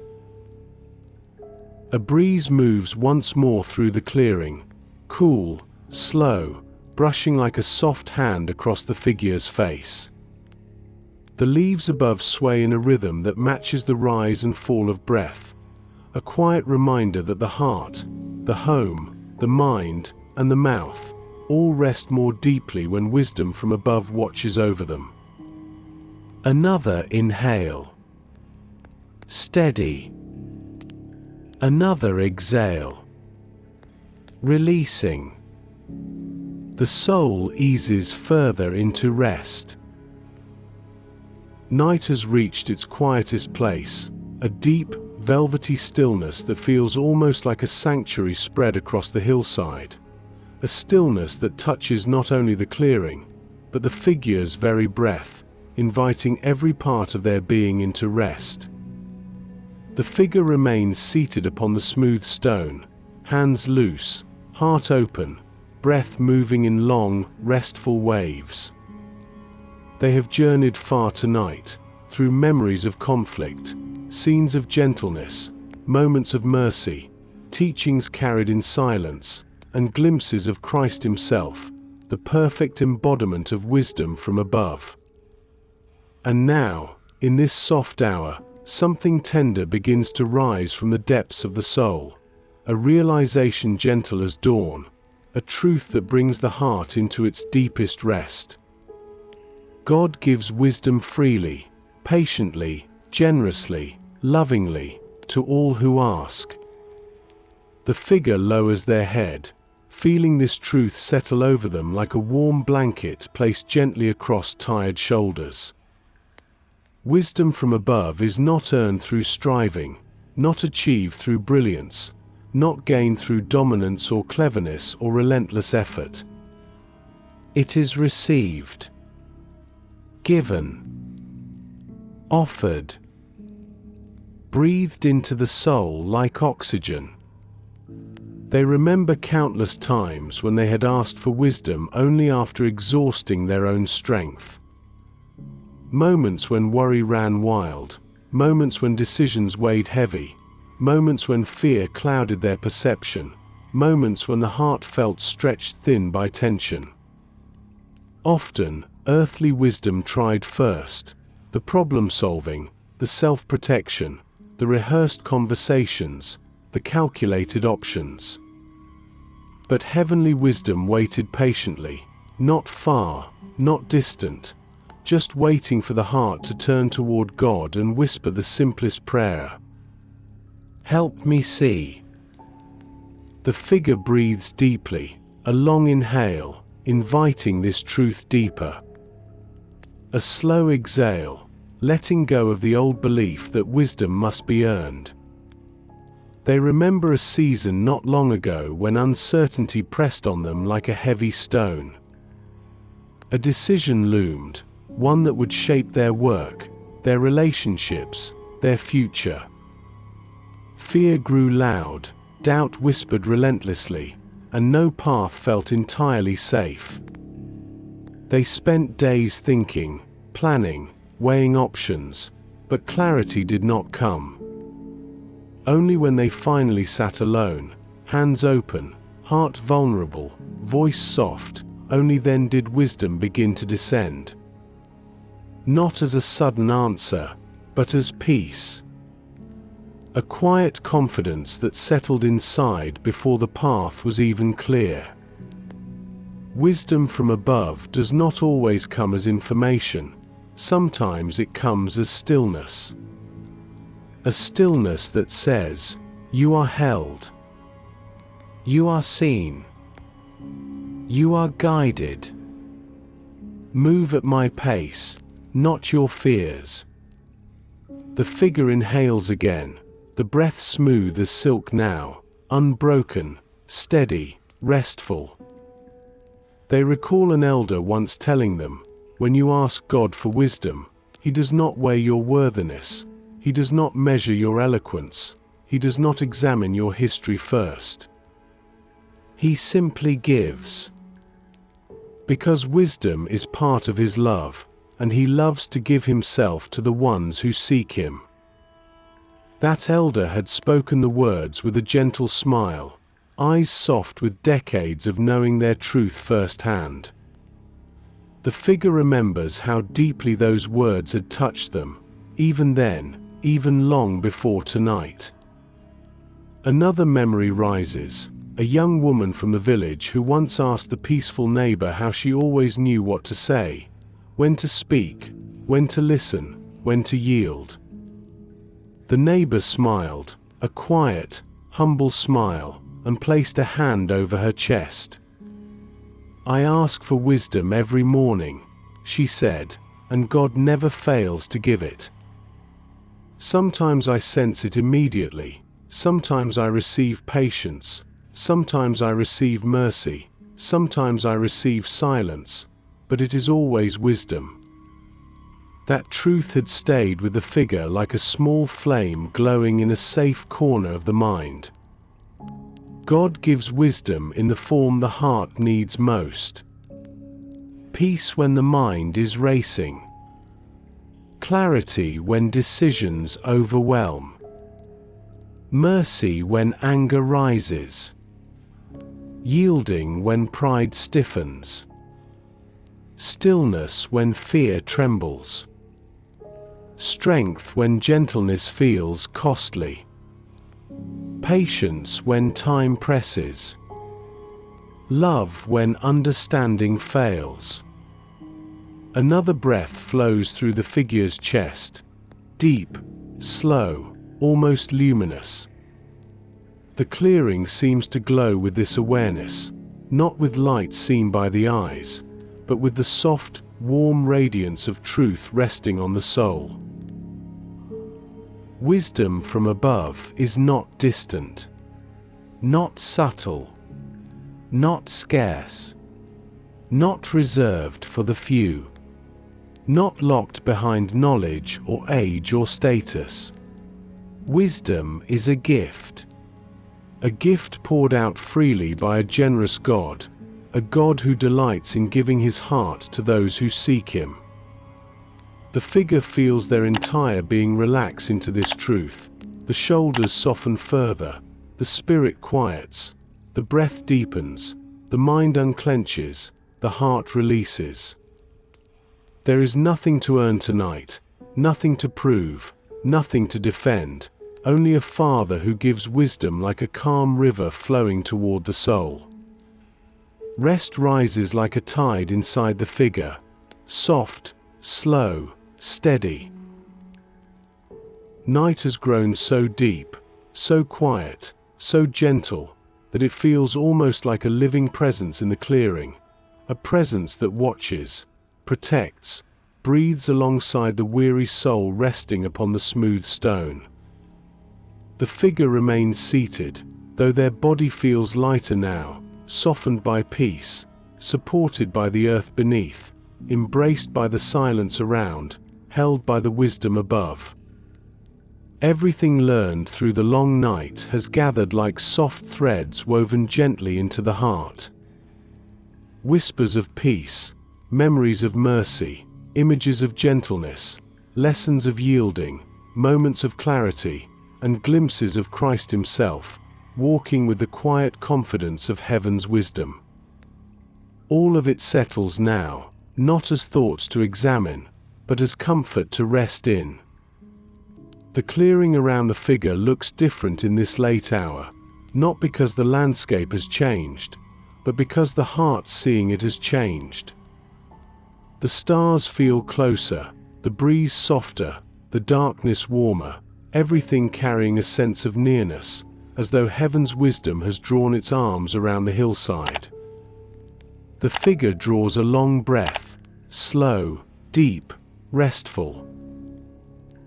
A breeze moves once more through the clearing, cool, slow, brushing like a soft hand across the figure's face. The leaves above sway in a rhythm that matches the rise and fall of breath, a quiet reminder that the heart, the home, the mind, and the mouth all rest more deeply when wisdom from above watches over them. Another inhale. Steady. Another exhale. Releasing. The soul eases further into rest. Night has reached its quietest place, a deep, velvety stillness that feels almost like a sanctuary spread across the hillside. A stillness that touches not only the clearing, but the figure's very breath, inviting every part of their being into rest. The figure remains seated upon the smooth stone, hands loose, heart open, breath moving in long, restful waves. They have journeyed far tonight, through memories of conflict, scenes of gentleness, moments of mercy, teachings carried in silence, and glimpses of Christ Himself, the perfect embodiment of wisdom from above. And now, in this soft hour, something tender begins to rise from the depths of the soul, a realization gentle as dawn, a truth that brings the heart into its deepest rest. God gives wisdom freely, patiently, generously, lovingly, to all who ask. The figure lowers their head, feeling this truth settle over them like a warm blanket placed gently across tired shoulders. Wisdom from above is not earned through striving, not achieved through brilliance, not gained through dominance or cleverness or relentless effort. It is received, given, offered, breathed into the soul like oxygen. They remember countless times when they had asked for wisdom only after exhausting their own strength. Moments when worry ran wild, moments when decisions weighed heavy, moments when fear clouded their perception, moments when the heart felt stretched thin by tension. Often, earthly wisdom tried first, the problem-solving, the self-protection, the rehearsed conversations, the calculated options. But heavenly wisdom waited patiently, not far, not distant, just waiting for the heart to turn toward God and whisper the simplest prayer. Help me see. The figure breathes deeply, a long inhale, inviting this truth deeper. A slow exhale, letting go of the old belief that wisdom must be earned. They remember a season not long ago when uncertainty pressed on them like a heavy stone. A decision loomed, one that would shape their work, their relationships, their future. Fear grew loud, doubt whispered relentlessly, and no path felt entirely safe. They spent days thinking, planning, weighing options, but clarity did not come. Only when they finally sat alone, hands open, heart vulnerable, voice soft, only then did wisdom begin to descend. Not as a sudden answer, but as peace. A quiet confidence that settled inside before the path was even clear. Wisdom from above does not always come as information. Sometimes it comes as stillness. A stillness that says, "You are held. You are seen. You are guided. Move at my pace, not your fears." The figure inhales again, the breath smooth as silk now, unbroken, steady, restful. They recall an elder once telling them, when you ask God for wisdom, He does not weigh your worthiness. He does not measure your eloquence. He does not examine your history first. He simply gives. Because wisdom is part of His love, and He loves to give Himself to the ones who seek Him. That elder had spoken the words with a gentle smile, eyes soft with decades of knowing their truth firsthand. The figure remembers how deeply those words had touched them, even then, even long before tonight. Another memory rises, a young woman from the village who once asked the peaceful neighbor how she always knew what to say, when to speak, when to listen, when to yield. The neighbor smiled, a quiet, humble smile, and placed a hand over her chest. "I ask for wisdom every morning," she said, "and God never fails to give it. Sometimes I sense it immediately, sometimes I receive patience, sometimes I receive mercy, sometimes I receive silence, but it is always wisdom." That truth had stayed with the figure like a small flame glowing in a safe corner of the mind. God gives wisdom in the form the heart needs most. Peace when the mind is racing. Clarity when decisions overwhelm. Mercy when anger rises. Yielding when pride stiffens. Stillness when fear trembles. Strength when gentleness feels costly. Patience when time presses. Love when understanding fails. Another breath flows through the figure's chest, deep, slow, almost luminous. The clearing seems to glow with this awareness, not with light seen by the eyes, but with the soft, warm radiance of truth resting on the soul. Wisdom from above is not distant, not subtle, not scarce, not reserved for the few, not locked behind knowledge or age or status. Wisdom is a gift poured out freely by a generous God, a God who delights in giving His heart to those who seek Him. The figure feels their entire being relax into this truth. The shoulders soften further, the spirit quiets, the breath deepens, the mind unclenches, the heart releases. There is nothing to earn tonight, nothing to prove, nothing to defend, only a Father who gives wisdom like a calm river flowing toward the soul. Rest rises like a tide inside the figure, soft, slow, steady. Night has grown so deep, so quiet, so gentle, that it feels almost like a living presence in the clearing, a presence that watches, protects, breathes alongside the weary soul resting upon the smooth stone. The figure remains seated, though their body feels lighter now, softened by peace, supported by the earth beneath, embraced by the silence around, held by the wisdom above. Everything learned through the long night has gathered like soft threads woven gently into the heart. Whispers of peace, memories of mercy, images of gentleness, lessons of yielding, moments of clarity, and glimpses of Christ Himself, walking with the quiet confidence of heaven's wisdom. All of it settles now, not as thoughts to examine, but as comfort to rest in. The clearing around the figure looks different in this late hour, not because the landscape has changed, but because the heart seeing it has changed. The stars feel closer, the breeze softer, the darkness warmer, everything carrying a sense of nearness, as though heaven's wisdom has drawn its arms around the hillside. The figure draws a long breath, slow, deep, restful,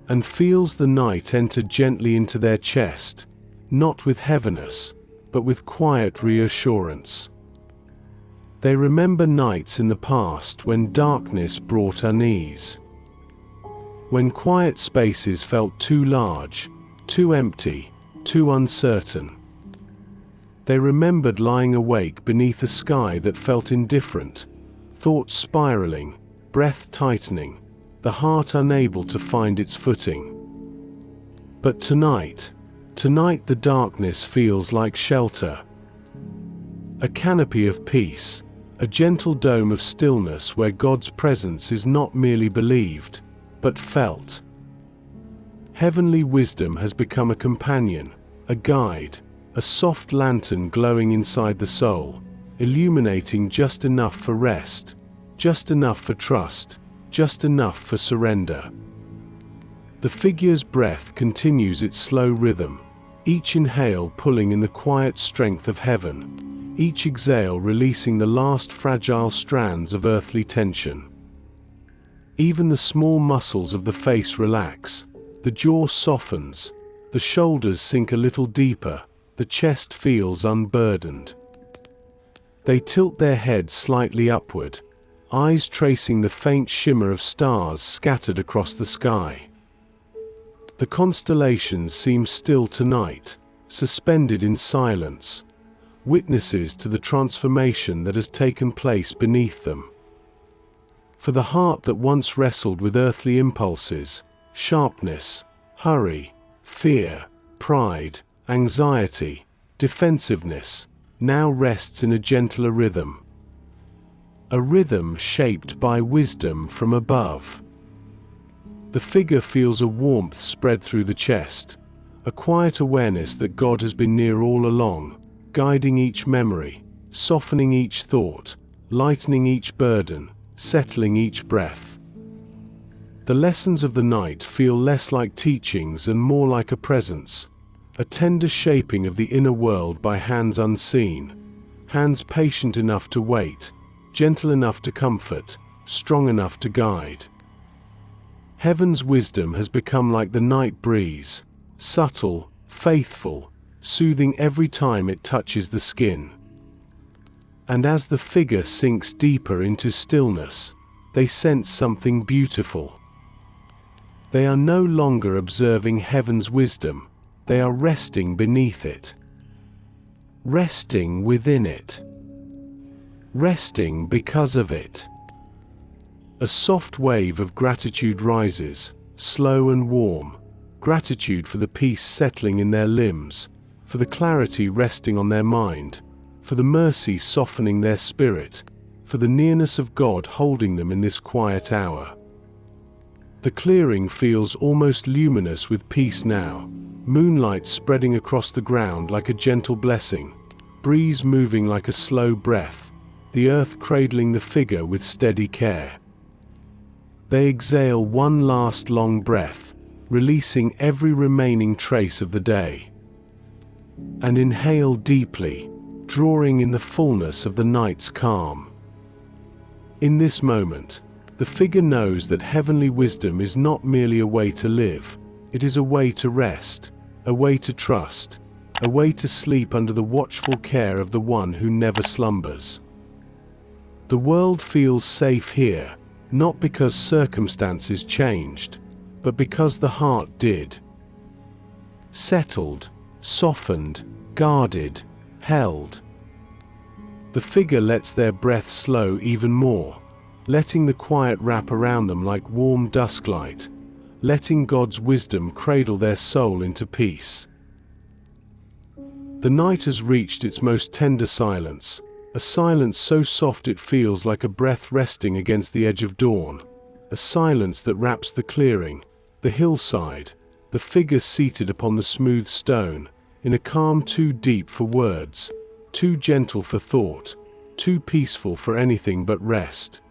and feels the night enter gently into their chest, not with heaviness, but with quiet reassurance. They remember nights in the past when darkness brought unease, when quiet spaces felt too large, too empty, too uncertain. They remembered lying awake beneath a sky that felt indifferent, thoughts spiraling, breath tightening, the heart unable to find its footing. But tonight the darkness feels like shelter. A canopy of peace, a gentle dome of stillness where God's presence is not merely believed, but felt. Heavenly wisdom has become a companion, a guide, a soft lantern glowing inside the soul, illuminating just enough for rest, just enough for trust, just enough for surrender. The figure's breath continues its slow rhythm, each inhale pulling in the quiet strength of heaven, each exhale releasing the last fragile strands of earthly tension. Even the small muscles of the face relax, the jaw softens, the shoulders sink a little deeper, the chest feels unburdened. They tilt their heads slightly upward, eyes tracing the faint shimmer of stars scattered across the sky. The constellations seem still tonight, suspended in silence, witnesses to the transformation that has taken place beneath them. For the heart that once wrestled with earthly impulses, sharpness, hurry, fear, pride, anxiety, defensiveness, now rests in a gentler rhythm. A rhythm shaped by wisdom from above. The figure feels a warmth spread through the chest, a quiet awareness that God has been near all along, guiding each memory, softening each thought, lightening each burden, settling each breath. The lessons of the night feel less like teachings and more like a presence, a tender shaping of the inner world by hands unseen, hands patient enough to wait, gentle enough to comfort, strong enough to guide. Heaven's wisdom has become like the night breeze, subtle, faithful, soothing every time it touches the skin. And as the figure sinks deeper into stillness, they sense something beautiful. They are no longer observing heaven's wisdom, they are resting beneath it. Resting within it. Resting because of it. A soft wave of gratitude rises, slow and warm, gratitude for the peace settling in their limbs, for the clarity resting on their mind, for the mercy softening their spirit, for the nearness of God holding them in this quiet hour. The clearing feels almost luminous with peace now, moonlight spreading across the ground like a gentle blessing, breeze moving like a slow breath, the earth cradling the figure with steady care. They exhale one last long breath, releasing every remaining trace of the day. and inhale deeply, drawing in the fullness of the night's calm. In this moment, the figure knows that heavenly wisdom is not merely a way to live, it is a way to rest, a way to trust, a way to sleep under the watchful care of the one who never slumbers. The world feels safe here, not because circumstances changed, but because the heart did. Settled, softened, guarded, held. The figure lets their breath slow even more, letting the quiet wrap around them like warm dusklight, letting God's wisdom cradle their soul into peace. The night has reached its most tender silence, a silence so soft it feels like a breath resting against the edge of dawn, a silence that wraps the clearing, the hillside, the figure seated upon the smooth stone, in a calm too deep for words, too gentle for thought, too peaceful for anything but rest.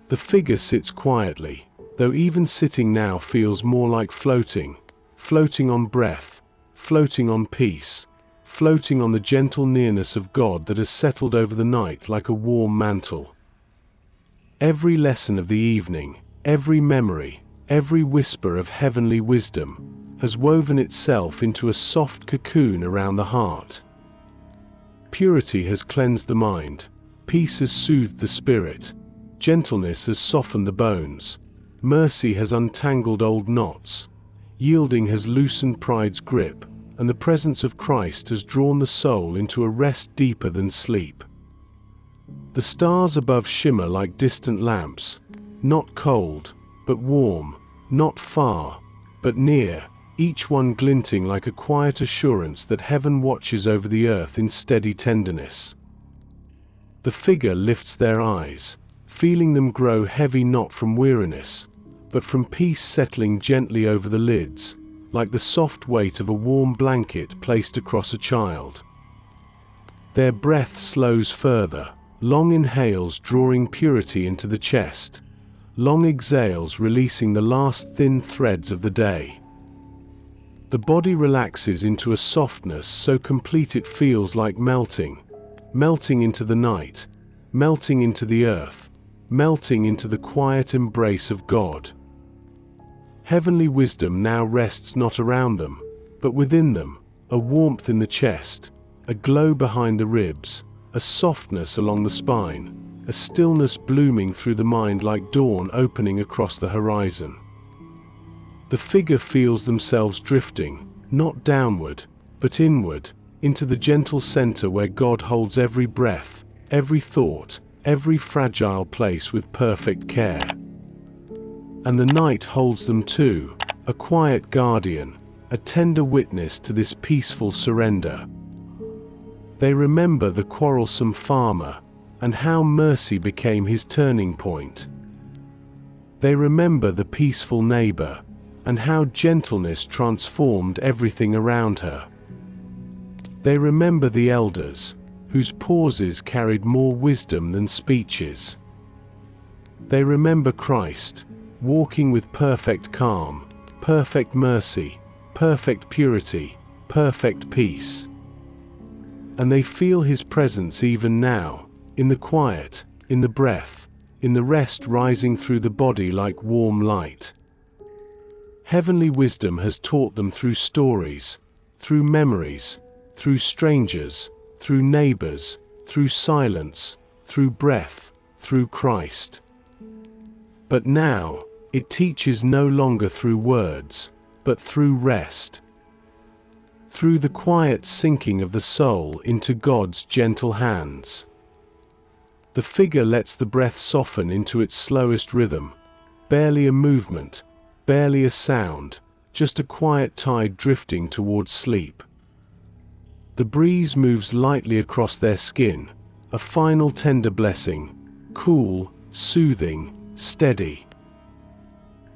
The figure sits quietly, though even sitting now feels more like floating, floating on breath, floating on peace, floating on the gentle nearness of God that has settled over the night like a warm mantle. Every lesson of the evening, every memory, every whisper of heavenly wisdom has woven itself into a soft cocoon around the heart. Purity has cleansed the mind, peace has soothed the spirit, gentleness has softened the bones, mercy has untangled old knots, yielding has loosened pride's grip, and the presence of Christ has drawn the soul into a rest deeper than sleep. The stars above shimmer like distant lamps, not cold, but warm, not far, but near, each one glinting like a quiet assurance that heaven watches over the earth in steady tenderness. The figure lifts their eyes, feeling them grow heavy not from weariness, but from peace settling gently over the lids, like the soft weight of a warm blanket placed across a child. Their breath slows further, long inhales drawing purity into the chest, long exhales releasing the last thin threads of the day. The body relaxes into a softness so complete it feels like melting, melting into the night, melting into the earth, melting into the quiet embrace of God. Heavenly wisdom now rests not around them, but within them, a warmth in the chest, a glow behind the ribs, a softness along the spine, a stillness blooming through the mind like dawn opening across the horizon. The figure feels themselves drifting, not downward, but inward, into the gentle center where God holds every breath, every thought, every fragile place with perfect care. And the night holds them too, a quiet guardian, a tender witness to this peaceful surrender. They remember the quarrelsome farmer, and how mercy became his turning point. They remember the peaceful neighbor, and how gentleness transformed everything around her. They remember the elders, whose pauses carried more wisdom than speeches. They remember Christ, walking with perfect calm, perfect mercy, perfect purity, perfect peace. And they feel his presence even now, in the quiet, in the breath, in the rest rising through the body like warm light. Heavenly wisdom has taught them through stories, through memories, through strangers, through neighbors, through silence, through breath, through Christ. But now, it teaches no longer through words, but through rest. Through the quiet sinking of the soul into God's gentle hands. The figure lets the breath soften into its slowest rhythm, barely a movement, barely a sound, just a quiet tide drifting towards sleep. The breeze moves lightly across their skin, a final tender blessing, cool, soothing, steady.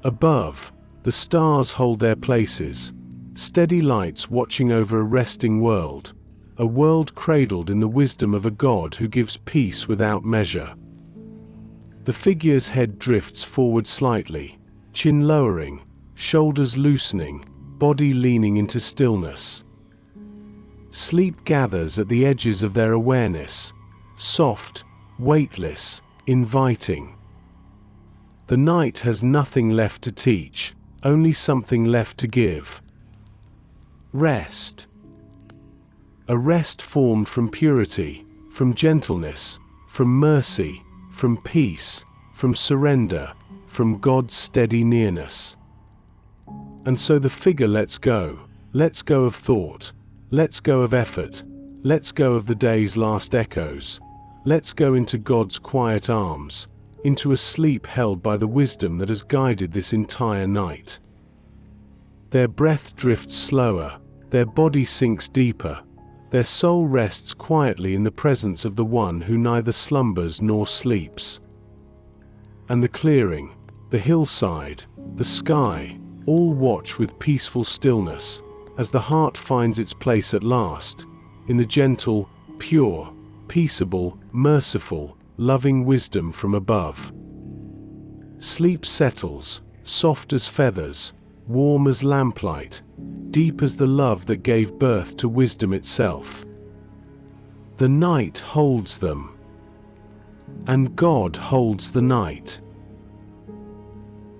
Above, the stars hold their places, steady lights watching over a resting world, a world cradled in the wisdom of a God who gives peace without measure. The figure's head drifts forward slightly, chin lowering, shoulders loosening, body leaning into stillness. Sleep gathers at the edges of their awareness, soft, weightless, inviting. The night has nothing left to teach, only something left to give. Rest. A rest formed from purity, from gentleness, from mercy, from peace, from surrender, from God's steady nearness. And so the figure lets go of thought, lets go of effort, lets go of the day's last echoes, lets go into God's quiet arms, into a sleep held by the wisdom that has guided this entire night. Their breath drifts slower, their body sinks deeper, their soul rests quietly in the presence of the one who neither slumbers nor sleeps. And the clearing, the hillside, the sky, all watch with peaceful stillness, as the heart finds its place at last, in the gentle, pure, peaceable, merciful, loving wisdom from above. Sleep settles, soft as feathers, warm as lamplight, deep as the love that gave birth to wisdom itself. The night holds them, and God holds the night.